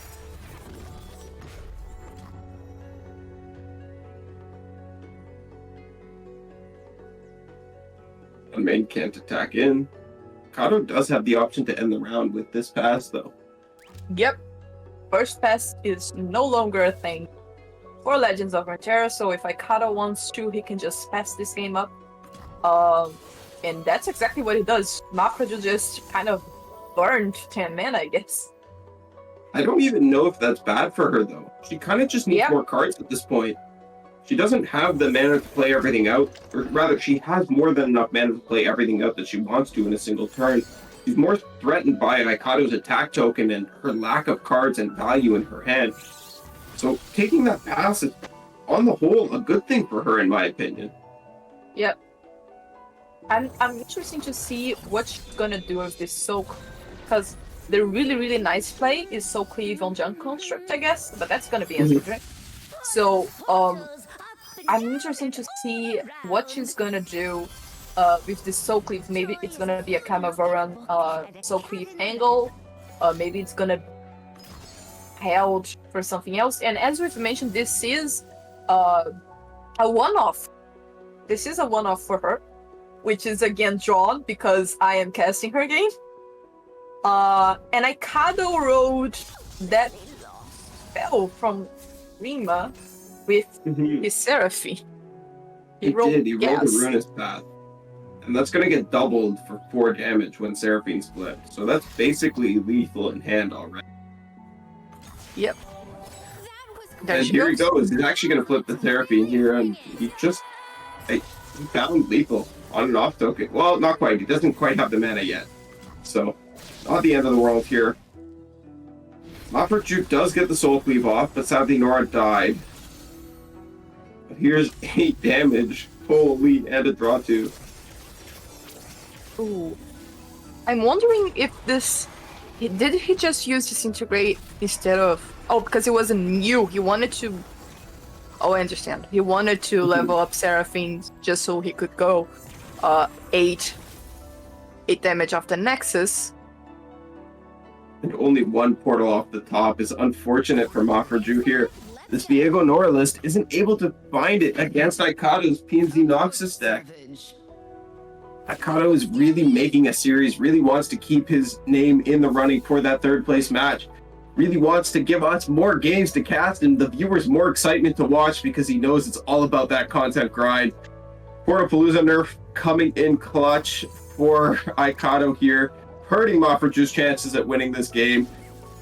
The main can't attack in. Aikado does have the option to end the round with this pass though. Yep. First pass is no longer a thing for Legends of Runeterra, so if Aikado wants to, he can just pass this game up. And that's exactly what he does. Mafraju just kind of burned 10 mana, I guess. I don't even know if that's bad for her though. She kind of just needs more cards at this point. She doesn't have the mana to play everything out, or rather, she has more than enough mana to play everything out that she wants to in a single turn. She's more threatened by Aikado's attack token and her lack of cards and value in her hand. So taking that pass is, on the whole, a good thing for her, in my opinion. Yep. I'm interested to see what she's gonna do with this soak, because the really nice play is soak cleave on junk construct, I guess, but that's gonna be answered, right? So I'm interested to see what she's gonna do with this soak cleave. Maybe it's gonna be a Kamavoran soak cleave angle, maybe it's gonna held for something else. And as we've mentioned, this is a one-off. This is a one-off for her, which is again drawn because I am casting her game. And Aikado rolled that spell from Rima with his Seraphine. He rolled the Runist Path. And that's going to get doubled for 4 damage when Seraphine split. So that's basically lethal in hand already. Yep. And here he goes. He's actually going to flip the Seraphine here, and he just he found lethal on and off token. Well, not quite. He doesn't quite have the mana yet. So, not the end of the world here. Mafraju does get the Soul Cleave off, but sadly Nora died. But here's 8 damage. Holy, and a draw 2. Ooh. I'm wondering if this... Did he just use Disintegrate instead of... Oh, because it wasn't new. He wanted to... Oh, I understand. He wanted to level up Seraphine just so he could go 8 damage off the Nexus. And only 1 portal off the top is unfortunate for Mafraju here. This Viego Nora list isn't able to find it against Aikado's PNZ Noxus deck. Aikado is really making a series, really wants to keep his name in the running for that 3rd place match. Really wants to give us more games to cast and the viewers more excitement to watch because he knows it's all about that content grind. Portapalooza nerf coming in clutch for Aikado here, hurting Mafraju's chances at winning this game.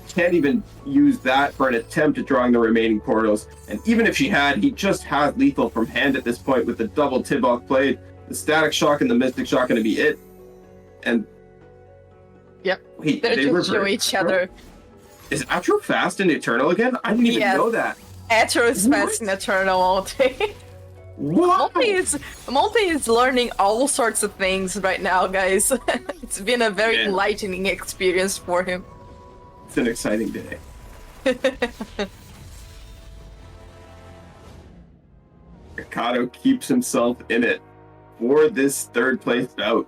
Can't even use that for an attempt at drawing the remaining portals. And even if she had, he just has lethal from hand at this point with the double Tibok played. The Static Shock and the Mystic Shock going to be it. And yep, wait, they just show each other. Is Atro fast in Eternal again? I didn't even know that. Atro is fast in Eternal all day. What? Monte is learning all sorts of things right now, guys. It's been a very enlightening experience for him. It's an exciting day. Aikado keeps himself in it for this 3rd place bout.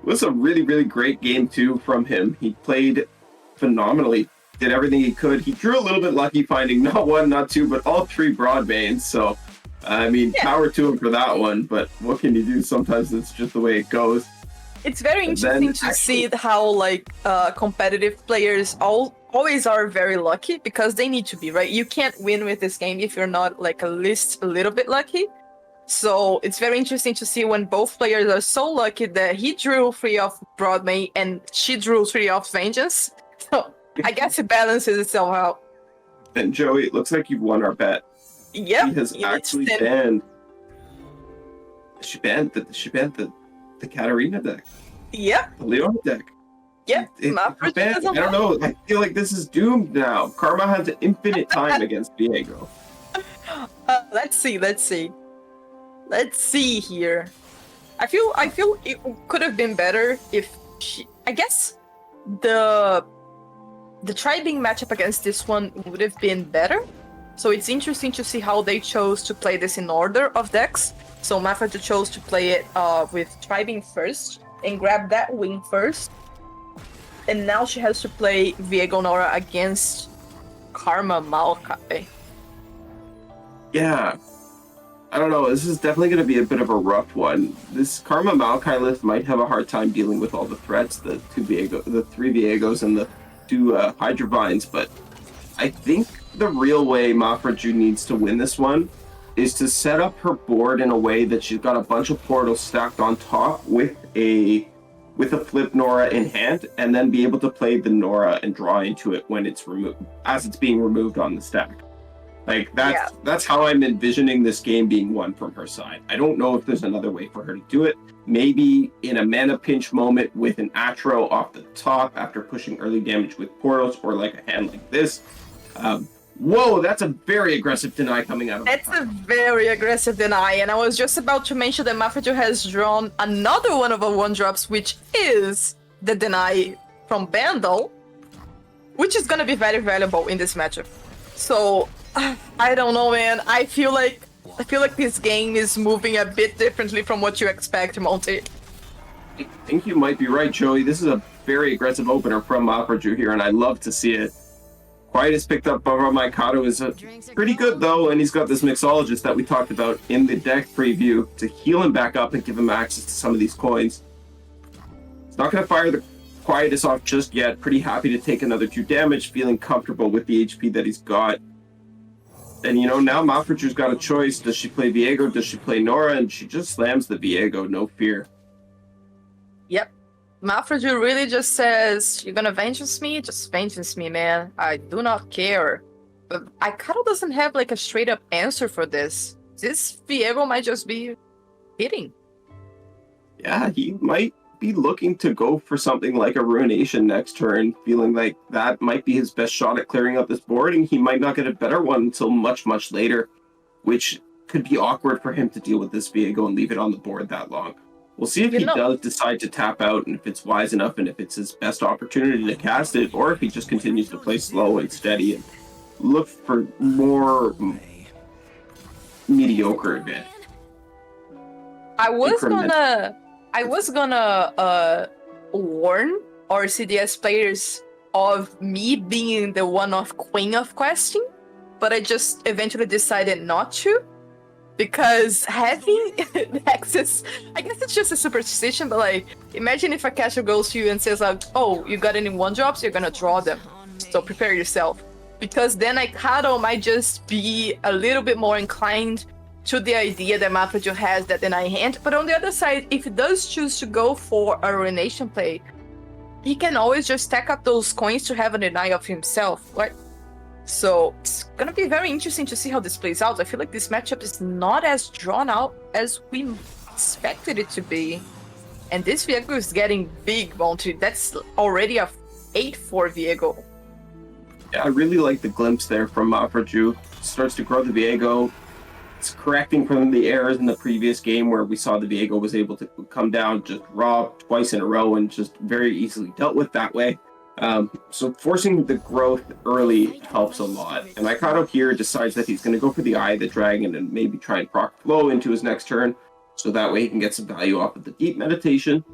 It was a really great game too from him. He played phenomenally, did everything he could. He drew a little bit lucky finding not 1, not 2, but all 3 broad veins. So, I mean, power to him for that one. But what can you do? Sometimes it's just the way it goes. It's very interesting to see how like competitive players always are very lucky because they need to be, right? You can't win with this game if you're not like at least a little bit lucky. So it's very interesting to see when both players are so lucky that he drew 3 off Broadway and she drew 3 off Vengeance. So I guess it balances itself out. And Joey, it looks like you've won our bet. Yep. He has actually banned. She banned the Katarina deck. Yep. The Leona deck. Yep. I don't know. I feel like this is doomed now. Karma has infinite time against Viego. Let's see here. I feel it could have been better if she. I guess the Tri-Being matchup against this one would have been better. So it's interesting to see how they chose to play this in order of decks. So Mafraju chose to play it with Tri-Being first and grab that win first. And now she has to play Viego Nora against Karma Maokai. Yeah. I don't know. This is definitely going to be a bit of a rough one. This Karma Maokai list might have a hard time dealing with all the threats, the 3 Viegos and the 2 Hydrovines, but I think the real way Mafraju needs to win this one is to set up her board in a way that she's got a bunch of portals stacked on top with a flip Nora in hand, and then be able to play the Nora and draw into it when it's removed, as it's being removed on the stack. Like that's how I'm envisioning this game being won from her side. I don't know if there's another way for her to do it. Maybe in a mana pinch moment with an Atro off the top after pushing early damage with portals, or like a hand like this. Whoa, that's a very aggressive deny coming out of That's a very aggressive deny, and I was just about to mention that Mafraju has drawn another one of our 1-drops, which is the deny from Bandle, which is gonna be very valuable in this matchup. So, I don't know, man. I feel like this game is moving a bit differently from what you expect, Monty. I think you might be right, Joey. This is a very aggressive opener from Mafraju here, and I love to see it. Quiet has picked up over Aikado is pretty good, though, and he's got this Mixologist that we talked about in the deck preview to heal him back up and give him access to some of these coins. He's not going to fire the Quietus off just yet. Pretty happy to take another 2 damage, feeling comfortable with the HP that he's got. And, you know, now Mafraju's got a choice. Does she play Viego? Does she play Nora? And she just slams the Viego, no fear. Yep. Mafraju really just says, you're gonna vengeance me? Just vengeance me, man. I do not care. But Aikado doesn't have like a straight up answer for this. This Viego might just be hitting. Yeah, he might be looking to go for something like a Ruination next turn, feeling like that might be his best shot at clearing up this board, and he might not get a better one until much, much later, which could be awkward for him to deal with this Viego and leave it on the board that long. We'll see if he does decide to tap out, and if it's wise enough, and if it's his best opportunity to cast it, or if he just continues to play slow and steady and look for more mediocre event. I was gonna warn our CDS players of me being the one-off queen of questing, but I just eventually decided not to. Because having access, I guess it's just a superstition, but like, imagine if a catcher goes to you and says like, oh, you got any 1-drops, you're gonna draw them. So prepare yourself. Because then Aikado might just be a little bit more inclined to the idea that Mafraju has that deny hand. But on the other side, if he does choose to go for a Ruination play, he can always just stack up those coins to have a deny of himself, right? So it's gonna be very interesting to see how this plays out. I feel like this matchup is not as drawn out as we expected it to be. And this Viego is getting big, Monty. That's already a 8-4 Viego. Yeah, I really like the glimpse there from Mafraju. Starts to grow the Viego. It's correcting from the errors in the previous game where we saw the Viego was able to come down just raw twice in a row and just very easily dealt with that way. So forcing the growth early helps a lot. And Aikado here decides that he's going to go for the Eye of the Dragon and maybe try and proc flow into his next turn, so that way he can get some value off of the Deep Meditation.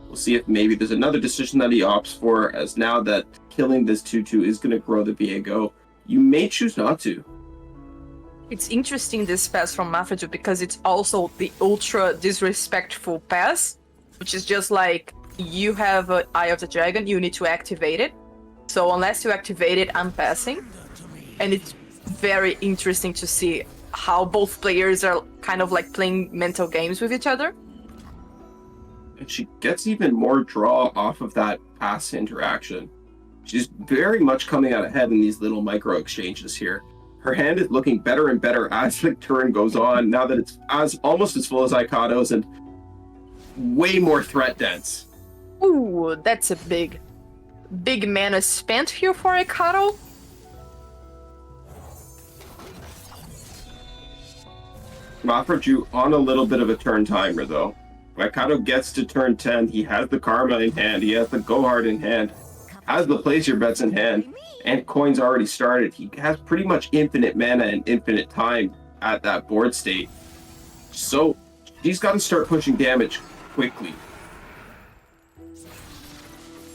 We'll see if maybe there's another decision that he opts for, as now that killing this 2/2 is going to grow the Viego, you may choose not to. It's interesting, this pass from Mafraju, because it's also the ultra disrespectful pass, which is just like, you have an Eye of the Dragon, you need to activate it. So unless you activate it, I'm passing. And it's very interesting to see how both players are kind of like playing mental games with each other. And she gets even more draw off of that pass interaction. She's very much coming out ahead in these little micro exchanges here. Her hand is looking better and better as the turn goes on, now that it's almost as full as Aikado's and way more threat dense. Ooh, that's a big mana spent here for Aikado. Mafraju on a little bit of a turn timer though. Aikado gets to turn 10, he has the Karma in hand, he has the Go Hard in hand, has the Place Your Bets in hand, and coins already started. He has pretty much infinite mana and infinite time at that board state. So he's got to start pushing damage quickly.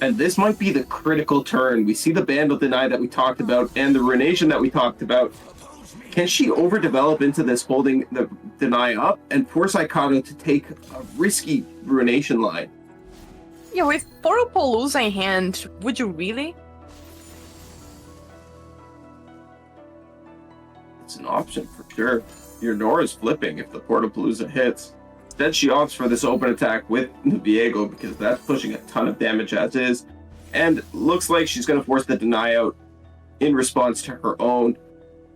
And this might be the critical turn. We see the Bandle Deny that we talked about and the Runation that we talked about. Can she overdevelop into this, holding the Deny up and force Aikado to take a risky Runation line? Yeah, with Portapalooza in hand, would you really? It's an option for sure. Your Nora's flipping if the Portapalooza hits. Instead, she opts for this open attack with the Viego because that's pushing a ton of damage as is. And looks like she's going to force the Deny out in response to her own.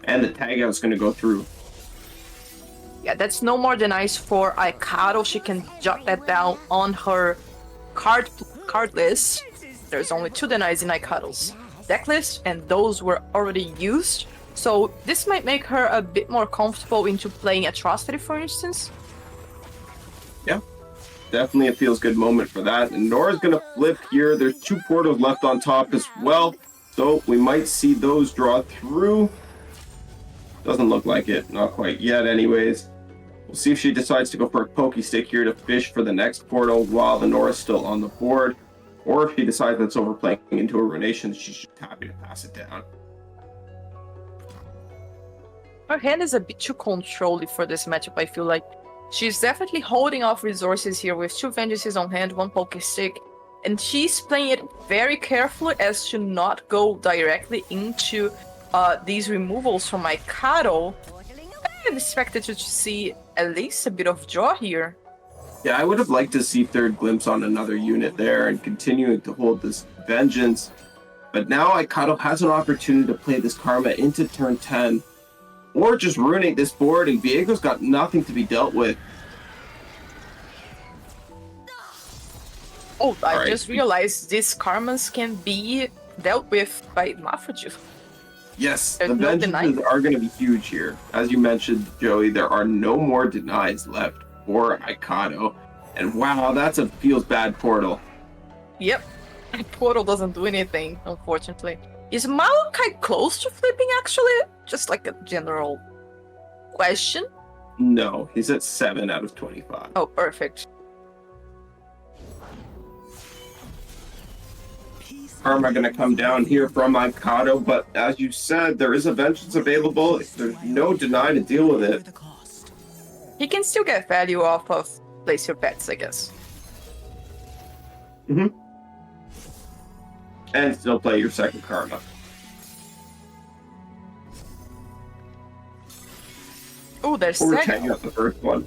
And the tag out's going to go through. Yeah, that's no more denies for Aikado. She can jot that down on her card list. There's only 2 denies in Aikado's deck list, and those were already used. So this might make her a bit more comfortable into playing Atrocity, for instance. Yeah, definitely a feels good moment for that. And Nora's going to flip here. There's 2 portals left on top as well. So we might see those draw through. Doesn't look like it. Not quite yet anyways. We'll see if she decides to go for a Pokey Stick here to fish for the next portal while the Nora's still on the board. Or if she decides that's overplaying into a Runation, she's just happy to pass it down. Her hand is a bit too controlling for this matchup, I feel like. She's definitely holding off resources here with 2 Vengeances on hand, 1 Poké Stick, and she's playing it very carefully as to not go directly into these removals from Aikado. I expected to see at least a bit of draw here. Yeah, I would have liked to see third glimpse on another unit there and continuing to hold this Vengeance. But now Aikado has an opportunity to play this Karma into turn 10 or just ruinate this board, and Viego's got nothing to be dealt with. Oh, I just realized these Karmas can be dealt with by Mafraju. Yes, There's the no Vengeances are going to be huge here. As you mentioned, Joey, there are no more denies left for Aikado. And wow, that's a feels bad portal. Yep. Portal doesn't do anything, unfortunately. Is Maokai close to flipping, actually? Just like a general question. No, he's at 7 out of 25. Oh, perfect. Karma going to come down here from Aikado, but as you said, there is a Vengeance available. There's no deny to deal with it. He can still get value off of Place Your Bets, I guess. Mm-hmm. And still play your second Karma. Oh, there's Or second. tag out the first one.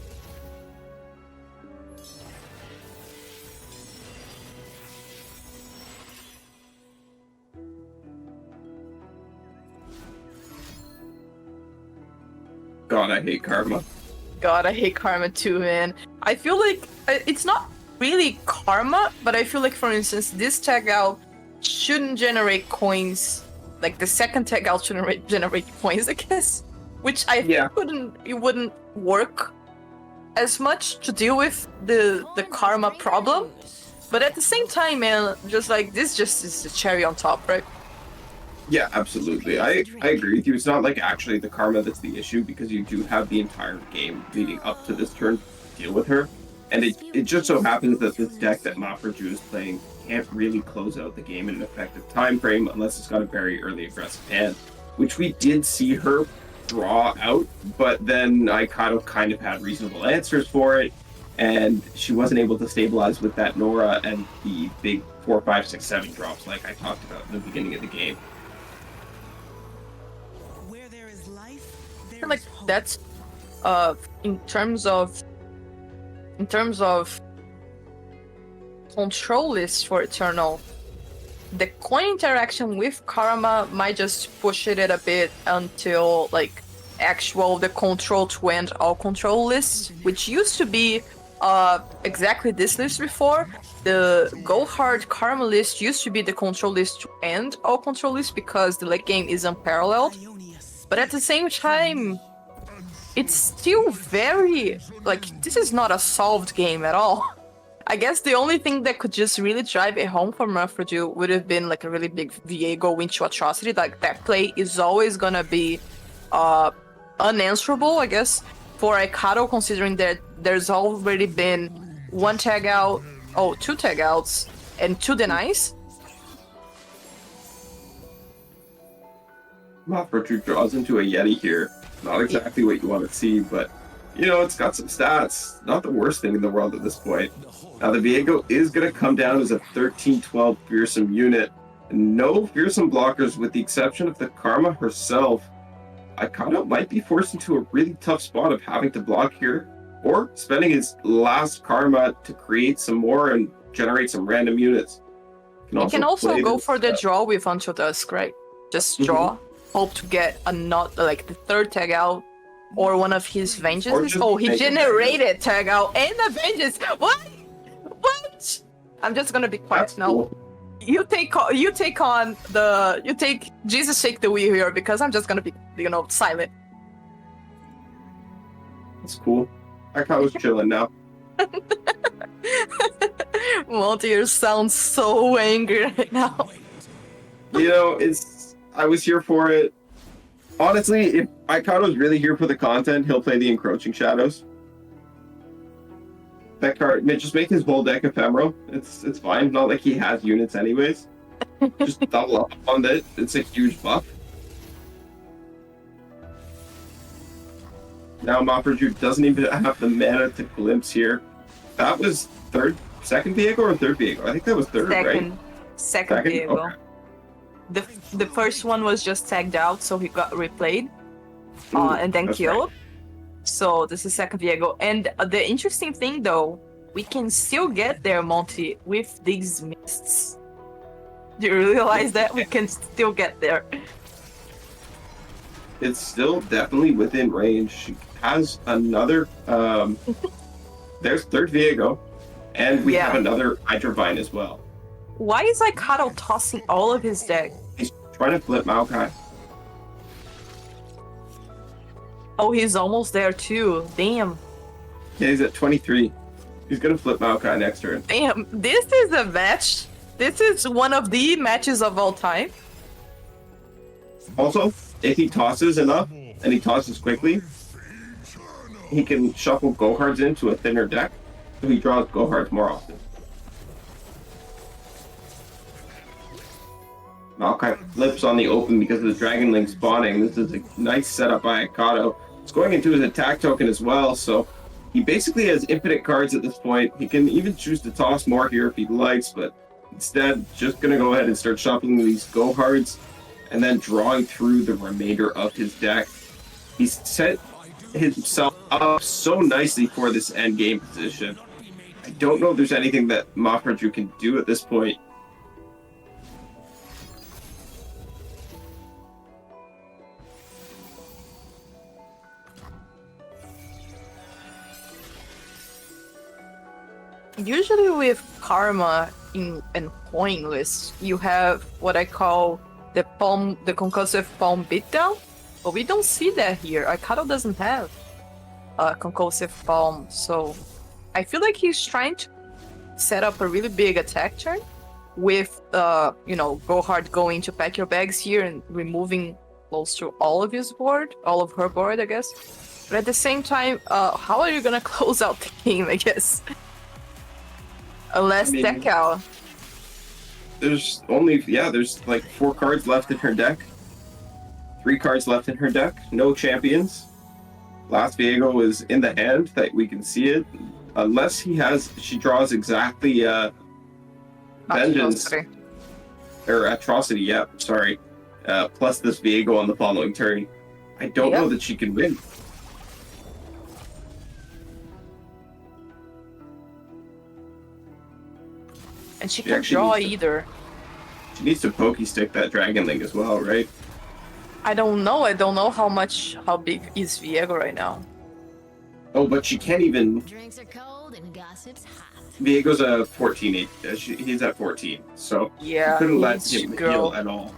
God, I hate Karma. God, I hate Karma too, man. I feel like it's not really Karma, but I feel like, for instance, this tag out shouldn't generate coins. Like the second tag out shouldn't generate coins, I guess. Which I think wouldn't work as much to deal with the Karma problem. But at the same time, man, just like this just is the cherry on top, right? Yeah, absolutely. I agree with you. It's not like actually the Karma that's the issue, because you do have the entire game leading up to this turn to deal with her. And it just so happens that this deck that Mafraju is playing can't really close out the game in an effective time frame unless it's got a very early aggressive hand, which we did see her draw out, but then Aikado kind of had reasonable answers for it, and she wasn't able to stabilize with that Nora and the big 4, 5, 6, 7 drops like I talked about in the beginning of the game. And like that's in terms of control list for Eternal, the coin interaction with Karma might just push it a bit until like the control to end all control lists, which used to be exactly this list before. The Go Hard Karma list used to be the control list to end all control lists because the late game is unparalleled. But at the same time, it's still very, like, this is not a solved game at all. I guess the only thing that could just really drive it home for Mafraju would have been like a really big Viego into Atrocity. Like, that play is always gonna be unanswerable, I guess, for Aikado, considering that there's already been two tag outs and 2 denies. Mafraju draws into a Yeti here. Not exactly what you want to see, but you know, it's got some stats. Not the worst thing in the world at this point. Now, the Viego is going to come down as a 13-12 fearsome unit. No fearsome blockers with the exception of the Karma herself. Aikado might be forced into a really tough spot of having to block here, or spending his last Karma to create some more and generate some random units. You can also go for the draw with Until Dusk, right? Just draw, hope to get like the 3rd tag out, or one of his vengeances. Oh, he generated tag out and a vengeance. What? I'm just gonna be quiet now. Cool. You take Jesus take the wheel here, because I'm just gonna be, silent. That's cool. Aikado's chilling now. Montier sounds so angry right now. You know, I was here for it. Honestly, if Aikado's really here for the content, he'll play the Encroaching Shadows. That card, just make his whole deck ephemeral. It's fine. Not like he has units anyways. Just double up on that. It's a huge buff. Now Mafraju doesn't even have the mana to glimpse here. That was second Viego or third Viego? I think that was third, right? Second Viego. Okay. The first one was just tagged out, so he got replayed, and then killed. Right. So this is second Viego. And the interesting thing, though, we can still get there, Monty, with these mists. Do you realize that? We can still get there. It's still definitely within range. She has another... there's third Viego, and we have another Hydrovine as well. Why is Aikado tossing all of his deck? He's trying to flip Maokai. Oh, he's almost there too. Damn. Yeah, he's at 23. He's gonna flip Maokai next turn. Damn, this is a match. This is one of the matches of all time. Also, if he tosses enough, and he tosses quickly, he can shuffle Gohards into a thinner deck, so he draws Gohards more often. Maokai flips on the open because of the Dragon Link spawning. This is a nice setup by Aikado. It's going into his attack token as well, so he basically has infinite cards at this point. He can even choose to toss more here if he likes, but instead, just going to go ahead and start shuffling these Gohards and then drawing through the remainder of his deck. He's set himself up so nicely for this end game position. I don't know if there's anything that Mafraju can do at this point. Usually with Karma and coin lists, you have what I call the concussive palm beatdown, but we don't see that here. Aikado doesn't have a concussive palm, so I feel like he's trying to set up a really big attack turn with, go hard going to pack your bags here and removing close to all of her board, I guess. But at the same time, how are you gonna close out the game, I guess? Unless deck out. There's like 4 cards left in her deck. 3 cards left in her deck. No champions. Last Viego is in the hand that we can see it. Unless she draws exactly Vengeance. Or Atrocity, sorry. Plus this Viego on the following turn. I don't know that she can win. And she She can't actually draw needs to- either. She needs to pokey stick that Dragon Link as well, right? I don't know. I don't know how big is Viego right now. Oh, but she can't even. Drinks are cold and gossip's hot. Viego's a 14. He's at 14, so Yeah, you couldn't he let needs to him grow. heal at all.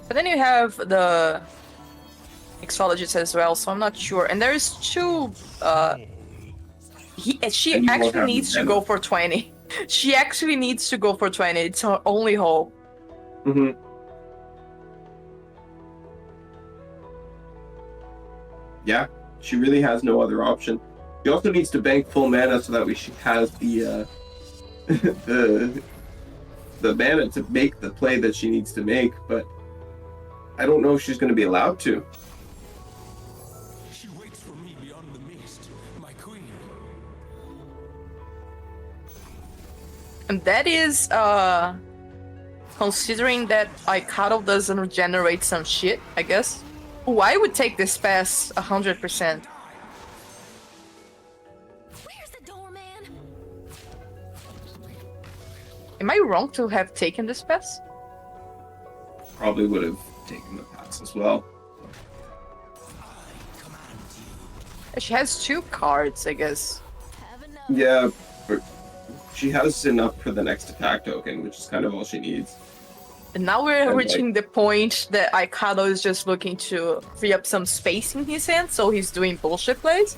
But then you have the Mixologist as well, so I'm not sure. And there's two. She And you won't actually have needs to Nintendo. go for 20. She actually needs to go for 20. It's her only hope. Mm-hmm. Yeah, she really has no other option. She also needs to bank full mana so that she has the the mana to make the play that she needs to make. But I don't know if she's going to be allowed to. She waits for me beyond the mist, my queen. And that is considering that Aikado doesn't generate some shit, I guess. Ooh, I would take this pass 100%. Am I wrong to have taken this pass? Probably would have taken the pass as well. She has 2 cards, I guess. Yeah, but she has enough for the next attack token, which is kind of all she needs. And now we're And, reaching the point that Aikado is just looking to free up some space in his hand, so he's doing bullshit plays.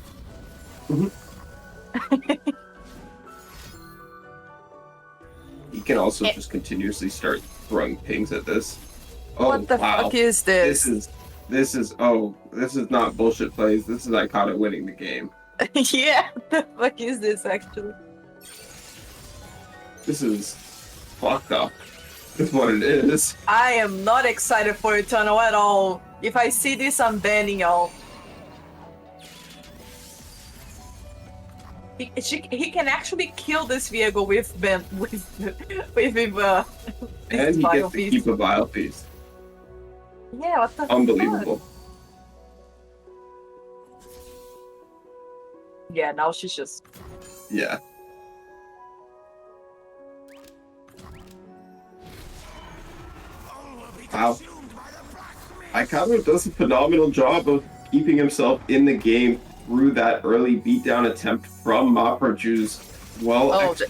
He can also just continuously start throwing pings at this. Oh, What the wow. fuck is this? This is not bullshit plays. This is Aikado winning the game. Yeah, what the fuck is this actually? This is fucked up. That's what it is. I am not excited for Eternal at all. If I see this, I'm banning y'all. He can actually kill this Viego with him, And he gets to keep a Vile Feast. Yeah, what the Unbelievable. fuck? Yeah, now she's just... Yeah. Wow. Aikado does a phenomenal job of keeping himself in the game through that early beatdown attempt from Mafraju's well thought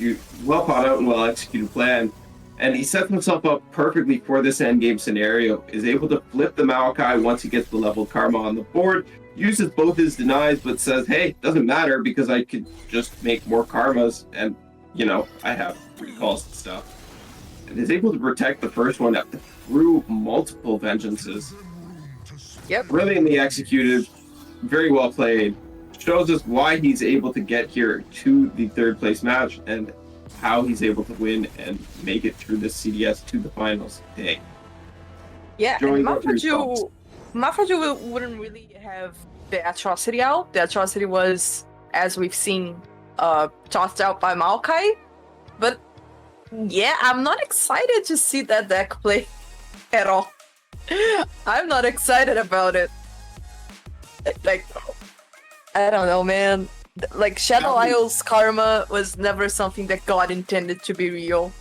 out and well executed plan. And he sets himself up perfectly for this endgame scenario, is able to flip the Maokai once he gets the leveled karma on the board, uses both his denies, but says, hey, doesn't matter because I could just make more karmas and, you know, I have recalls and stuff. And is able to protect the first one through multiple vengeances. Yep. Brilliantly executed, very well played. Shows us why he's able to get here to the third place match and how he's able to win and make it through this CDS to the finals. Dang. Yeah, Joey, and what were your thoughts? Mafraju wouldn't really have the atrocity out. The atrocity was, as we've seen, tossed out by Maokai. But yeah, I'm not excited to see that deck play at all. I'm not excited about it. Like, I don't know, man. Like, Shadow Isle's karma was never something that God intended to be real.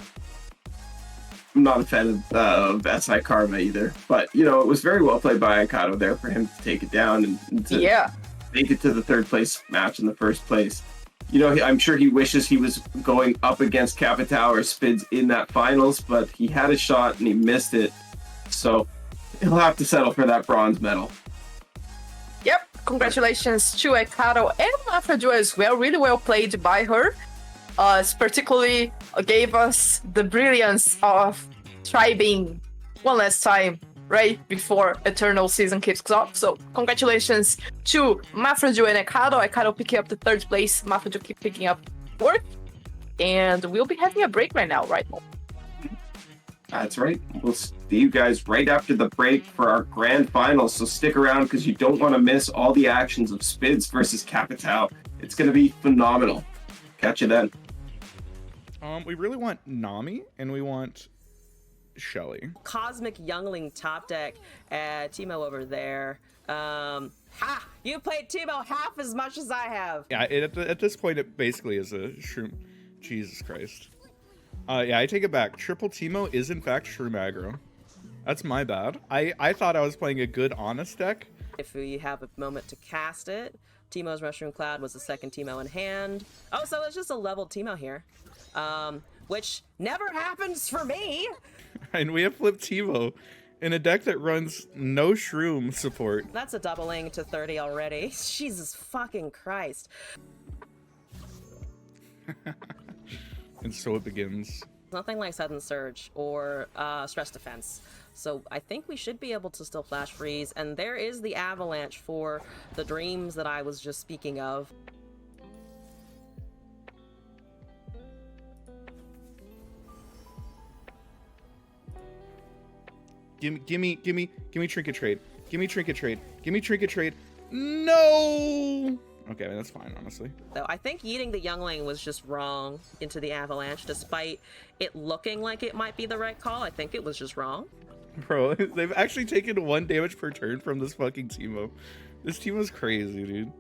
I'm not a fan of SI Karma either, but you know, it was very well played by Aikado there for him to take it down and to make it to the third place match in the first place. You know, I'm sure he wishes he was going up against Capitao or Spidz in that finals, but he had a shot and he missed it. So he'll have to settle for that bronze medal. Yep, congratulations to Aikado and Mafraju as well. Really well played by her. Particularly gave us the brilliance of tribing one last time right before Eternal season kicks off. So congratulations to Mafraju and Aikado. Aikado picking up the third place, Mafraju keep picking up fourth. And we'll be having a break right now, right, Mo? That's right. We'll see you guys right after the break for our grand final. So stick around because you don't want to miss all the actions of Spidz versus Capitao. It's going to be phenomenal. Catch you then. We really want Nami and we want Shelly. Cosmic Youngling top deck. Teemo over there. You played Teemo half as much as I have. Yeah, at this point, it basically is a shroom Jesus Christ. Yeah, I take it back. Triple Teemo is in fact Shroom aggro. That's my bad. I thought I was playing a good honest deck. If we have a moment to cast it, Teemo's Mushroom Cloud was the second Teemo in hand. Oh, so it's just a leveled Teemo here. Which never happens for me! And we have flipped Teemo in a deck that runs no Shroom support. That's a doubling to 30 already. Jesus fucking Christ. And so it begins. Nothing like Sudden Surge or Stress Defense. So I think we should be able to still Flash Freeze. And there is the Avalanche for the dreams that I was just speaking of. Give me Trinket Trade. Give me Trinket Trade. Give me Trinket Trade. No! Okay, that's fine, honestly. Though I think yeeting the Youngling was just wrong into the Avalanche, despite it looking like it might be the right call. I think it was just wrong. Bro, they've actually taken 1 damage per turn from this fucking Teemo. This Teemo's crazy, dude.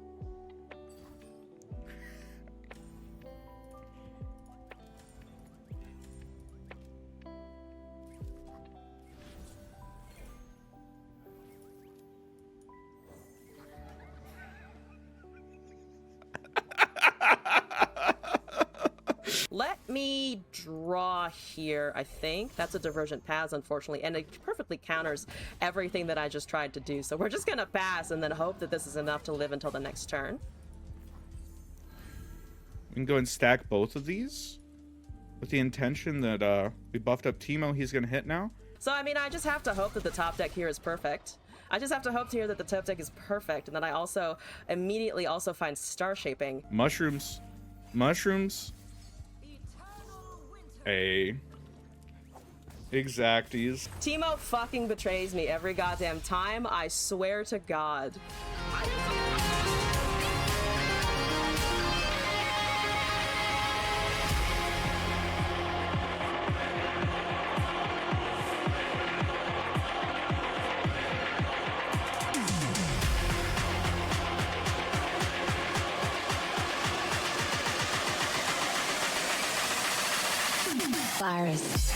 Let me draw here, I think. That's a Divergent Paths, unfortunately, and it perfectly counters everything that I just tried to do. So we're just gonna pass and then hope that this is enough to live until the next turn. We can go and stack both of these with the intention that we buffed up Teemo, he's gonna hit now. So, I mean, I just have to hope that the top deck here is perfect. I just have to hope here that the top deck is perfect, and then I also immediately also find Star Shaping. Mushrooms. Mushrooms. Exacties. Teemo fucking betrays me every goddamn time, I swear to God. Virus.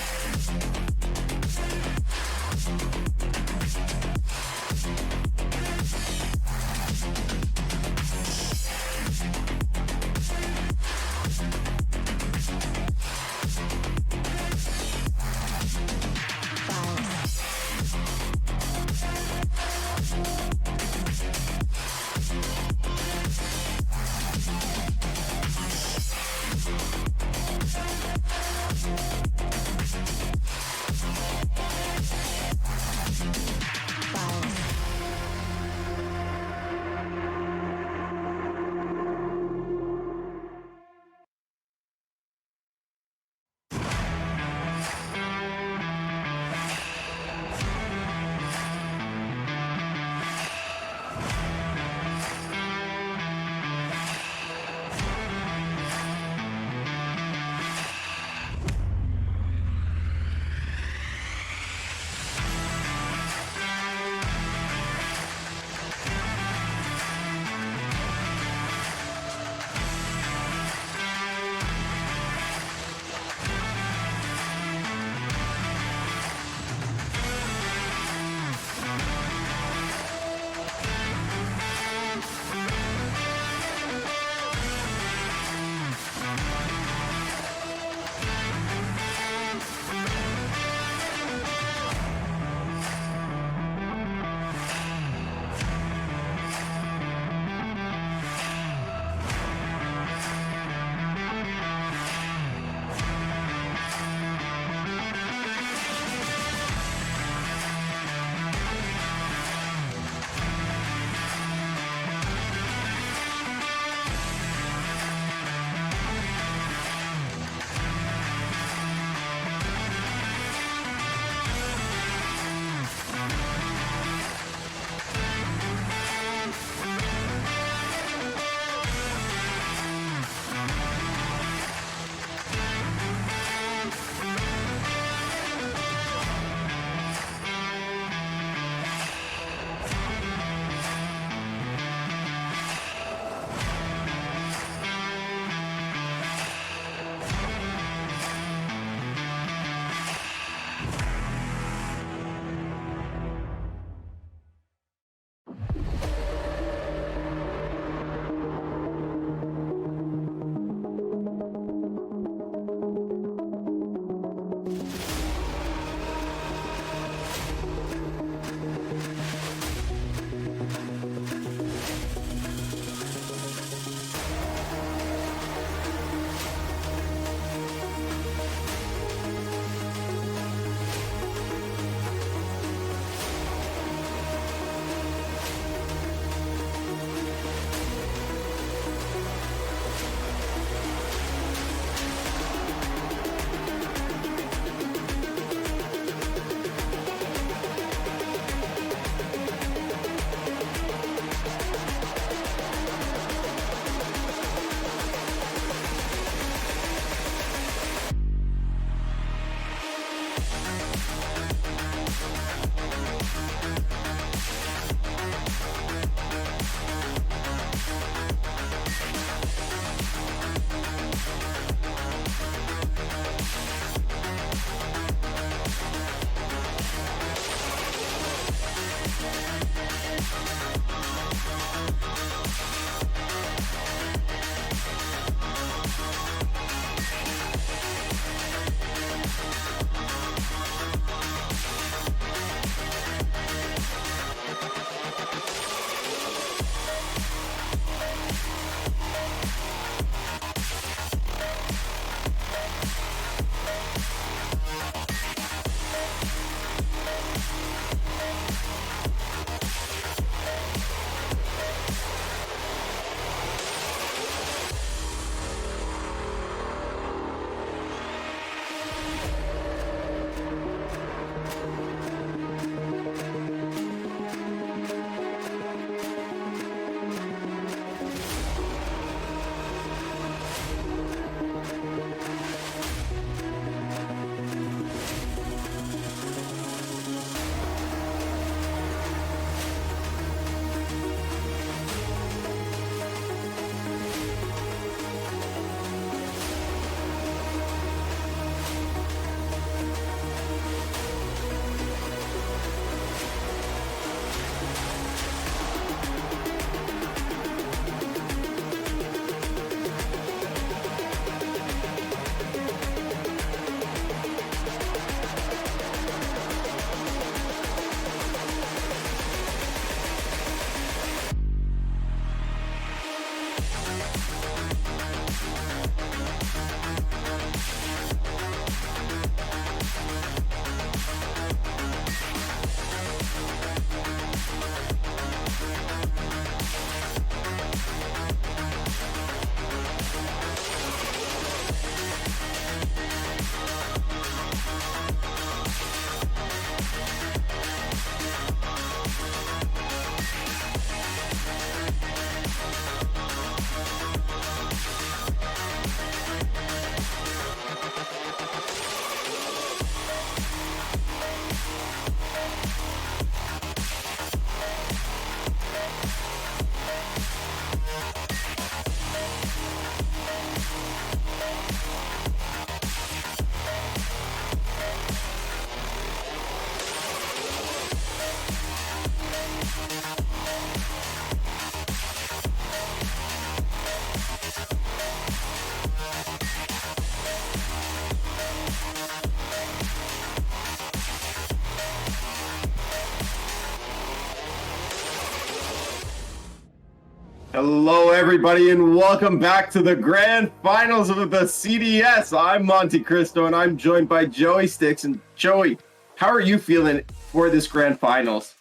Hello, everybody, and welcome back to the grand finals of the CDS. I'm Monte Cristo, and I'm joined by Joey Sticks. And Joey, how are you feeling for this grand finals?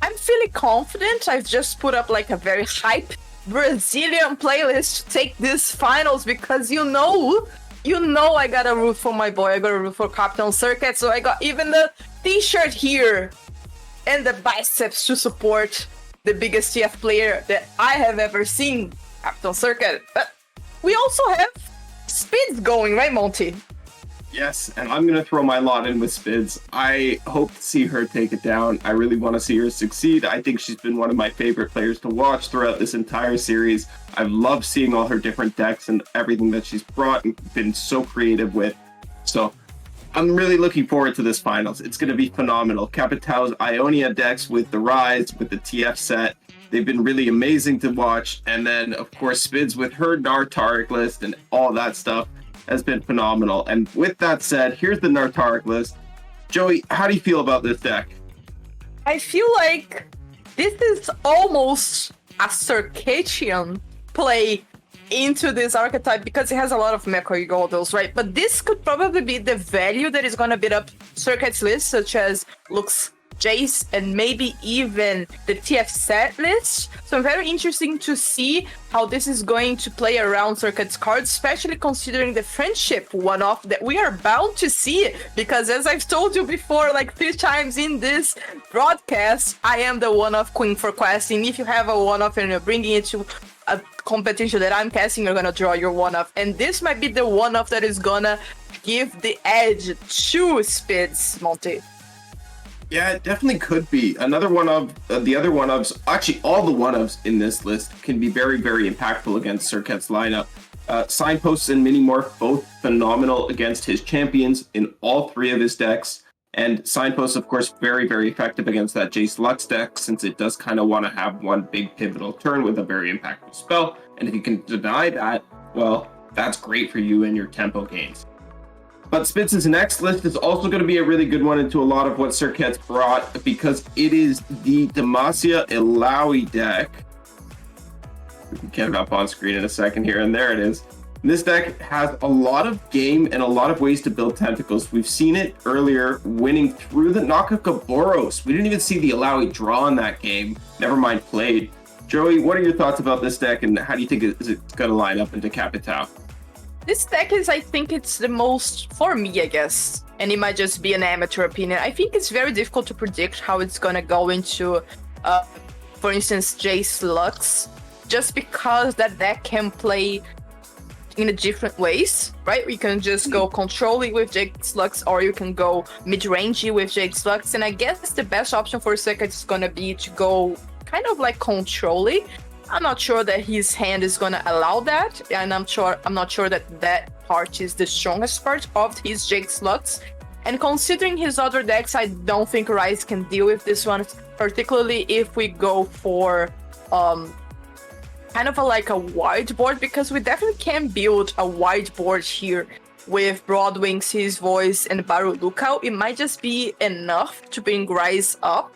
I'm feeling confident. I've just put up like a very hype Brazilian playlist to take this finals because you know I gotta root for my boy. I gotta root for Capitao Circuit, so I got even the t-shirt here and the biceps to support the biggest TF player that I have ever seen, Capitao Circuit. But we also have Spidz going, right, Monty? Yes, and I'm gonna throw my lot in with Spidz. I hope to see her take it down. I really want to see her succeed. I think she's been one of my favorite players to watch throughout this entire series. I've loved seeing all her different decks and everything that she's brought and been so creative with. So I'm really looking forward to this finals. It's going to be phenomenal. Capitao's Ionia decks with the Rise, with the TF set, they've been really amazing to watch. And then, of course, Spidz with her Nartaric list and all that stuff has been phenomenal. And with that said, here's the Nartaric list. Joey, how do you feel about this deck? I feel like this is almost a circadian play into this archetype because it has a lot of makai-symphonies, right? But this could probably be the value that is going to beat up Circuit's list, such as Lux, Jace, and maybe even the TF set list. So I'm very interested to see how this is going to play around Circuit's cards, especially considering the friendship one-off that we are bound to see. Because as I've told you before, like 3 times in this broadcast, I am the one-off queen for questing. If you have a one-off and you're bringing it to a competition that I'm casting, you're gonna draw your one-off. And this might be the one-off that is gonna give the edge to Spidz, Monty. Yeah, it definitely could be. Another one of the other one-ofs, actually all the one-ofs in this list can be very, very impactful against Circuit's lineup. Signposts and Minimorph, both phenomenal against his champions in all 3 of his decks. And Signposts, of course, very, very effective against that Jace Lux deck, since it does kind of want to have one big pivotal turn with a very impactful spell. And if you can deny that, well, that's great for you and your tempo gains. But Spitz's next list is also going to be a really good one into a lot of what Circuit's brought, because it is the Demacia Illaoi deck. We can get it up on screen in a second here, and there it is. This deck has a lot of game and a lot of ways to build tentacles. We've seen it earlier winning through the Nakakaboros. We didn't even see the Illaoi draw in that game, never mind played. Joey, what are your thoughts about this deck, and how do you think it's going to line up into Capitao? This deck is, I think it's the most, for me, I guess, and it might just be an amateur opinion, I think it's very difficult to predict how it's gonna go into, for instance, Jace Lux, just because that deck can play in different ways, right? You can just go control-y with Jace Lux, or you can go mid-rangey with Jace Lux, and I guess the best option for Circuit is gonna be to go kind of like control-y. I'm not sure that his hand is gonna allow that, and I'm not sure that that part is the strongest part of his Jace Lux. And considering his other decks, I don't think Rise can deal with this one, particularly if we go for kind of like a wide board, because we definitely can build a wide board here with Broadwings, His Voice, and Baru Lukao. It might just be enough to bring Rise up.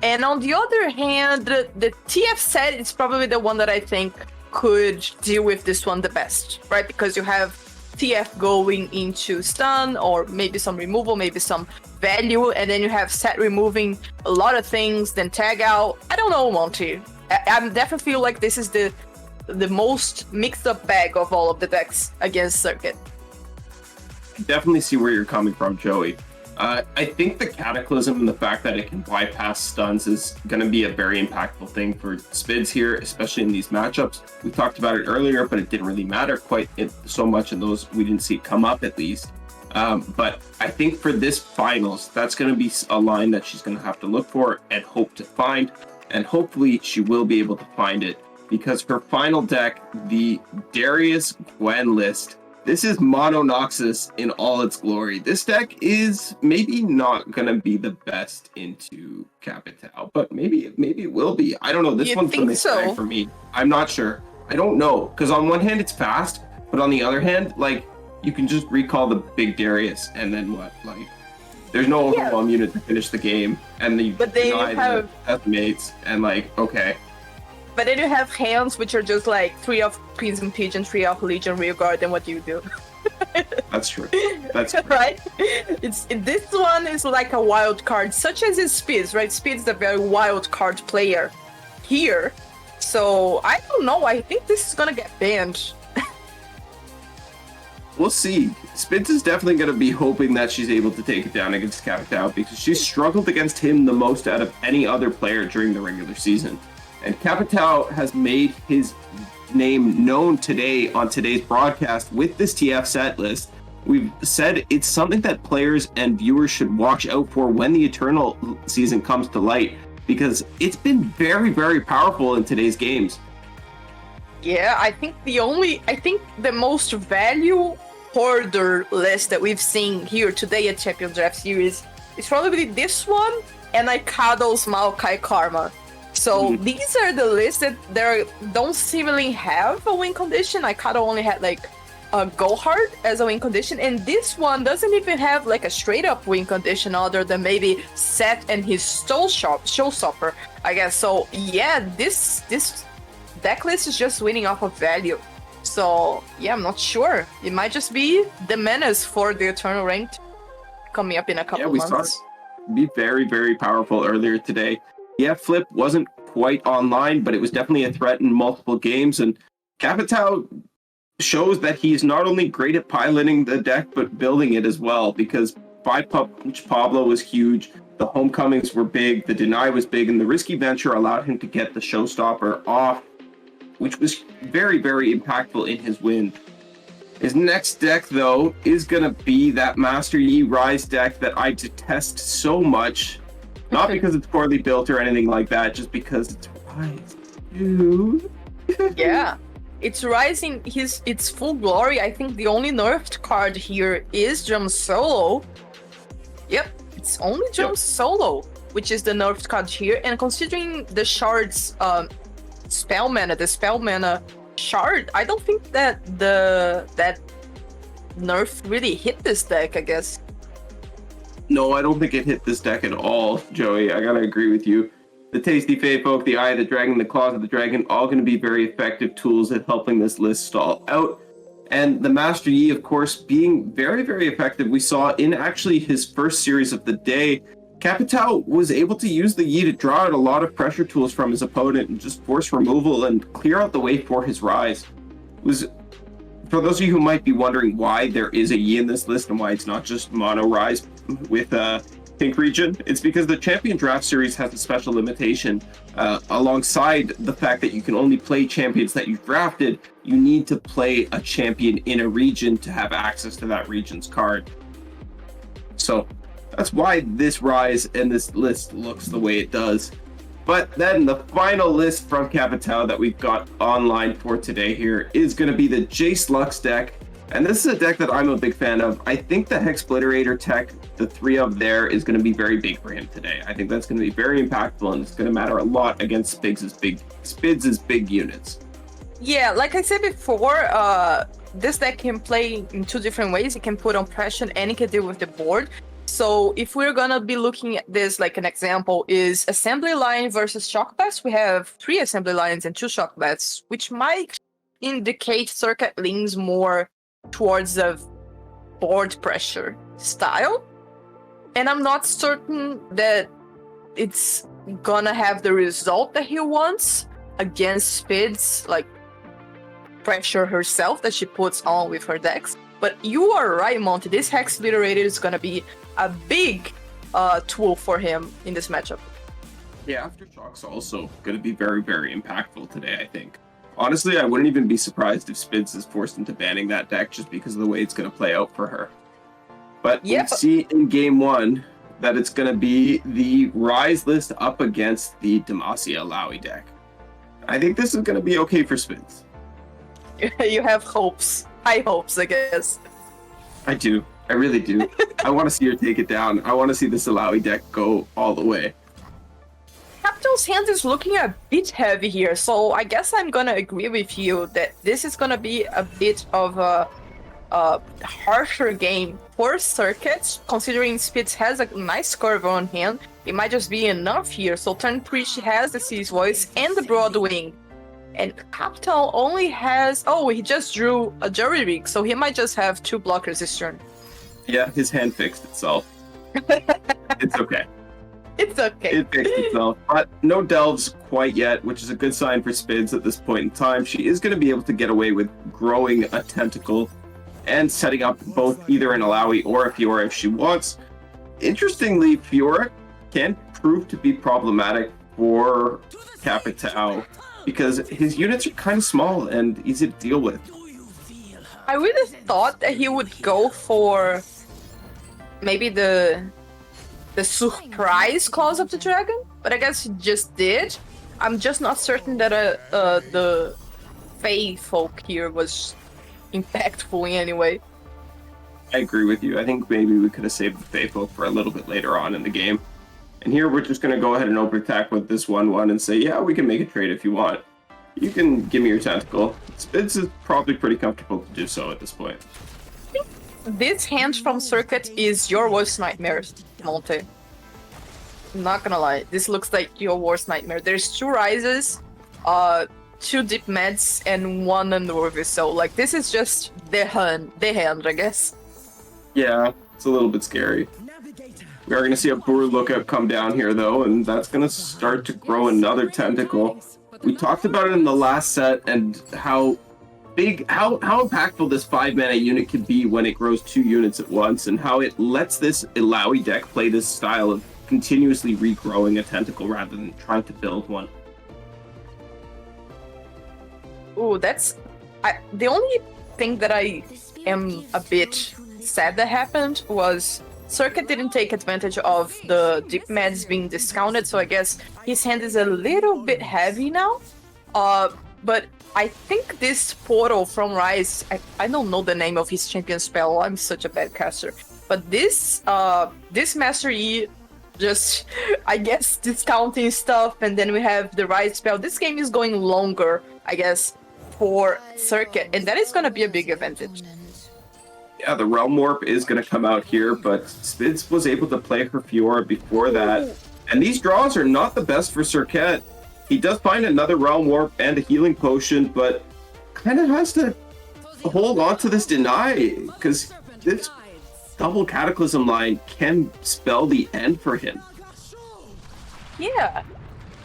And on the other hand, the TF set is probably the one that I think could deal with this one the best, right? Because you have TF going into stun, or maybe some removal, maybe some value, and then you have set removing a lot of things, then tag out. I don't know, Monty. I definitely feel like this is the most mixed up bag of all of the decks against Circuit. I definitely see where you're coming from, Joey. I think the Cataclysm and the fact that it can bypass stuns is going to be a very impactful thing for Spidz here, especially in these matchups. We talked about it earlier, but it didn't really matter quite so much in those. We didn't see it come up, at least. But I think for this finals, that's going to be a line that she's going to have to look for and hope to find. And hopefully she will be able to find it, because her final deck, the Darius Gwen list, this is Mono Noxus in all its glory. This deck is maybe not going to be the best into Capitao, but maybe it will be. I don't know. This one's the mixed bag for me. I'm not sure. I don't know, because on one hand it's fast, but on the other hand, like, you can just recall the big Darius, and then what? Like, there's no overwhelm unit to finish the game, and then you deny the mates, and like, okay. But then you have hands which are just like 3 of Crimson Pigeon, 3 of Legion Rearguard, and what do you do? That's true. That's true. Right? This one is like a wild card, such as is Spidz, right? Spidz is a very wild card player here. So I don't know. I think this is gonna get banned. We'll see. Spidz is definitely going to be hoping that she's able to take it down against Capitao because she's struggled against him the most out of any other player during the regular season. And Capitao has made his name known today on today's broadcast with this TF set list. We've said it's something that players and viewers should watch out for when the Eternal season comes to light because it's been very, very powerful in today's games. Yeah, I think the most value hoarder list that we've seen here today at Champion Draft Series is probably this one and Aikado's Maokai Karma. So these are the lists that don't seemingly have a win condition. Aikado only had like a go hard as a win condition, and this one doesn't even have like a straight up win condition other than maybe Seth and his showstopper, I guess. So yeah, this deck list is just winning off of value. So yeah, I'm not sure. It might just be the menace for the Eternal Ranked coming up in a couple months. Saw it be very, very powerful earlier today. Yeah, Flip wasn't quite online, but it was definitely a threat in multiple games. And Capitao shows that he's not only great at piloting the deck, but building it as well. Because 5-punch Pablo was huge, the homecomings were big, the deny was big, and the risky venture allowed him to get the showstopper off, which was very, very impactful in his win. His next deck, though, is going to be that Master Yi Rise deck that I detest so much. Not because it's poorly built or anything like that, just because it's Rise. Dude. Yeah, it's rising its full glory. I think the only nerfed card here is Drum Solo. Yep, it's only Drum Solo, which is the nerfed card here. And considering the shard's spell mana shard, I don't think that that nerf really hit this deck, I guess. No, I don't think it hit this deck at all, Joey. I gotta agree with you. The Tasty Fey Folk, the Eye of the Dragon, the Claws of the Dragon, all going to be very effective tools at helping this list stall out. And the Master Yi, of course, being very, very effective. We saw in actually his first series of the day, Capitao was able to use the Yi to draw out a lot of pressure tools from his opponent and just force removal and clear out the way for his Rise. It was, for those of you who might be wondering why there is a Yi in this list and why it's not just mono Rise with Pink Region, it's because the Champion Draft Series has a special limitation. Alongside the fact that you can only play champions that you've drafted, you need to play a champion in a region to have access to that region's card. So that's why this Rise and this list looks the way it does. But then the final list from Capitao that we've got online for today here is going to be the Jace Lux deck. And this is a deck that I'm a big fan of. I think the Hexbliterator tech, the 3 of there, is going to be very big for him today. I think that's going to be very impactful, and it's going to matter a lot against Spidz's big units. Yeah, like I said before, this deck can play in 2 different ways. It can put on pressure and it can deal with the board. So if we're gonna be looking at this, like an example is Assembly Line versus Shock Blast. We have 3 Assembly Lines and 2 Shock Blasts, which might indicate Circuit leans more towards the board pressure style. And I'm not certain that it's gonna have the result that he wants against Spidz, like pressure herself that she puts on with her decks. But you are right, Monty. This Hexbliterator is gonna be a big tool for him in this matchup. Yeah, Aftershock's also going to be very, very impactful today, I think. Honestly, I wouldn't even be surprised if Spidz is forced into banning that deck just because of the way it's going to play out for her. But we see in game 1 that it's going to be the Rise list up against the Demacia Lowy deck. I think this is going to be okay for Spidz. You have hopes. High hopes, I guess. I do. I really do. I want to see her take it down. I want to see this Alawi deck go all the way. Capitao's hand is looking a bit heavy here, so I guess I'm gonna agree with you that this is gonna be a bit of a harsher game for Circuits, considering Spidz has a nice curve on hand. it might just be enough here. So turn 3, she has the City's Voice and the Broadwing. And Capitao only has... Oh, he just drew a Jury Rig, so he might just have 2 blockers this turn. Yeah, his hand fixed itself. It's okay. It's okay. It fixed itself. But no delves quite yet, which is a good sign for Spidz at this point in time. She is going to be able to get away with growing a tentacle and setting up both either an Alawi or a Fiora if she wants. Interestingly, Fiora can prove to be problematic for Capitao because his units are kind of small and easy to deal with. I really thought that he would go for maybe the surprise Claws of the Dragon, but I guess he just did. I'm just not certain that the Fae folk here was impactful in any way. I agree with you. I think maybe we could have saved the Fae folk for a little bit later on in the game. And here we're just going to go ahead and open attack with this 1/1 and say, yeah, we can make a trade if you want. You can give me your tentacle. Spidz is probably pretty comfortable to do so at this point. This hand from Circuit is your worst nightmare, Monte. I'm not gonna lie, this looks like your worst nightmare. There's 2 Rises, 2 Deep Meds, and 1 Unworthy. So, like, this is just the hand, I guess. Yeah, it's a little bit scary. We are going to see a Boer Lookout come down here, though, and that's going to start to grow another tentacle. We talked about it in the last set and how impactful this 5-mana unit can be when it grows 2 units at once, and how it lets this Alawi deck play this style of continuously regrowing a tentacle rather than trying to build one. Ooh, that's... the only thing that I am a bit sad that happened was Circuit didn't take advantage of the Deep Meds being discounted, so I guess his hand is a little bit heavy now. But I think this portal from Rise, I don't know the name of his champion spell, I'm such a bad caster. But this Master E just, I guess, discounting stuff, and then we have the Rise spell. This game is going longer, I guess, for Circuit, and that is going to be a big advantage. Yeah, the Realm Warp is going to come out here, but Spidz was able to play her Fiora before that. And these draws are not the best for Circuit. He does find another Realm Warp and a Healing Potion, but kind of has to hold on to this Deny, because this double Cataclysm line can spell the end for him. Yeah,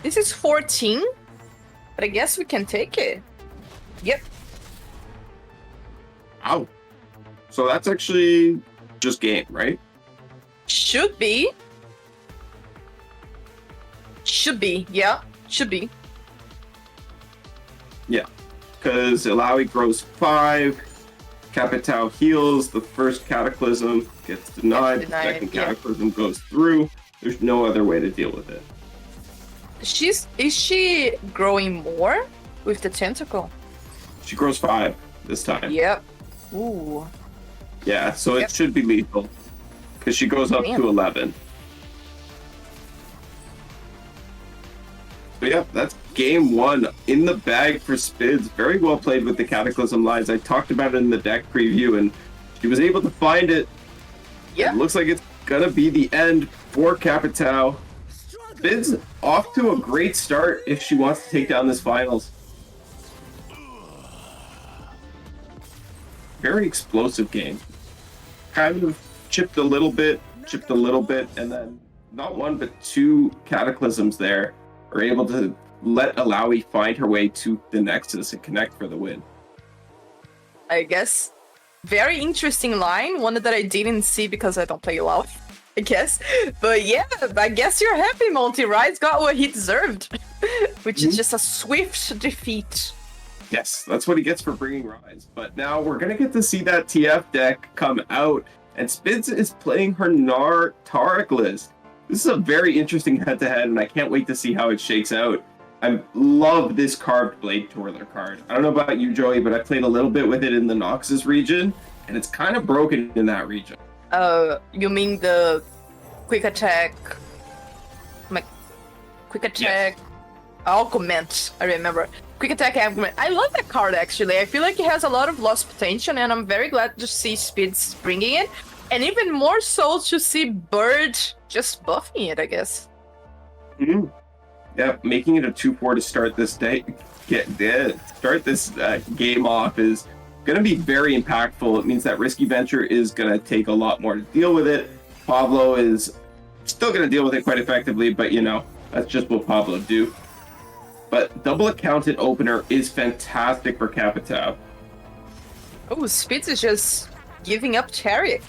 this is 14, but I guess we can take it. Yep. Wow. So that's actually just game, right? Should be. Should be, yeah. Should be. Yeah. Because Alawi grows 5, Capitao heals, the first Cataclysm gets denied, the second Cataclysm goes through. There's no other way to deal with it. Is she growing more with the tentacle? She grows 5 this time. Yep. Ooh. Yeah, so it should be lethal. Because she goes up to 11. But yeah, that's game 1 in the bag for Spidz. Very well played with the Cataclysm lines. I talked about it in the deck preview, and she was able to find it. Yeah. It looks like it's gonna be the end for Capitao. Spidz off to a great start if she wants to take down this finals. Very explosive game. Kind of chipped a little bit, and then not 1 but 2 Cataclysms there are able to let Alawi find her way to the Nexus and connect for the win. I guess. Very interesting line, one that I didn't see because I don't play Alawi, I guess. But yeah, I guess you're happy, Monty. Rise got what he deserved, which is just a swift defeat. Yes, that's what he gets for bringing Rise. But now we're going to get to see that TF deck come out, and Spidz is playing her Nar Taric list. This is a very interesting head-to-head, and I can't wait to see how it shakes out. I love this carved Blade Twirler card. I don't know about you, Joey, but I played a little bit with it in the Noxus region, and it's kind of broken in that region. You mean the quick attack? Quick attack... Augment, I remember. Quick attack augment. I love that card, actually. I feel like it has a lot of lost potential, and I'm very glad to see Spidz bringing it. And even more so to see Bird just buffing it, I guess. Mm. Yeah, making it a 2-4 to start this day, start this game off is going to be very impactful. It means that Risky Venture is going to take a lot more to deal with it. Pablo is still going to deal with it quite effectively, but you know, that's just what Pablo do. But double accounted opener is fantastic for Capitao. Oh, Spidz is just giving up Chariot.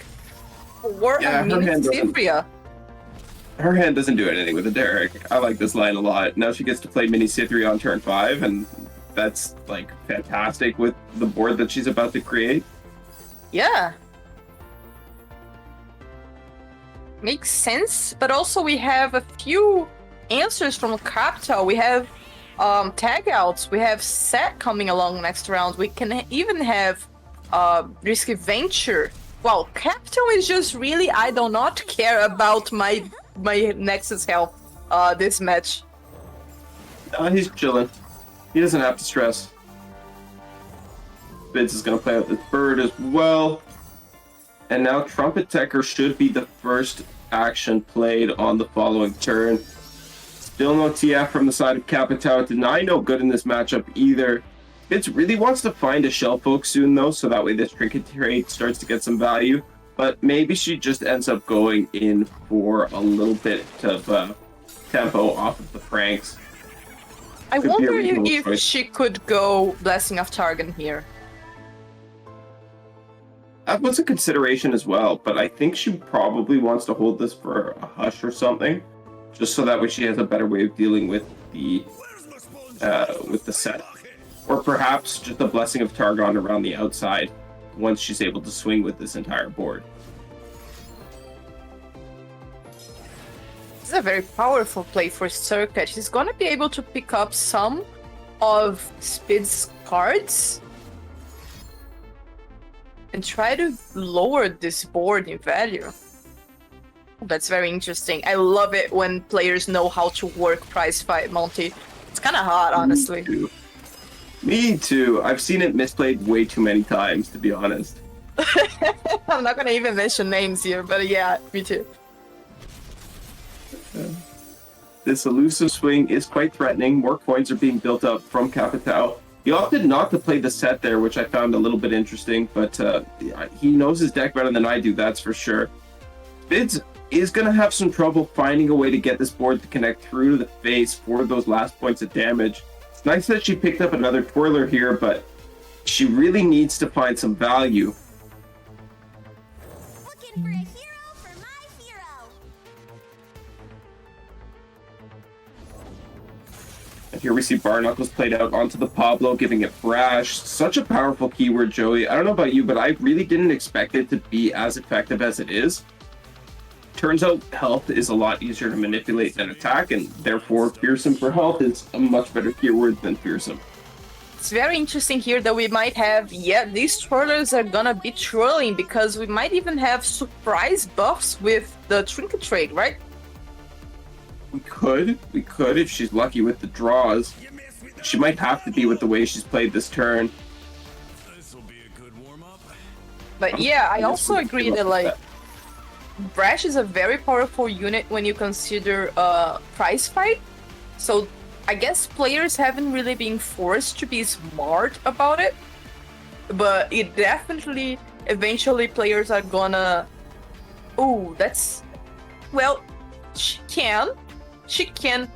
Or Yeah, a mini Cythria. Her hand doesn't do anything with the Derek. I like this line a lot. Now she gets to play mini Cythria on turn 5, and that's like fantastic with the board that she's about to create. Yeah. Makes sense, but also we have a few answers from Capitao. We have tag outs, we have set coming along next round. We can even have Risky Venture. Well, Capitao is just really, I do not care about my Nexus health this match. He's chilling. He doesn't have to stress. Spidz is going to play out this bird as well. And now Trumpet Tecker should be the first action played on the following turn. Still no TF from the side of Capitao. Deny no good in this matchup either. Spidz really wants to find a Shell Folk soon though, so that way this Trinket trade starts to get some value. But maybe she just ends up going in for a little bit of tempo off of the Franks. I wonder if she could go Blessing of Targon here. That was a consideration as well, but I think she probably wants to hold this for a hush or something, just so that way she has a better way of dealing with the set. Or perhaps just a Blessing of Targon around the outside once she's able to swing with this entire board. This is a very powerful play for Circuit. She's gonna be able to pick up some of Spid's cards and try to lower this board in value. That's very interesting. I love it when players know how to work prize fight, Monty. It's kind of hot, honestly. Me too. I've seen it misplayed way too many times, to be honest. I'm not gonna even mention names here, but yeah, me too. This elusive swing is quite threatening. More coins are being built up from Capitao. He opted not to play the set there, which I found a little bit interesting, but he knows his deck better than I do, that's for sure. Spidz is going to have some trouble finding a way to get this board to connect through to the face for those last points of damage. It's nice that she picked up another twirler here, but she really needs to find some value. Looking for a hero for my hero. And here we see Barnacles played out onto the Pablo, giving it Brash. Such a powerful keyword, Joey. I don't know about you, but I really didn't expect it to be as effective as it is. Turns out health is a lot easier to manipulate than attack, and therefore Fearsome for health is a much better keyword than Fearsome. It's very interesting here that we might have, these twirlers are gonna be twirling because we might even have surprise buffs with the Trinket trade, right? We could if she's lucky with the draws. She might have to be with the way she's played this turn. But yeah, I also agree that like Brash is a very powerful unit when you consider prize fight. So I guess players haven't really been forced to be smart about it. But it definitely, eventually players are gonna... Oh, that's... Well, she can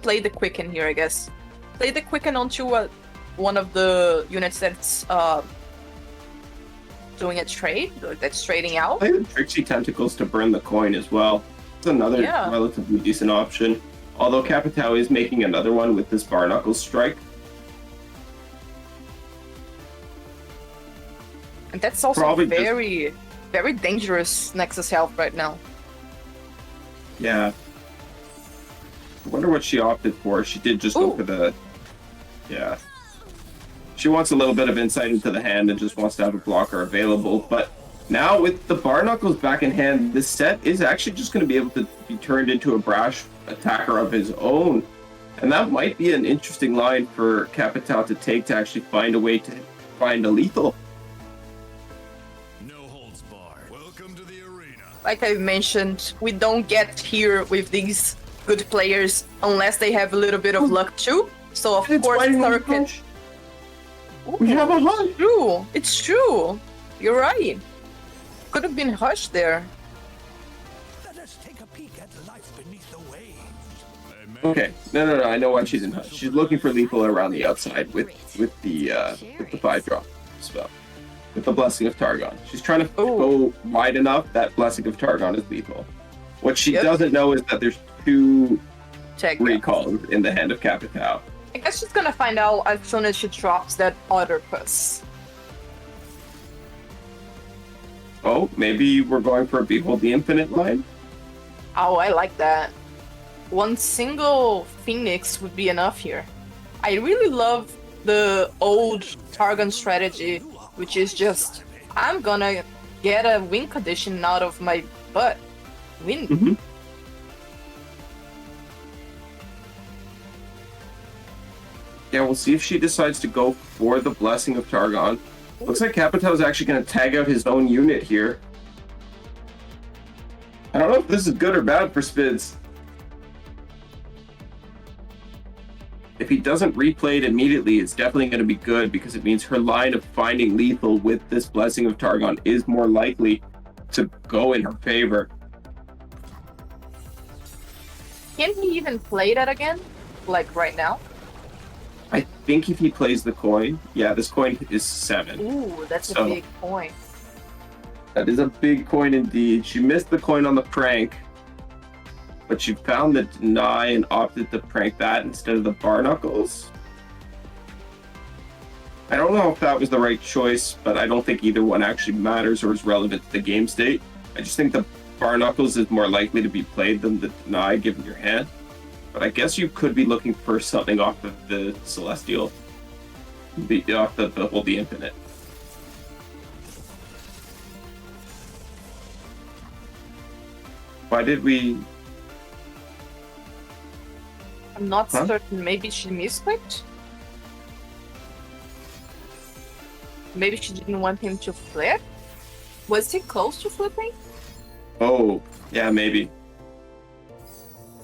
play the Quicken here, I guess. Play the Quicken onto one of the units that's doing a trade, that's trading out. Play the Trixie Tentacles to burn the coin as well. It's another relatively decent option. Although Capitao is making another one with this Barnacles strike. And that's also Probably very, very dangerous Nexus health right now. Yeah. I wonder what she opted for. She did just go for the... Yeah. She wants a little bit of insight into the hand and just wants to have a blocker available. But now with the Barnacles back in hand, this set is actually just going to be able to be turned into a Brash attacker of his own. And that might be an interesting line for Capitao to take to actually find a way to find a lethal. Like I mentioned, we don't get here with these good players unless they have a little bit of luck too. So of course Thor can. We have a hush. True. It's true. You're right. Could have been Hush there. Let us take a peek at life beneath the waves. Okay, no. I know why she's in hush. She's looking for lethal around the outside with the 5-drop spell, with the Blessing of Targon. She's trying to go wide enough that Blessing of Targon is lethal. What she doesn't know is that there's 2 recalls in the hand of Capitao. I guess she's gonna find out as soon as she drops that other puss. Oh, maybe we're going for a Behold the Infinite line? Oh, I like that. One single Phoenix would be enough here. I really love the old Targon strategy, which is just, I'm gonna get a win condition out of my butt. Win. Mm-hmm. Yeah, we'll see if she decides to go for the Blessing of Targon. Looks like Capitao is actually going to tag out his own unit here. I don't know if this is good or bad for Spidz. If he doesn't replay it immediately, it's definitely going to be good because it means her line of finding lethal with this Blessing of Targon is more likely to go in her favor. Can he even play that again? Like right now? I think if he plays the coin, yeah, this coin is 7. Ooh, that's a big point. That is a big coin indeed. She missed the coin on the prank, but she found the deny and opted to prank that instead of the Barnacles. I don't know if that was the right choice, but I don't think either one actually matters or is relevant to the game state. I just think the Barnacles is more likely to be played than the deny given your hand. But I guess you could be looking for something off of the Celestial, off the Behold the Infinite. Why did we... I'm not certain. Maybe she misclicked? Maybe she didn't want him to flip? Was he close to flipping? Oh, yeah, maybe.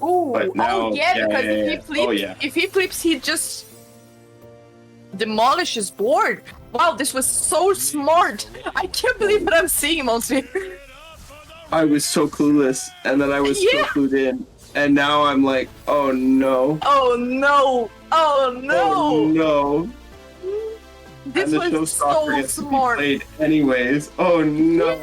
Ooh, now, because if he flips, he just demolishes board. Wow, this was so smart. I can't believe what I'm seeing, Monty. I was so clueless, and then I was so clued in, and now I'm like, oh no. Oh no! Oh no! Oh no! This and the was showstopper so gets to be smart. played anyways. Oh no!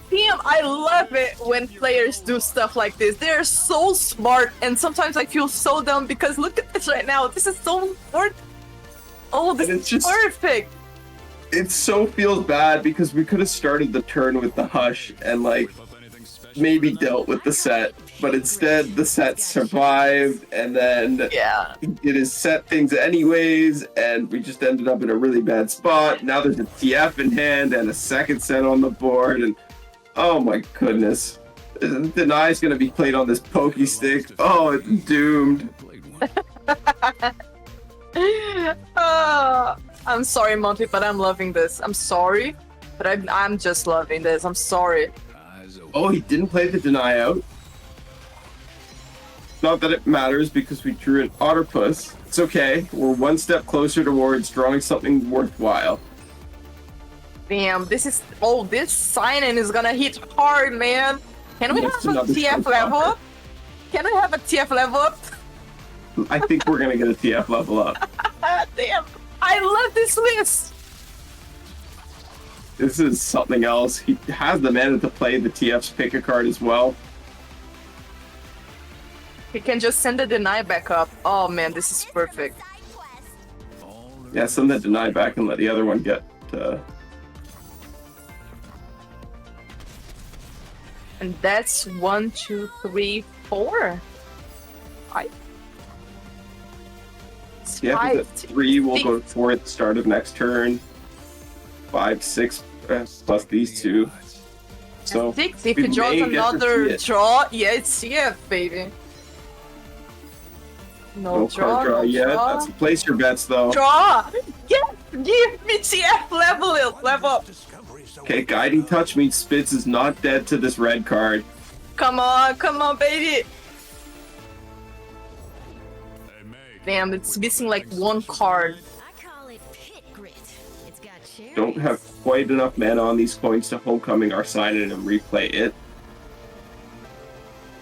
Damn, I love it when players do stuff like this. They're so smart, and sometimes I feel so dumb because look at this right now. This is so smart. Oh, this is just perfect. It so feels bad because we could have started the turn with the hush and like maybe dealt with the set, but instead the set survived, and then it is set things anyways, and we just ended up in a really bad spot. Now there's a TF in hand and a second set on the board, and oh my goodness. Deny is going to be played on this pokey stick. Oh, it's doomed. I'm sorry, Monty, but I'm loving this. I'm sorry, but I'm just loving this. I'm sorry. Oh, he didn't play the deny out. Not that it matters because we drew an Otterpuss. It's okay. We're one step closer towards drawing something worthwhile. Damn, this sign-in is gonna hit hard, man. Can we have a TF level up? Can we have a TF level up? I think we're gonna get a TF level up. Damn, I love this list. This is something else. He has the mana to play the TF's pick a card as well. He can just send the deny back up. Oh man, this is perfect. Yeah, send the deny back and let the other one get And that's 1, 2, 3, 4. Yeah, 3 will go 4 at the start of next turn. 5, 6 plus these 2. So 6. If he draws another draw, it's baby. No draw, card draw no yet. draw. That's place your bets though. Draw! Yes! Give me TF level up! Okay, Guiding Touch means Spidz is not dead to this red card. Come on, baby! them. It's missing like one card. Don't have quite enough mana on these coins to Homecoming Arsign and replay it.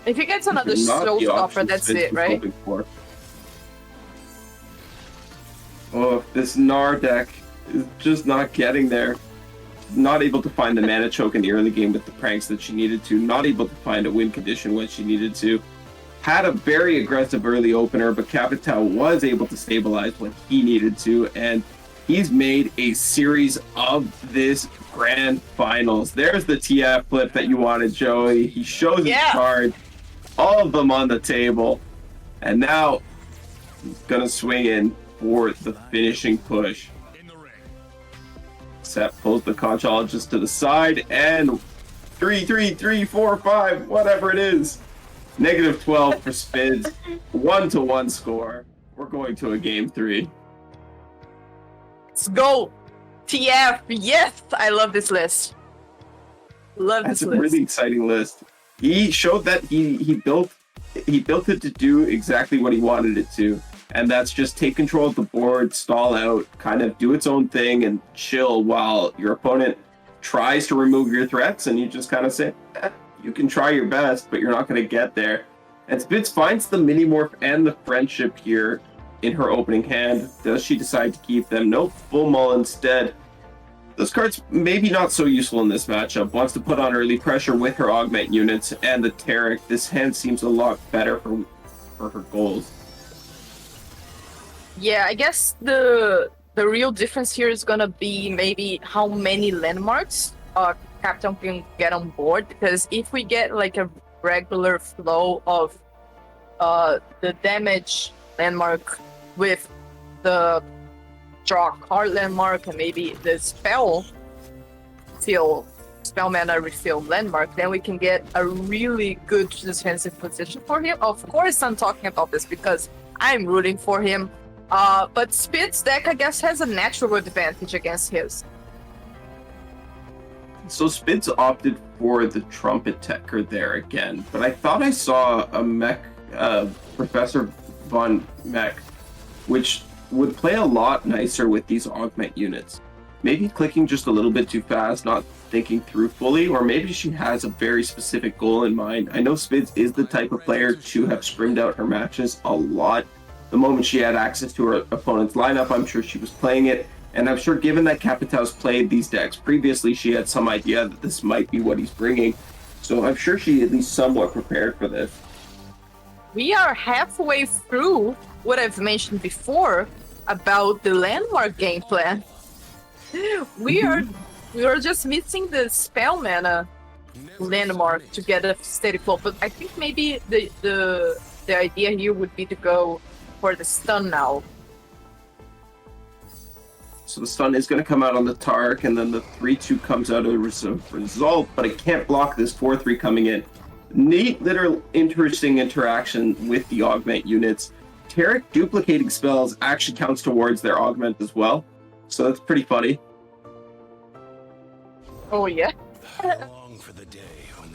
If he gets another Not the showstopper, option that's Spidz it, was right? hoping for. Oh, this Gnar deck is just not getting there. Not able to find the mana choke in the early game with the pranks that she needed to. Not able to find a win condition when she needed to. Had a very aggressive early opener, but Capitao was able to stabilize when he needed to, and he's made a series of this grand finals. There's the TF flip that you wanted, Joey. He shows his card, all of them on the table, and now he's gonna swing in for the finishing push. Seth pulls the conchologist to the side, and 3, 3, 3, 4, 5, whatever it is. -12 for Spidz. 1-1 score. We're going to a game 3. Let's go! TF! Yes! I love this list. Love That's this a list. really exciting list. He showed that he built it to do exactly what he wanted it to. And that's just take control of the board, stall out, kind of do its own thing, and chill while your opponent tries to remove your threats, and you just kind of say, you can try your best, but you're not going to get there. And Spidz finds the mini-morph and the friendship here in her opening hand. Does she decide to keep them? Nope, full mull instead. Those cards maybe not so useful in this matchup. Wants to put on early pressure with her augment units and the Tarek. This hand seems a lot better for her goals. Yeah, I guess the real difference here is gonna be maybe how many landmarks Capitao can get on board, because if we get like a regular flow of the damage landmark with the draw card landmark and maybe the spell mana refill landmark, then we can get a really good defensive position for him. Of course I'm talking about this because I'm rooting for him. But Spidz deck, I guess, has a natural advantage against his. So Spidz opted for the Trumpet Techer there again, but I thought I saw a mech, Professor Von Mech, which would play a lot nicer with these augment units. Maybe clicking just a little bit too fast, not thinking through fully, or maybe she has a very specific goal in mind. I know Spidz is the type of player to have scrimmed out her matches a lot. The moment she had access to her opponent's lineup, I'm sure she was playing it. And I'm sure given that Capitao's played these decks previously, she had some idea that this might be what he's bringing. So I'm sure she at least somewhat prepared for this. We are halfway through what I've mentioned before about the landmark game plan. We are just missing the spell mana landmark to get a steady flow. But I think maybe the idea here would be to go for the stun now. So the stun is going to come out on the Tark, and then the 3-2 comes out as a result, but it can't block this 4-3 coming in. Neat little interesting interaction with the augment units. Tarek duplicating spells actually counts towards their augment as well, so that's pretty funny. Oh yeah?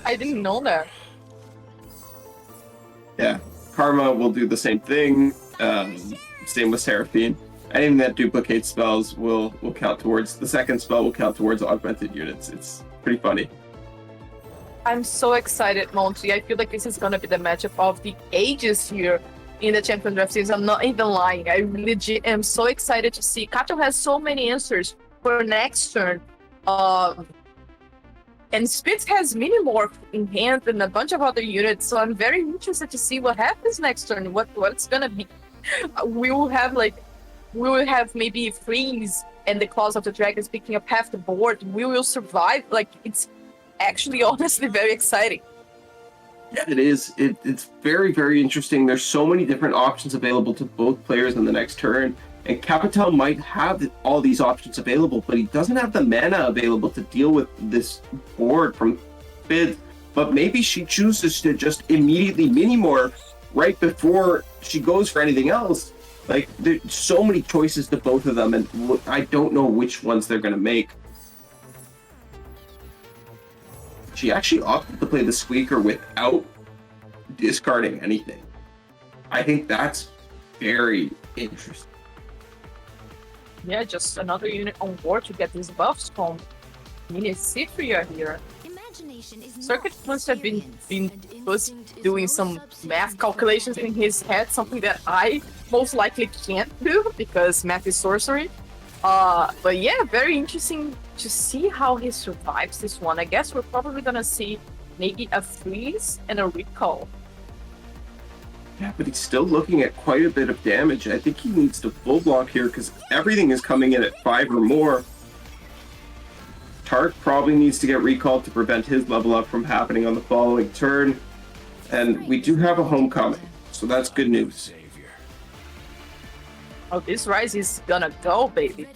I didn't know that. Yeah, Karma will do the same thing. Same with Seraphine. Anything that duplicates spells will count towards, the second spell will count towards augmented units. It's pretty funny. I'm so excited, Monty. I feel like this is gonna be the matchup of the ages here in the Champion Draft season. I'm not even lying. I legit am so excited to see. Capitao has so many answers for next turn. And Spidz has Mini-Morph in hand and a bunch of other units, so I'm very interested to see what happens next turn, what it's gonna be. We will have maybe Freeze and the Claws of the Dragons picking up half the board. We will survive. Like, it's actually honestly very exciting. Yeah, it is. It's very, very interesting. There's so many different options available to both players in the next turn. And Capitao might have all these options available, but he doesn't have the mana available to deal with this board from Spidz. But maybe she chooses to just immediately mini-morph right before she goes for anything else. Like, there's so many choices to both of them, and I don't know which ones they're going to make. She actually opted to play the Squeaker without discarding anything. I think that's very, Interesting. Yeah, just another unit on board to get these buffs from Mini Cypria here. Circuit must have was doing some math calculations in his head, something that I most likely can't do because math is sorcery. But yeah, very interesting to see how he survives this one. I guess we're probably gonna see maybe a freeze and a recall. Yeah, but he's still looking at quite a bit of damage. I think he needs to full block here because everything is coming in at 5 or more. Tark probably needs to get recalled to prevent his level up from happening on the following turn. And we do have a homecoming, so that's good news. Oh, this Rise is gonna go, baby.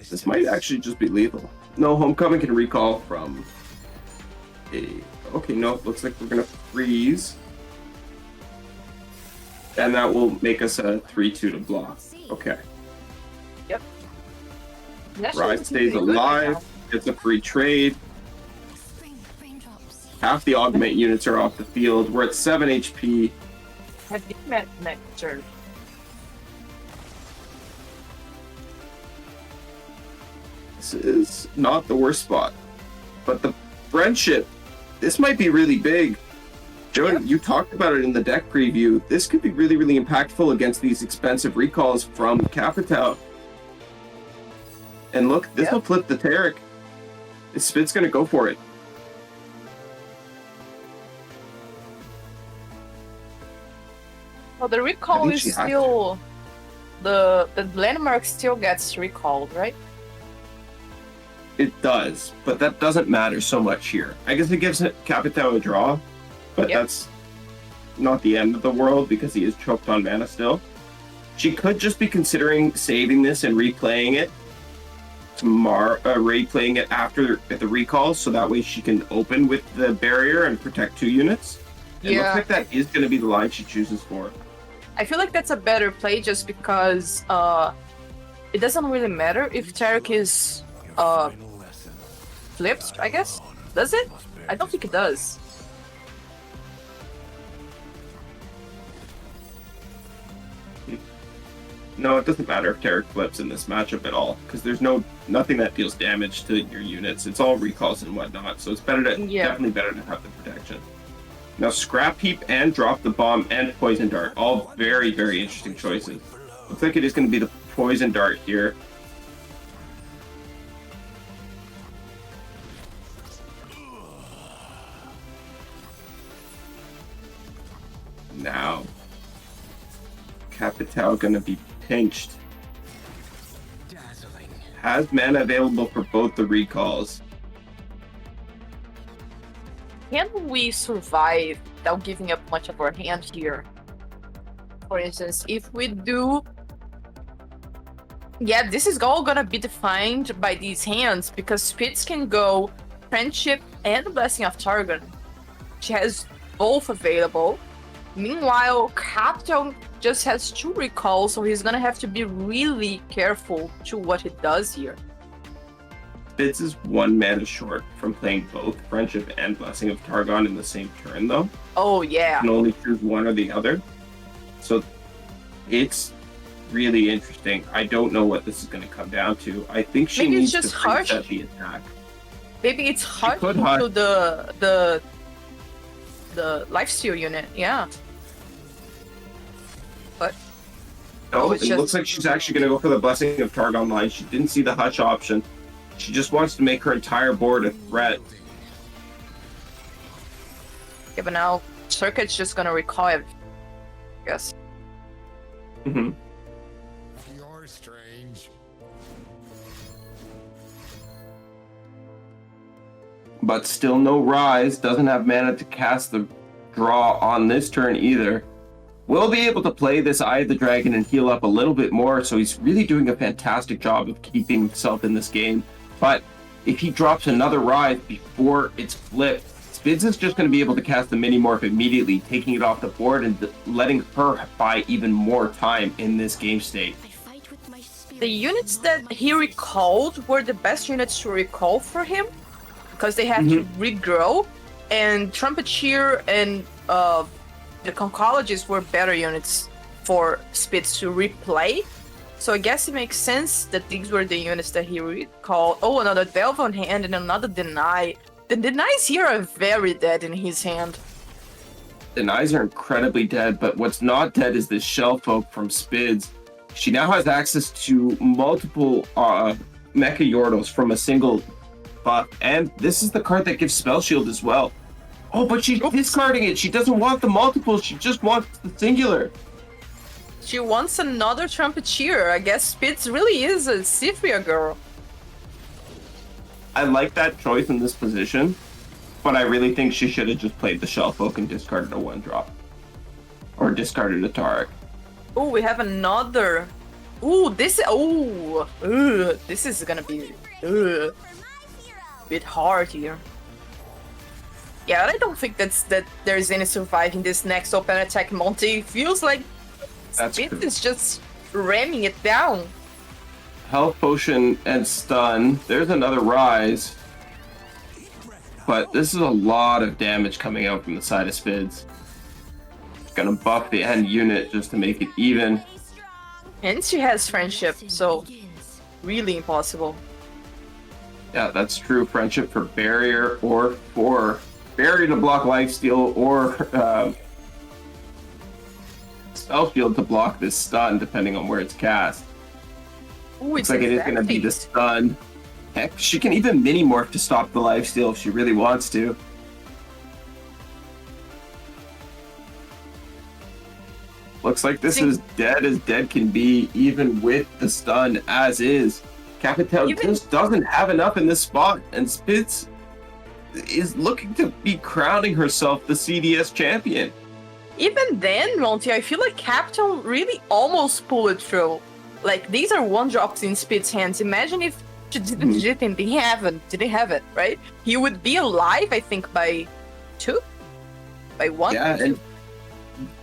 This might actually just be lethal. No, homecoming can recall from a... Okay, no, looks like we're gonna freeze. And that will make us a 3-2 to block. Okay. Yep. Rise stays alive, gets a free trade. Half the augment units are off the field. We're at 7 HP. Have you met next turn? This is not the worst spot. But the friendship, this might be really big. Joe, you talked about it in the deck preview. This could be really, really impactful against these expensive recalls from Capitao. And look, this will flip the Tarek. Spidz gonna go for it. Well, the recall is still... The landmark still gets recalled, right? It does, but that doesn't matter so much here. I guess it gives Capitao a draw, but that's not the end of the world because he is choked on mana still. She could just be considering saving this and replaying it tomorrow, replaying it after the recall, so that way she can open with the barrier and protect 2 units. It looks like that is going to be the line she chooses for. I feel like that's a better play just because it doesn't really matter if Tarek is flipped, I guess. Does it? I don't think it does. No, it doesn't matter if Tarek flips in this matchup at all, because there's nothing that deals damage to your units. It's all recalls and whatnot, so it's better to definitely better to have the protection. Now, Scrap Heap and Drop the Bomb and Poison Dart, all very, very interesting choices. Looks like it is going to be the Poison Dart here. Now, Capitao going to be pinched. Has mana available for both the recalls. Can we survive without giving up much of our hand here? For instance, if we do... Yeah, this is all gonna be defined by these hands because Spidz can go Friendship and Blessing of Targon. She has both available. Meanwhile, Capitao just has 2 recalls, so he's gonna have to be really careful to what he does here. Spidz is 1 mana short from playing both Friendship and Blessing of Targon in the same turn, though. Oh, yeah. You can only choose one or the other. So it's really interesting. I don't know what this is going to come down to. I think she needs to reset the attack. Maybe it's hard to do the lifesteal unit, yeah. But no, it looks like she's actually going to go for the Blessing of Targon line. She didn't see the Hutch option. She just wants to make her entire board a threat. Yeah, but now Circuit's just gonna recall it. Yes. Mm-hmm. You're strange. But still no Rise. Doesn't have mana to cast the draw on this turn either. Will be able to play this Eye of the Dragon and heal up a little bit more, so he's really doing a fantastic job of keeping himself in this game. But if he drops another Rise before it's flipped, Spidz is just going to be able to cast the Mini-Morph immediately, taking it off the board and letting her buy even more time in this game state. The units that he recalled were the best units to recall for him, because they had to regrow, and Trumpeteer and the Conchologies were better units for Spidz to replay. So I guess it makes sense that these were the units that he recalled. Oh, another Delve on hand and another Deny. The Denies here are very dead in his hand. Denies are incredibly dead, but what's not dead is this Shellfolk from Spidz. She now has access to multiple Mecha Yordles from a single buff, and this is the card that gives Spell Shield as well. Oh, but she's discarding it. She doesn't want the multiple, she just wants the singular. She wants another Trumpeteer. I guess Spidz really is a Cyphria girl. I like that choice in this position, but I really think she should have just played the Shellfolk and discarded a 1-drop. Or discarded a Taric. Oh, we have another. Ooh, this. Oh, this is gonna be a bit hard here. Yeah, I don't think that there's any surviving this next open attack. Monty feels like Spidz is just ramming it down. Health Potion and Stun. There's another Rise. But this is a lot of damage coming out from the side of Spidz. Gonna buff the end unit just to make it even. And she has Friendship, so really impossible. Yeah, that's true. Friendship for Barrier or for Barrier to block Lifesteal or Spell Shield to block this stun depending on where it's cast. Ooh, looks like it is going to be the stun. Heck, she can even mini morph to stop the lifesteal if she really wants to. Looks like this is dead as dead can be, even with the stun as is. Capitao just doesn't have enough in this spot, and Spidz is looking to be crowning herself the CDS champion. Even then, Monty, I feel like Capitao really almost pulled it through. Like, these are 1-drops in Spidz's hands. Imagine if she didn't have it, right? He would be alive, I think, by 2? By 1? Yeah, and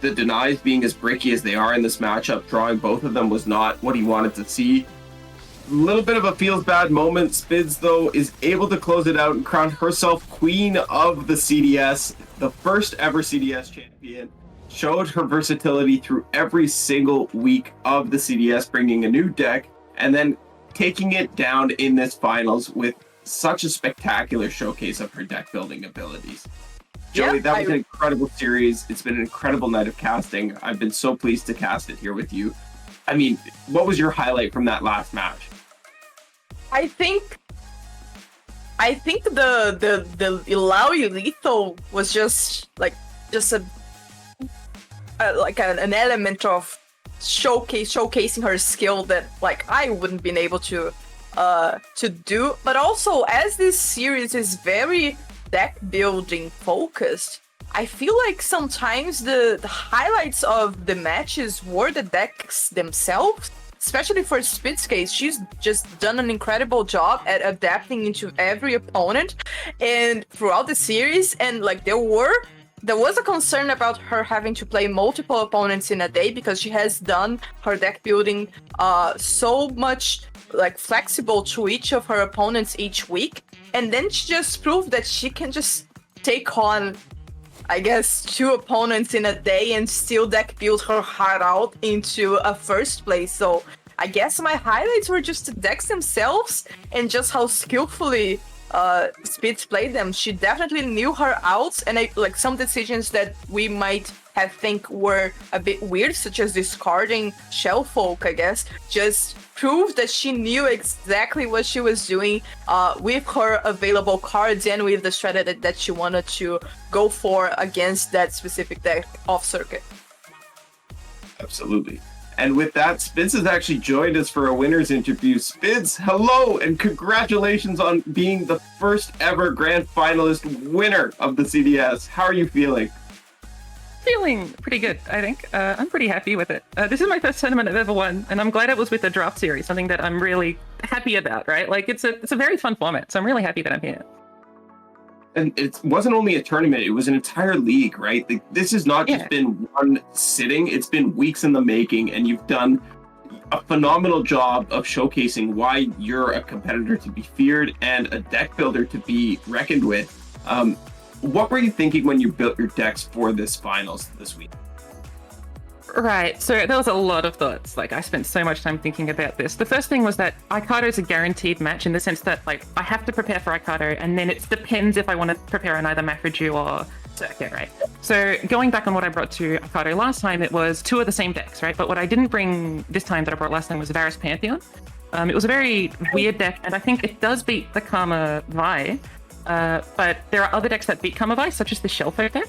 the denies being as bricky as they are in this matchup, drawing both of them was not what he wanted to see. A little bit of a feels bad moment. Spidz, though, is able to close it out and crown herself queen of the CDS, the first ever CDS champion. Showed her versatility through every single week of the CDS, bringing a new deck and then taking it down in this finals with such a spectacular showcase of her deck building abilities. Joey, that was an incredible series. It's been an incredible night of casting. I've been so pleased to cast it here with you. I mean, what was your highlight from that last match? I think the Ilaoi Lethal was just an element of showcasing her skill that like I wouldn't been able to do. But also, as this series is very deck building focused, I feel like sometimes the highlights of the matches were the decks themselves. Especially for Spidz's case, she's just done an incredible job at adapting into every opponent and throughout the series. And like there was a concern about her having to play multiple opponents in a day because she has done her deck building so much like flexible to each of her opponents each week. And then she just proved that she can just take on, I guess, 2 opponents in a day and still deck build her heart out into a first place. So I guess my highlights were just the decks themselves and just how skillfully Spidz played them. She definitely knew her outs, and like some decisions that we might have think were a bit weird, such as discarding Shellfolk, I guess, just proved that she knew exactly what she was doing with her available cards and with the strategy that she wanted to go for against that specific deck off circuit. Absolutely. And with that, Spidz has actually joined us for a winner's interview. Spidz, hello, and congratulations on being the first ever grand finalist winner of the CDS. How are you feeling? Feeling pretty good, I think. I'm pretty happy with it. This is my first tournament I've ever won, and I'm glad it was with the draft series, something that I'm really happy about, right? Like, it's a very fun format, so I'm really happy that I'm here. And it wasn't only a tournament, it was an entire league, right? This has not just been one sitting, it's been weeks in the making, and you've done a phenomenal job of showcasing why you're a competitor to be feared and a deck builder to be reckoned with. what were you thinking when you built your decks for this finals this week? Right, so there was a lot of thoughts. Like, I spent so much time thinking about this. The first thing was that Aikado is a guaranteed match in the sense that, like, I have to prepare for Aikado, and then it depends if I want to prepare on either Mafraju or Circuit, right? So going back on what I brought to Aikado last time, it was 2 of the same decks, right? But what I didn't bring this time that I brought last time was Varus Pantheon. It was a very weird deck, and I think it does beat the Karma Vi, but there are other decks that beat Karma Vi, such as the Shellfolk deck.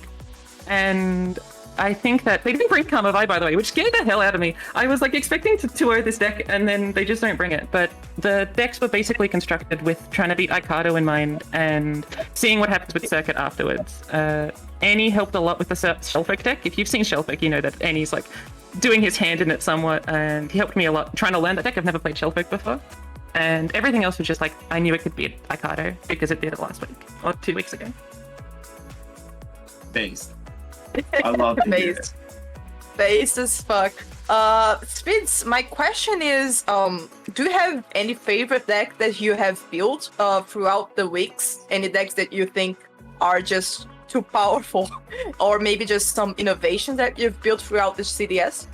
And I think that they didn't bring Karma Vi, by the way, which scared the hell out of me. I was like expecting to 2-0 this deck, and then they just don't bring it. But the decks were basically constructed with trying to beat Aikado in mind and seeing what happens with Circuit afterwards. Annie helped a lot with the Shellfolk deck. If you've seen Shellfolk, you know that Annie's like doing his hand in it somewhat, and he helped me a lot trying to learn that deck. I've never played Shellfolk before. And everything else was just like, I knew it could beat Aikado because it did it last week, or 2 weeks ago. Based. I love it. Based. Based as fuck. Spidz, my question is, do you have any favorite deck that you have built throughout the weeks? Any decks that you think are just too powerful? Or maybe just some innovations that you've built throughout the CDS?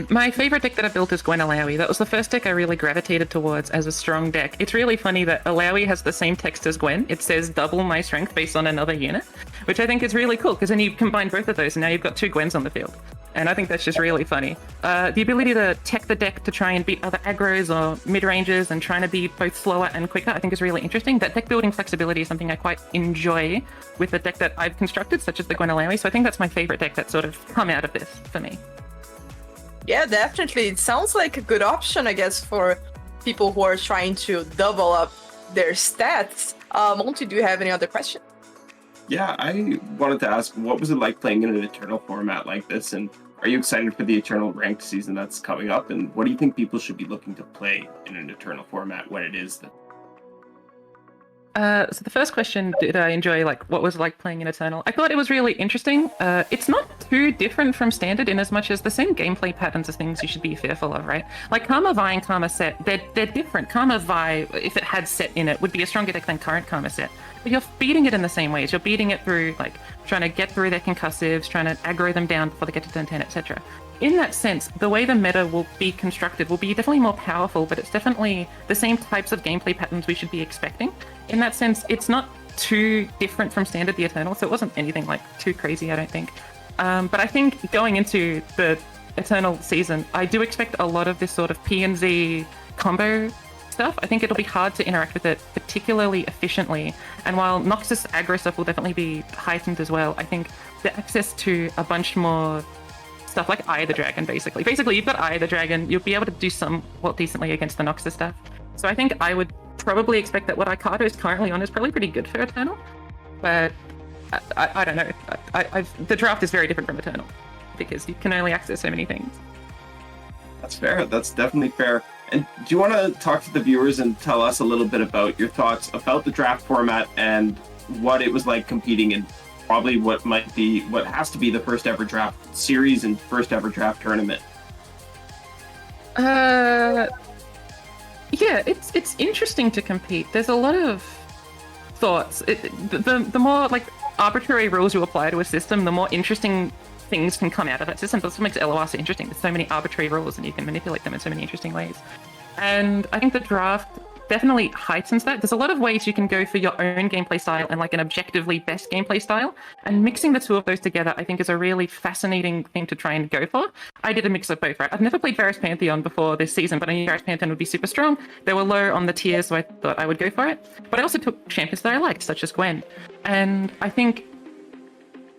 My favorite deck that I built is Gwen Alawi. That was the first deck I really gravitated towards as a strong deck. It's really funny that Alawi has the same text as Gwen. It says double my strength based on another unit, which I think is really cool because then you combine both of those and now you've got 2 Gwens on the field. And I think that's just really funny. The ability to tech the deck to try and beat other aggros or mid-ranges and trying to be both slower and quicker, I think is really interesting. That deck building flexibility is something I quite enjoy with the deck that I've constructed, such as the Gwen Alawi. So I think that's my favorite deck that's sort of come out of this for me. Yeah, definitely. It sounds like a good option, I guess, for people who are trying to double up their stats. Monty, do you have any other questions? Yeah, I wanted to ask, what was it like playing in an Eternal format like this? And are you excited for the Eternal ranked season that's coming up? And what do you think people should be looking to play in an Eternal format when it is? So the first question, did I enjoy, like, what was it like playing in Eternal? I thought it was really interesting. It's not too different from Standard in as much as the same gameplay patterns as things you should be fearful of, right? Like Karma Vi and Karma Set, they're different. Karma Vi, if it had Set in it, would be a stronger deck than current Karma Set. But you're beating it in the same ways. You're beating it through, like, trying to get through their concussives, trying to aggro them down before they get to turn 10, etc. In that sense, the way the meta will be constructed will be definitely more powerful, but it's definitely the same types of gameplay patterns we should be expecting. In that sense, it's not too different from Standard the Eternal, so it wasn't anything like too crazy, I don't think. But I think going into the Eternal season, I do expect a lot of this sort of P and Z combo stuff. I think it'll be hard to interact with it particularly efficiently. And while Noxus aggro stuff will definitely be heightened as well, I think the access to a bunch more stuff like Eye of the Dragon, basically. Basically, you've got Eye of the Dragon, you'll be able to do somewhat decently against the Noxus stuff. So I think I would probably expect that what Aikado is currently on is probably pretty good for Eternal. But I don't know. The draft is very different from Eternal because you can only access so many things. That's fair. That's definitely fair. And do you want to talk to the viewers and tell us a little bit about your thoughts about the draft format and what it was like competing in probably what has to be the first ever draft series and first ever draft tournament? Yeah, it's interesting to compete. There's a lot of thoughts. The more like arbitrary rules you apply to a system, the more interesting things can come out of that system. That's what makes LOR so interesting. There's so many arbitrary rules and you can manipulate them in so many interesting ways. And I think the draft definitely heightens that. There's a lot of ways you can go for your own gameplay style and like an objectively best gameplay style. And mixing the two of those together, I think, is a really fascinating thing to try and go for. I did a mix of both, right? I've never played Varus Pantheon before this season, but I knew Varus Pantheon would be super strong. They were low on the tiers, so I thought I would go for it. But I also took champions that I liked, such as Gwen. And I think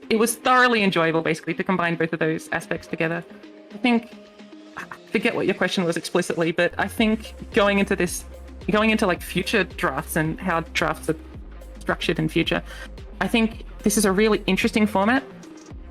it was thoroughly enjoyable, basically, to combine both of those aspects together. I forget what your question was explicitly, but I think going into like future drafts and how drafts are structured in future, I think this is a really interesting format,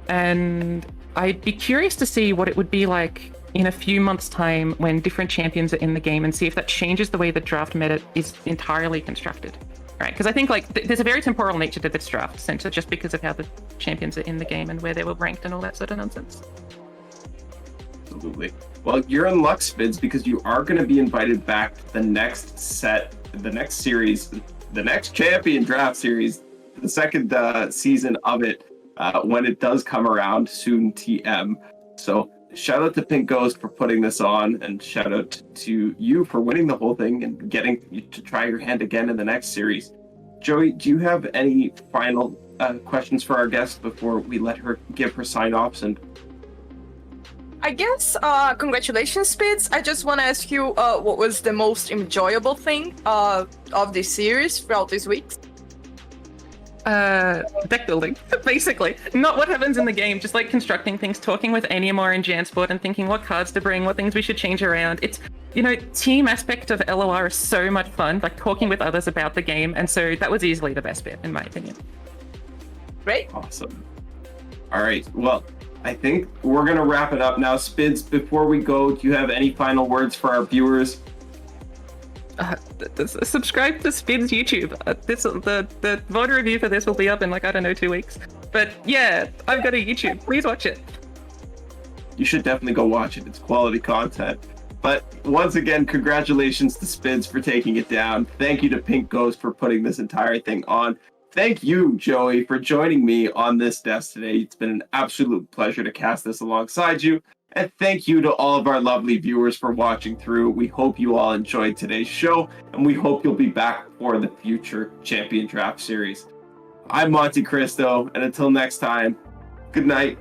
and I'd be curious to see what it would be like in a few months' time when different champions are in the game and see if that changes the way the draft meta is entirely constructed. Right, because I think like there's a very temporal nature to this draft center just because of how the champions are in the game and where they were ranked and all that sort of nonsense. Absolutely. Well, you're in luck, Spidz, because you are going to be invited back to the next series, the next champion draft series season of it when it does come around soon. TM. So shout out to Pink Ghost for putting this on, and shout out to you for winning the whole thing and getting to try your hand again in the next series. Joey, do you have any final questions for our guest before we let her give her sign-offs? And I guess, congratulations, Spidz. I just want to ask you what was the most enjoyable thing of this series throughout these weeks? Deck building, basically. Not what happens in the game, just like constructing things, talking with Eniamore and Jansport and thinking what cards to bring, what things we should change around. It's, team aspect of LOR is so much fun, like talking with others about the game, and so that was easily the best bit, in my opinion. Great. Awesome. All right, well, I think we're going to wrap it up now. Spidz, before we go, do you have any final words for our viewers? Subscribe to Spidz YouTube. The VOD review for this will be up in 2 weeks. But yeah, I've got a YouTube. Please watch it. You should definitely go watch it. It's quality content. But once again, congratulations to Spidz for taking it down. Thank you to Pink Ghost for putting this entire thing on. Thank you, Joey, for joining me on this desk today. It's been an absolute pleasure to cast this alongside you. And thank you to all of our lovely viewers for watching through. We hope you all enjoyed today's show, and we hope you'll be back for the future Champion Draft Series. I'm Monte Cristo, and until next time, good night.